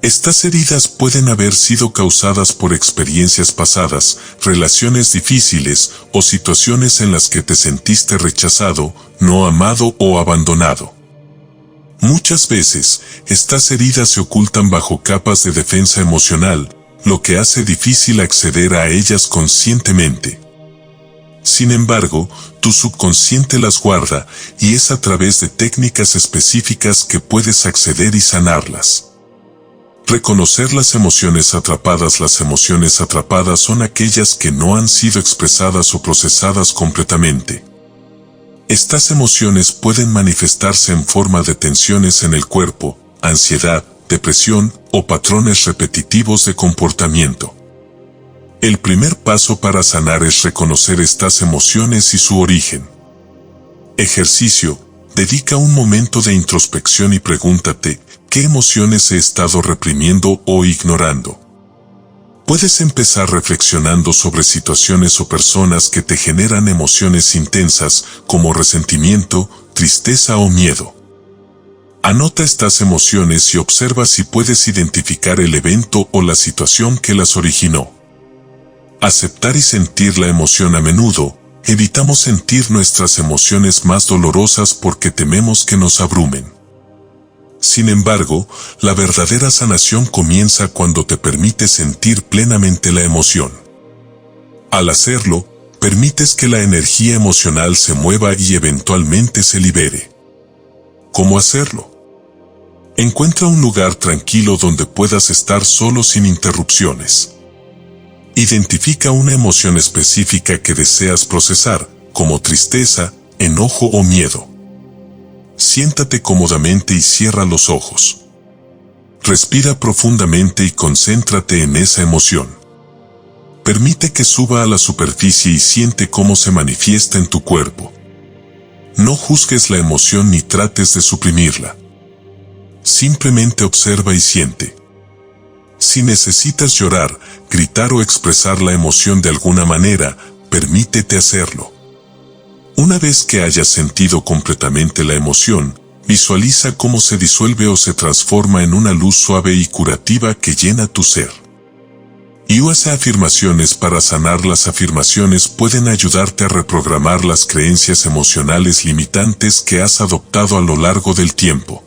Estas heridas pueden haber sido causadas por experiencias pasadas, relaciones difíciles o situaciones en las que te sentiste rechazado, no amado o abandonado. Muchas veces, estas heridas se ocultan bajo capas de defensa emocional, lo que hace difícil acceder a ellas conscientemente. Sin embargo, tu subconsciente las guarda y es a través de técnicas específicas que puedes acceder y sanarlas. Reconocer las emociones atrapadas. Las emociones atrapadas son aquellas que no han sido expresadas o procesadas completamente. Estas emociones pueden manifestarse en forma de tensiones en el cuerpo, ansiedad, depresión o patrones repetitivos de comportamiento. El primer paso para sanar es reconocer estas emociones y su origen. Ejercicio: dedica un momento de introspección y pregúntate, ¿qué emociones he estado reprimiendo o ignorando? Puedes empezar reflexionando sobre situaciones o personas que te generan emociones intensas, como resentimiento, tristeza o miedo. Anota estas emociones y observa si puedes identificar el evento o la situación que las originó. Aceptar y sentir la emoción. A menudo, evitamos sentir nuestras emociones más dolorosas porque tememos que nos abrumen. Sin embargo, la verdadera sanación comienza cuando te permites sentir plenamente la emoción. Al hacerlo, permites que la energía emocional se mueva y eventualmente se libere. ¿Cómo hacerlo? Encuentra un lugar tranquilo donde puedas estar solo sin interrupciones. Identifica una emoción específica que deseas procesar, como tristeza, enojo o miedo. Siéntate cómodamente y cierra los ojos. Respira profundamente y concéntrate en esa emoción. Permite que suba a la superficie y siente cómo se manifiesta en tu cuerpo. No juzgues la emoción ni trates de suprimirla. Simplemente observa y siente. Si necesitas llorar, gritar o expresar la emoción de alguna manera, permítete hacerlo. Una vez que hayas sentido completamente la emoción, visualiza cómo se disuelve o se transforma en una luz suave y curativa que llena tu ser. Y usa afirmaciones para sanar. Las afirmaciones pueden ayudarte a reprogramar las creencias emocionales limitantes que has adoptado a lo largo del tiempo.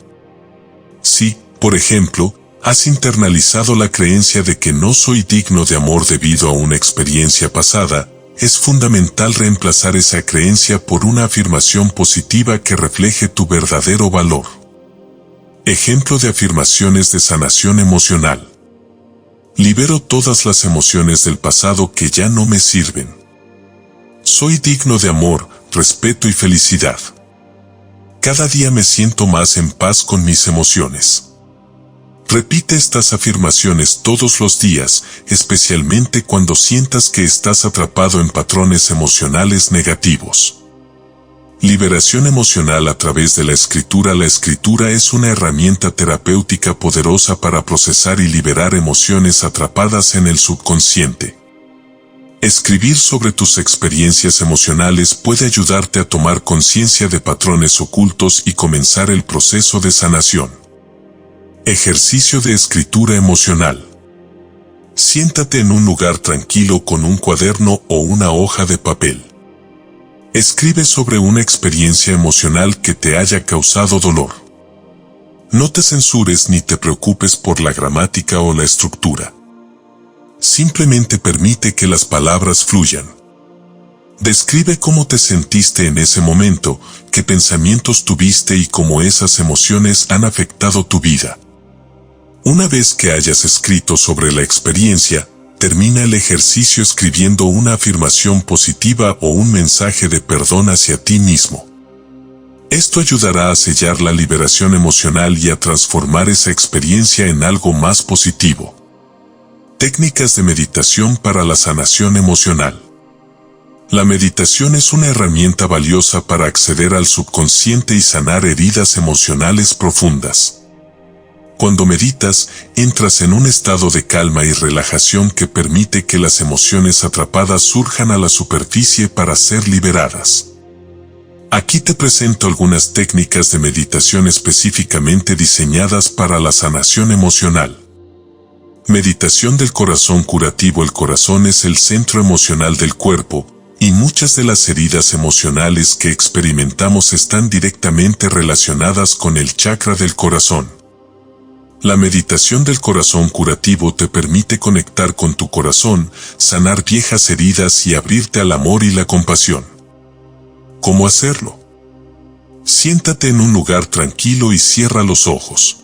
Si, por ejemplo, has internalizado la creencia de que no soy digno de amor debido a una experiencia pasada, es fundamental reemplazar esa creencia por una afirmación positiva que refleje tu verdadero valor. Ejemplo de afirmaciones de sanación emocional. Libero todas las emociones del pasado que ya no me sirven. Soy digno de amor, respeto y felicidad. Cada día me siento más en paz con mis emociones. Repite estas afirmaciones todos los días, especialmente cuando sientas que estás atrapado en patrones emocionales negativos. Liberación emocional a través de la escritura. La escritura es una herramienta terapéutica poderosa para procesar y liberar emociones atrapadas en el subconsciente. Escribir sobre tus experiencias emocionales puede ayudarte a tomar conciencia de patrones ocultos y comenzar el proceso de sanación. Ejercicio de escritura emocional. Siéntate en un lugar tranquilo con un cuaderno o una hoja de papel. Escribe sobre una experiencia emocional que te haya causado dolor. No te censures ni te preocupes por la gramática o la estructura. Simplemente permite que las palabras fluyan. Describe cómo te sentiste en ese momento, qué pensamientos tuviste y cómo esas emociones han afectado tu vida. Una vez que hayas escrito sobre la experiencia, termina el ejercicio escribiendo una afirmación positiva o un mensaje de perdón hacia ti mismo. Esto ayudará a sellar la liberación emocional y a transformar esa experiencia en algo más positivo. Técnicas de meditación para la sanación emocional. La meditación es una herramienta valiosa para acceder al subconsciente y sanar heridas emocionales profundas. Cuando meditas, entras en un estado de calma y relajación que permite que las emociones atrapadas surjan a la superficie para ser liberadas. Aquí te presento algunas técnicas de meditación específicamente diseñadas para la sanación emocional. Meditación del corazón curativo. El corazón es el centro emocional del cuerpo, y muchas de las heridas emocionales que experimentamos están directamente relacionadas con el chakra del corazón. La meditación del corazón curativo te permite conectar con tu corazón, sanar viejas heridas y abrirte al amor y la compasión. ¿Cómo hacerlo? Siéntate en un lugar tranquilo y cierra los ojos.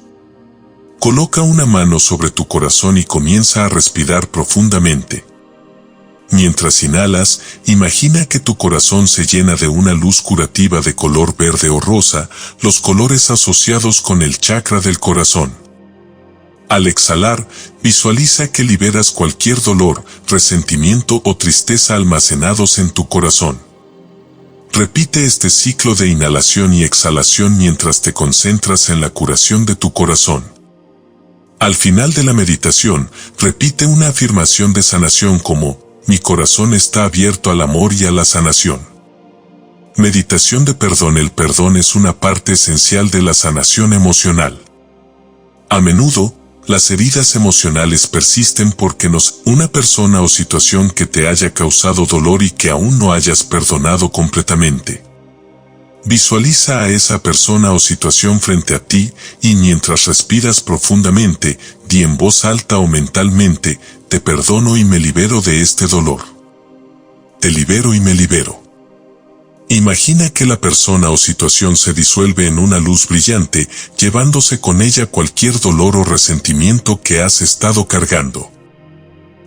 Coloca una mano sobre tu corazón y comienza a respirar profundamente. Mientras inhalas, imagina que tu corazón se llena de una luz curativa de color verde o rosa, los colores asociados con el chakra del corazón. Al exhalar, visualiza que liberas cualquier dolor, resentimiento o tristeza almacenados en tu corazón. Repite este ciclo de inhalación y exhalación mientras te concentras en la curación de tu corazón. Al final de la meditación, repite una afirmación de sanación como: mi corazón está abierto al amor y a la sanación. Meditación de perdón. El perdón es una parte esencial de la sanación emocional. A menudo, las heridas emocionales persisten porque una persona o situación que te haya causado dolor y que aún no hayas perdonado completamente. Visualiza a esa persona o situación frente a ti y mientras respiras profundamente, di en voz alta o mentalmente: te perdono y me libero de este dolor. Te libero y me libero. Imagina que la persona o situación se disuelve en una luz brillante, llevándose con ella cualquier dolor o resentimiento que has estado cargando.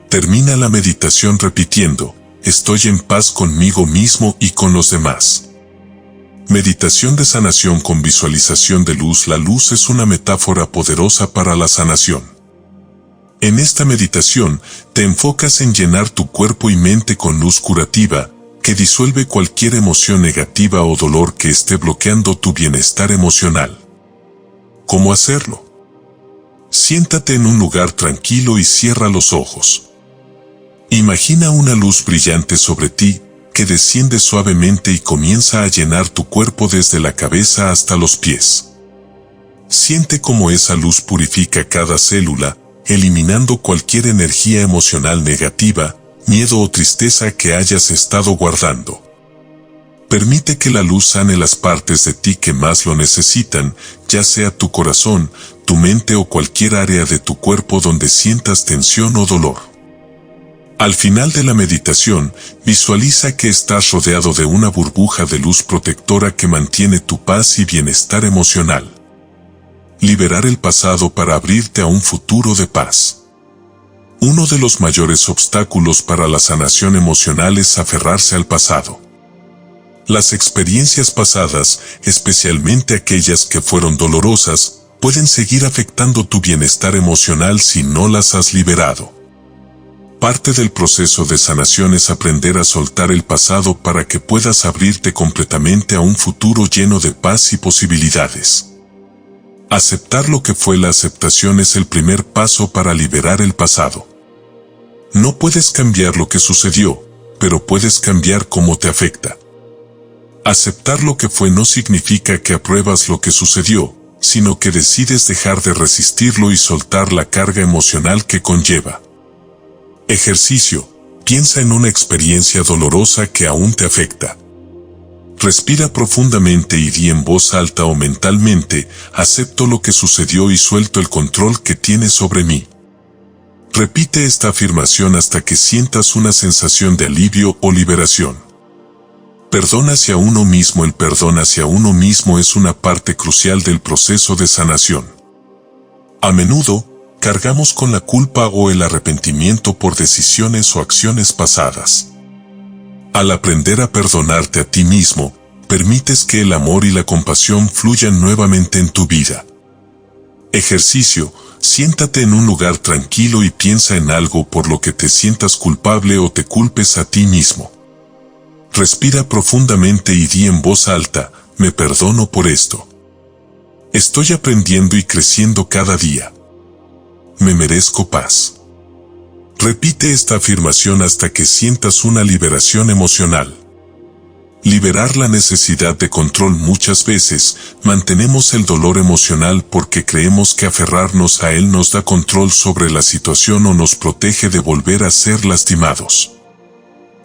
Termina la meditación repitiendo: estoy en paz conmigo mismo y con los demás. Meditación de sanación con visualización de luz. La luz es una metáfora poderosa para la sanación. En esta meditación, te enfocas en llenar tu cuerpo y mente con luz curativa, que disuelve cualquier emoción negativa o dolor que esté bloqueando tu bienestar emocional. ¿Cómo hacerlo? Siéntate en un lugar tranquilo y cierra los ojos. Imagina una luz brillante sobre ti, que desciende suavemente y comienza a llenar tu cuerpo desde la cabeza hasta los pies. Siente cómo esa luz purifica cada célula, eliminando cualquier energía emocional negativa, miedo o tristeza que hayas estado guardando. Permite que la luz sane las partes de ti que más lo necesitan, ya sea tu corazón, tu mente o cualquier área de tu cuerpo donde sientas tensión o dolor. Al final de la meditación, visualiza que estás rodeado de una burbuja de luz protectora que mantiene tu paz y bienestar emocional. Liberar el pasado para abrirte a un futuro de paz. Uno de los mayores obstáculos para la sanación emocional es aferrarse al pasado. Las experiencias pasadas, especialmente aquellas que fueron dolorosas, pueden seguir afectando tu bienestar emocional si no las has liberado. Parte del proceso de sanación es aprender a soltar el pasado para que puedas abrirte completamente a un futuro lleno de paz y posibilidades. Aceptar lo que fue. La aceptación es el primer paso para liberar el pasado. No puedes cambiar lo que sucedió, pero puedes cambiar cómo te afecta. Aceptar lo que fue no significa que apruebas lo que sucedió, sino que decides dejar de resistirlo y soltar la carga emocional que conlleva. Ejercicio. Piensa en una experiencia dolorosa que aún te afecta. Respira profundamente y di en voz alta o mentalmente: acepto lo que sucedió y suelto el control que tiene sobre mí. Repite esta afirmación hasta que sientas una sensación de alivio o liberación. Perdón hacia uno mismo. El perdón hacia uno mismo es una parte crucial del proceso de sanación. A menudo, cargamos con la culpa o el arrepentimiento por decisiones o acciones pasadas. Al aprender a perdonarte a ti mismo, permites que el amor y la compasión fluyan nuevamente en tu vida. Ejercicio. Siéntate en un lugar tranquilo y piensa en algo por lo que te sientas culpable o te culpes a ti mismo. Respira profundamente y di en voz alta: me perdono por esto. Estoy aprendiendo y creciendo cada día. Me merezco paz. Repite esta afirmación hasta que sientas una liberación emocional. Liberar la necesidad de control. Muchas veces, mantenemos el dolor emocional porque creemos que aferrarnos a él nos da control sobre la situación o nos protege de volver a ser lastimados.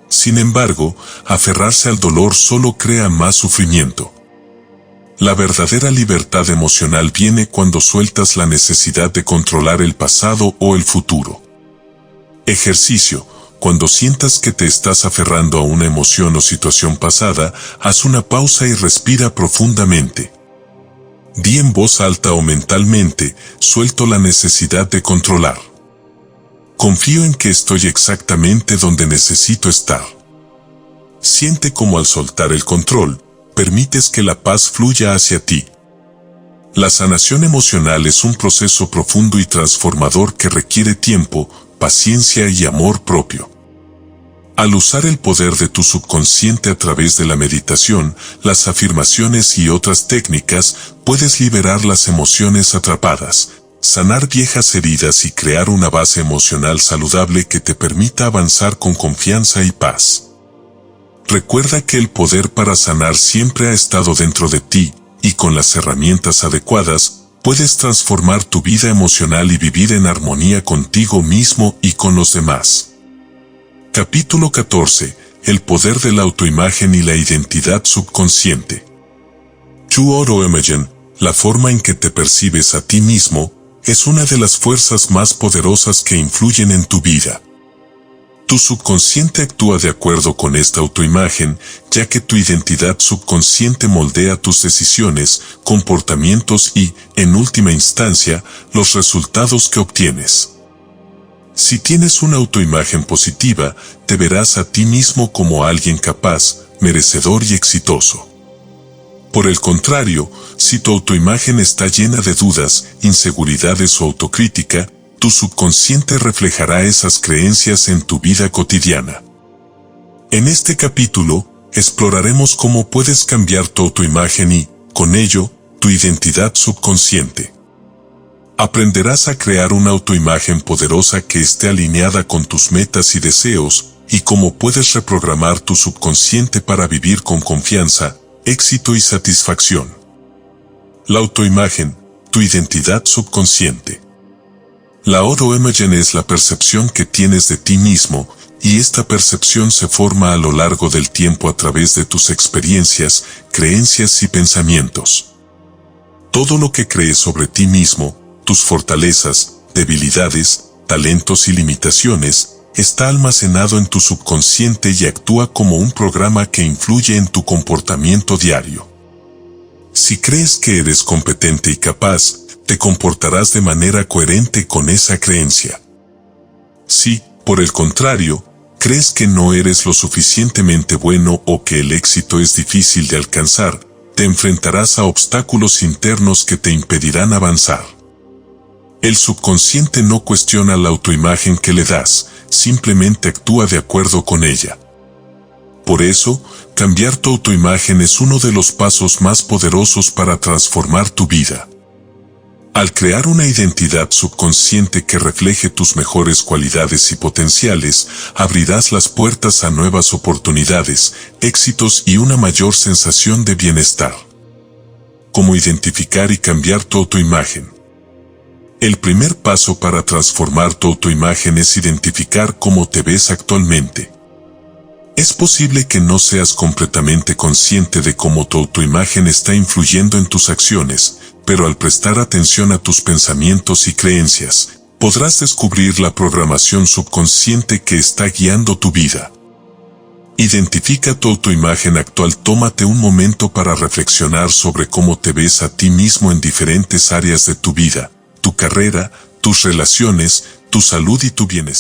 Sin embargo, aferrarse al dolor solo crea más sufrimiento. La verdadera libertad emocional viene cuando sueltas la necesidad de controlar el pasado o el futuro. Ejercicio. Cuando sientas que te estás aferrando a una emoción o situación pasada, haz una pausa y respira profundamente. Di en voz alta o mentalmente: suelto la necesidad de controlar. Confío en que estoy exactamente donde necesito estar. Siente cómo al soltar el control, permites que la paz fluya hacia ti. La sanación emocional es un proceso profundo y transformador que requiere tiempo, paciencia y amor propio. Al usar el poder de tu subconsciente a través de la meditación, las afirmaciones y otras técnicas, puedes liberar las emociones atrapadas, sanar viejas heridas y crear una base emocional saludable que te permita avanzar con confianza y paz. Recuerda que el poder para sanar siempre ha estado dentro de ti, y con las herramientas adecuadas, puedes transformar tu vida emocional y vivir en armonía contigo mismo y con los demás. Capítulo 14. El poder de la autoimagen y la identidad subconsciente. Tu autoimagen, la forma en que te percibes a ti mismo, es una de las fuerzas más poderosas que influyen en tu vida. Tu subconsciente actúa de acuerdo con esta autoimagen, ya que tu identidad subconsciente moldea tus decisiones, comportamientos y, en última instancia, los resultados que obtienes. Si tienes una autoimagen positiva, te verás a ti mismo como alguien capaz, merecedor y exitoso. Por el contrario, si tu autoimagen está llena de dudas, inseguridades o autocrítica, tu subconsciente reflejará esas creencias en tu vida cotidiana. En este capítulo, exploraremos cómo puedes cambiar tu autoimagen y, con ello, tu identidad subconsciente. Aprenderás a crear una autoimagen poderosa que esté alineada con tus metas y deseos, y cómo puedes reprogramar tu subconsciente para vivir con confianza, éxito y satisfacción. La autoimagen, tu identidad subconsciente. La autoimagen es la percepción que tienes de ti mismo, y esta percepción se forma a lo largo del tiempo a través de tus experiencias, creencias y pensamientos. Todo lo que crees sobre ti mismo, tus fortalezas, debilidades, talentos y limitaciones, está almacenado en tu subconsciente y actúa como un programa que influye en tu comportamiento diario. Si crees que eres competente y capaz, te comportarás de manera coherente con esa creencia. Si, por el contrario, crees que no eres lo suficientemente bueno o que el éxito es difícil de alcanzar, te enfrentarás a obstáculos internos que te impedirán avanzar. El subconsciente no cuestiona la autoimagen que le das, simplemente actúa de acuerdo con ella. Por eso, cambiar tu autoimagen es uno de los pasos más poderosos para transformar tu vida. Al crear una identidad subconsciente que refleje tus mejores cualidades y potenciales, abrirás las puertas a nuevas oportunidades, éxitos y una mayor sensación de bienestar. ¿Cómo identificar y cambiar tu autoimagen? El primer paso para transformar tu autoimagen es identificar cómo te ves actualmente. Es posible que no seas completamente consciente de cómo tu autoimagen está influyendo en tus acciones, pero al prestar atención a tus pensamientos y creencias, podrás descubrir la programación subconsciente que está guiando tu vida. Identifica tu autoimagen actual. Tómate un momento para reflexionar sobre cómo te ves a ti mismo en diferentes áreas de tu vida, tu carrera, tus relaciones, tu salud y tu bienestar.